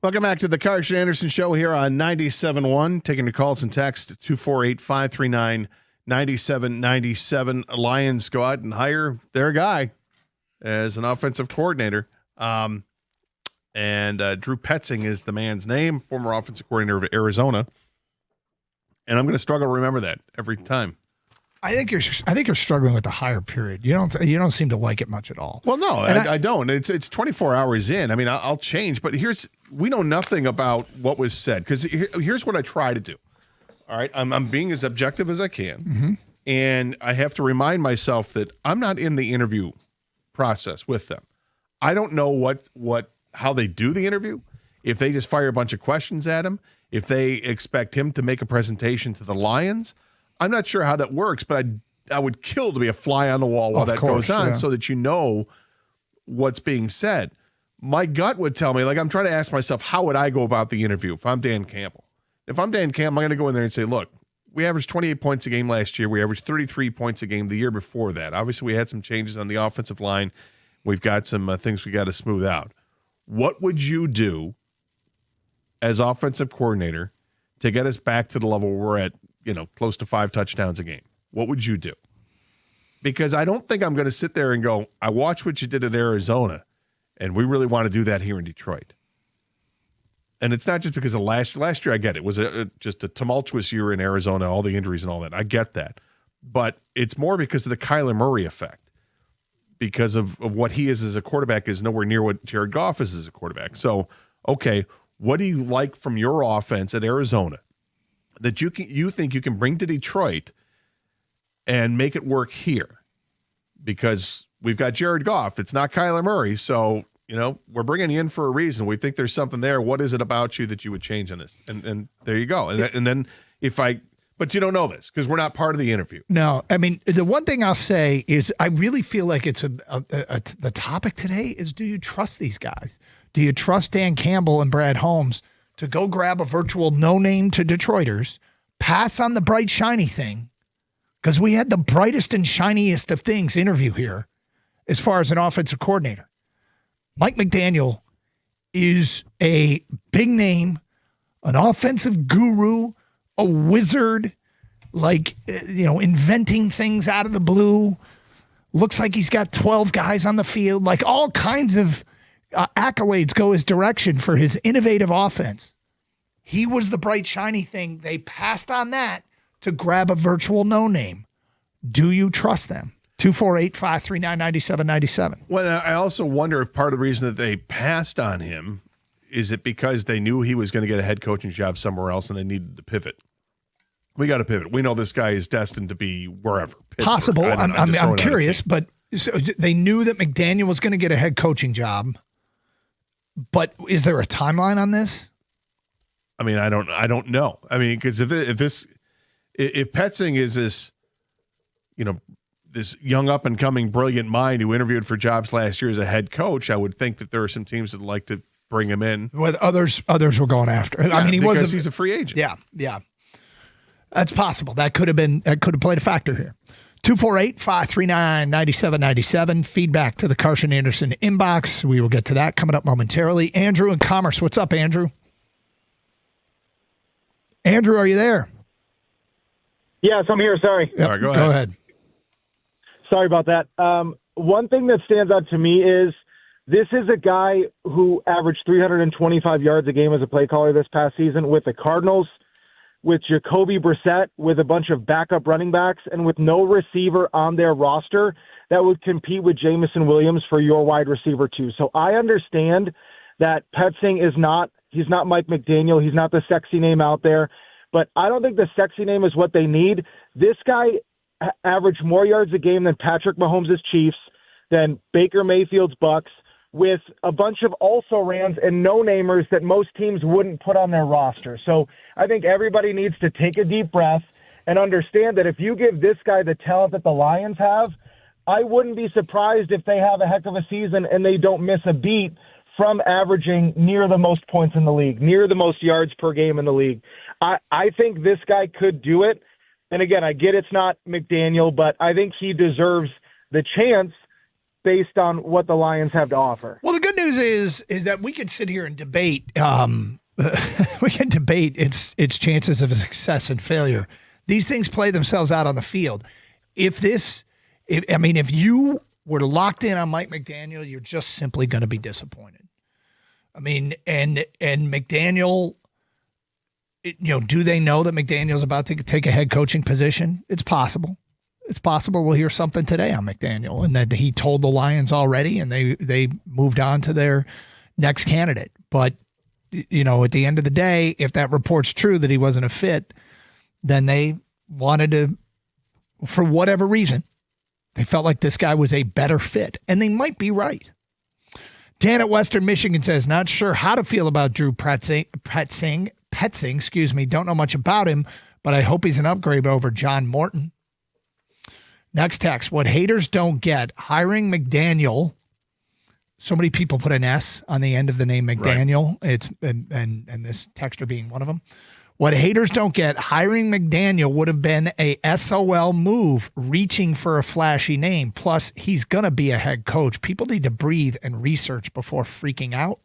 Welcome back to the Carson Anderson Show here on 97.1. Taking your calls and text 248-539-9797. Lions go out and hire their guy as an offensive coordinator. And Drew Petzing is the man's name, former offensive coordinator of Arizona. And I'm going to struggle to remember that every time. I think you're struggling with the hire period. You don't seem to like it much at all. Well, no, I don't. It's 24 hours in. I mean, I'll change, but we know nothing about what was said, because here's what I try to do. All right, I'm being as objective as I can, and I have to remind myself that I'm not in the interview process with them. I don't know how they do the interview. If they just fire a bunch of questions at him, if they expect him to make a presentation to the Lions. I'm not sure how that works, but I would kill to be a fly on the wall while goes on, so that you know what's being said. My gut would tell me, like, I'm trying to ask myself, how would I go about the interview if I'm Dan Campbell? If I'm Dan Campbell, I'm going to go in there and say, look, we averaged 28 points a game last year. We averaged 33 points a game the year before that. Obviously, we had some changes on the offensive line. We've got some things we got to smooth out. What would you do as offensive coordinator to get us back to the level we're at, close to 5 touchdowns a game? What would you do? Because I don't think I'm going to sit there and go, I watched what you did at Arizona, and we really want to do that here in Detroit. And it's not just because of last year. I get it. It was just a tumultuous year in Arizona, all the injuries and all that. I get that. But it's more because of the Kyler Murray effect, because of what he is as a quarterback is nowhere near what Jared Goff is as a quarterback. So, okay, what do you like from your offense at Arizona that you think you can bring to Detroit and make it work here? Because we've got Jared Goff. It's not Kyler Murray. So, we're bringing you in for a reason. We think there's something there. What is it about you that you would change on this? And there you go. And then but you don't know this because we're not part of the interview. No, I mean, the one thing I'll say is I really feel like it's the topic today is, do you trust these guys? Do you trust Dan Campbell and Brad Holmes to go grab a virtual no-name to Detroiters, pass on the bright, shiny thing? Because we had the brightest and shiniest of things interview here as far as an offensive coordinator. Mike McDaniel is a big name, an offensive guru, a wizard, inventing things out of the blue. Looks like he's got 12 guys on the field. Like, all kinds of accolades go his direction for his innovative offense. He was the bright, shiny thing. They passed on that to grab a virtual no-name. Do you trust them? 248-539-9797. Well, I also wonder if part of the reason that they passed on him is it because they knew he was going to get a head coaching job somewhere else and they needed to pivot. We got to pivot. We know this guy is destined to be wherever. Pittsburgh. Possible. I'm curious, but so they knew that McDaniel was going to get a head coaching job. But is there a timeline on this? I mean, I don't know. I mean, because if Petzing is this, this young up and coming brilliant mind who interviewed for jobs last year as a head coach, I would think that there are some teams that would like to bring him in. What others were going after. Yeah, I mean, he's a free agent. Yeah. That's possible. That could have played a factor here. 248-539-9797. Feedback to the Carson Anderson inbox. We will get to that coming up momentarily. Andrew in Commerce. What's up, Andrew? Andrew, are you there? Yes, I'm here. Sorry. All right, go ahead. Sorry about that. One thing that stands out to me is this is a guy who averaged 325 yards a game as a play caller this past season with the Cardinals, with Jacoby Brissett, with a bunch of backup running backs, and with no receiver on their roster that would compete with Jamison Williams for your wide receiver too. So I understand that Petzing he's not Mike McDaniel. He's not the sexy name out there, but I don't think the sexy name is what they need. This guy averaged more yards a game than Patrick Mahomes' Chiefs, than Baker Mayfield's Bucks, with a bunch of also-rans and no-namers that most teams wouldn't put on their roster. So I think everybody needs to take a deep breath and understand that if you give this guy the talent that the Lions have, I wouldn't be surprised if they have a heck of a season and they don't miss a beat from averaging near the most points in the league, near the most yards per game in the league. I think this guy could do it. And again, I get it's not McDaniel, but I think he deserves the chance based on what the Lions have to offer. Well, the good news is that we could sit here and debate. We can debate its chances of success and failure. These things play themselves out on the field. If you were locked in on Mike McDaniel, you're just simply going to be disappointed. I mean, and McDaniel, do they know that McDaniel's about to take a head coaching position? It's possible. It's possible we'll hear something today on McDaniel and that he told the Lions already and they moved on to their next candidate. But, at the end of the day, if that report's true that he wasn't a fit, then they wanted to, for whatever reason, they felt like this guy was a better fit. And they might be right. Dan at Western Michigan says, not sure how to feel about Drew Petzing. Don't know much about him, but I hope he's an upgrade over John Morton. Next text, what haters don't get, hiring McDaniel. So many people put an S on the end of the name McDaniel. Right. It's and this texter being one of them. What haters don't get, hiring McDaniel would have been a SOL move, reaching for a flashy name. Plus, he's going to be a head coach. People need to breathe and research before freaking out.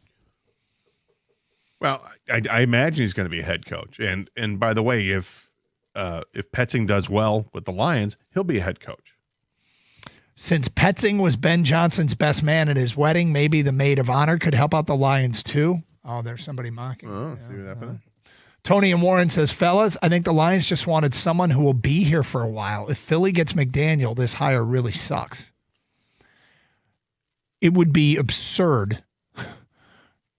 Well, I imagine he's going to be a head coach. And by the way, if Petzing does well with the Lions, he'll be a head coach. Since Petzing was Ben Johnson's best man at his wedding, maybe the maid of honor could help out the Lions too. Oh, there's somebody mocking. Oh, see what happened? Tony and Warren says, fellas, I think the Lions just wanted someone who will be here for a while. If Philly gets McDaniel, this hire really sucks. It would be absurd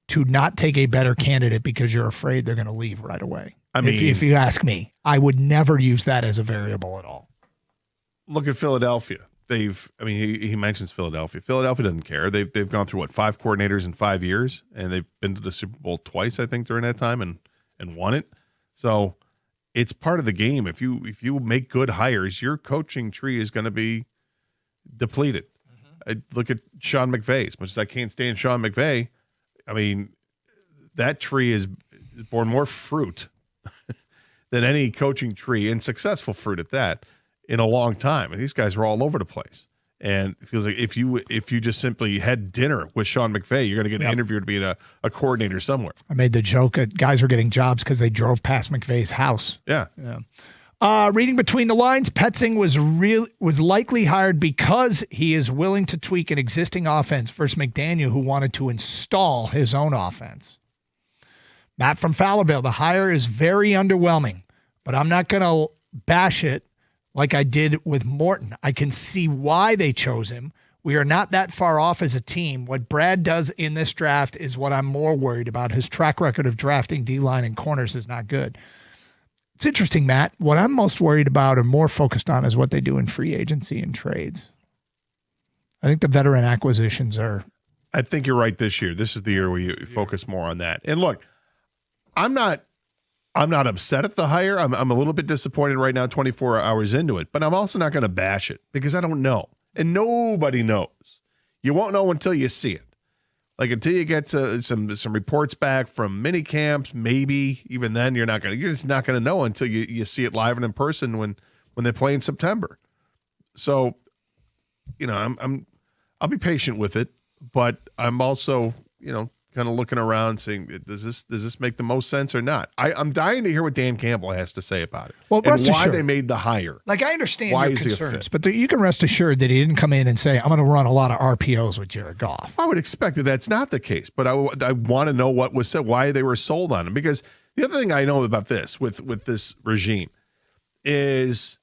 to not take a better candidate because you're afraid they're going to leave right away. I mean, if you ask me, I would never use that as a variable at all. Look at Philadelphia. He mentions Philadelphia. Philadelphia doesn't care. They've gone through 5 coordinators in 5 years, and they've been to the Super Bowl twice, I think, during that time, and won it. So it's part of the game. If you make good hires, your coaching tree is going to be depleted. I look at Sean McVay. As much as I can't stand Sean McVay, I mean, that tree is borne more fruit than any coaching tree, and successful fruit at that, in a long time. And these guys were all over the place. And it feels like if you just simply had dinner with Sean McVay, you're going to get an interview to be a coordinator somewhere. I made the joke that guys are getting jobs because they drove past McVay's house. Yeah. Reading between the lines, Petzing was likely hired because he is willing to tweak an existing offense versus McDaniel, who wanted to install his own offense. Matt from Fowlerville, the hire is very underwhelming, but I'm not going to bash it like I did with Morton. I can see why they chose him. We are not that far off as a team. What Brad does in this draft is what I'm more worried about. His track record of drafting D-line and corners is not good. It's interesting, Matt. What I'm most worried about and more focused on is what they do in free agency and trades. I think the veteran acquisitions are... I think you're right this year. This is the year where you focus more on that. And look, I'm not upset at the hire. I'm a little bit disappointed right now, 24 hours into it, but I'm also not going to bash it because I don't know. And nobody knows. You won't know until you see it. Like until you get some reports back from mini camps, maybe even then you're just not going to know until you see it live and in person when they play in September. So, I'll be patient with it, but I'm also, kind of looking around saying, does this make the most sense or not? I'm dying to hear what Dan Campbell has to say about it. Well, and rest why assured, they made the hire. Like, I understand why your is he a concerns, fit? but you can rest assured that he didn't come in and say, I'm going to run a lot of RPOs with Jared Goff. I would expect that that's not the case, but I want to know what was said, why they were sold on him. Because the other thing I know about this, with this regime, is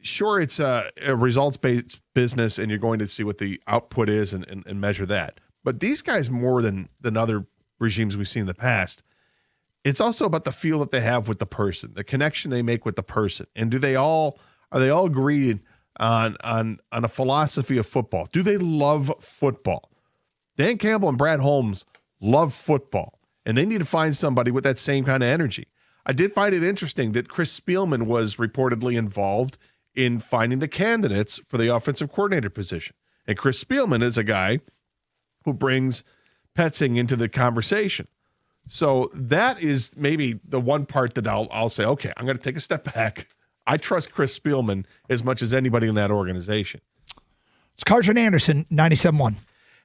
sure, it's a results-based business, and you're going to see what the output is and measure that. But these guys, more than other regimes we've seen in the past, it's also about the feel that they have with the person, the connection they make with the person. And are they all agreed on a philosophy of football? Do they love football? Dan Campbell and Brad Holmes love football, and they need to find somebody with that same kind of energy. I did find it interesting that Chris Spielman was reportedly involved in finding the candidates for the offensive coordinator position. And Chris Spielman is a guy who brings Petzing into the conversation. So that is maybe the one part that I'll say, okay, I'm going to take a step back. I trust Chris Spielman as much as anybody in that organization. It's Carson Anderson, 97.1.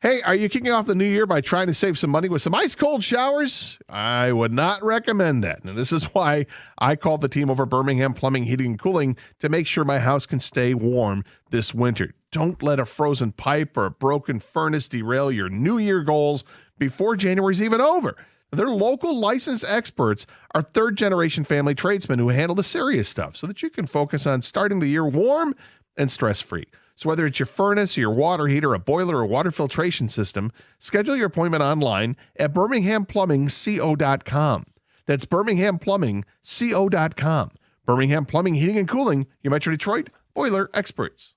Hey, are you kicking off the new year by trying to save some money with some ice cold showers? I would not recommend that. And this is why I called the team over Birmingham Plumbing, Heating, and Cooling to make sure my house can stay warm this winter. Don't let a frozen pipe or a broken furnace derail your New Year goals before January's even over. Their local licensed experts are third-generation family tradesmen who handle the serious stuff so that you can focus on starting the year warm and stress-free. So whether it's your furnace or your water heater, a boiler, or water filtration system, schedule your appointment online at BirminghamPlumbingCO.com. That's BirminghamPlumbingCO.com. Birmingham Plumbing, Heating, and Cooling, your Metro Detroit boiler experts.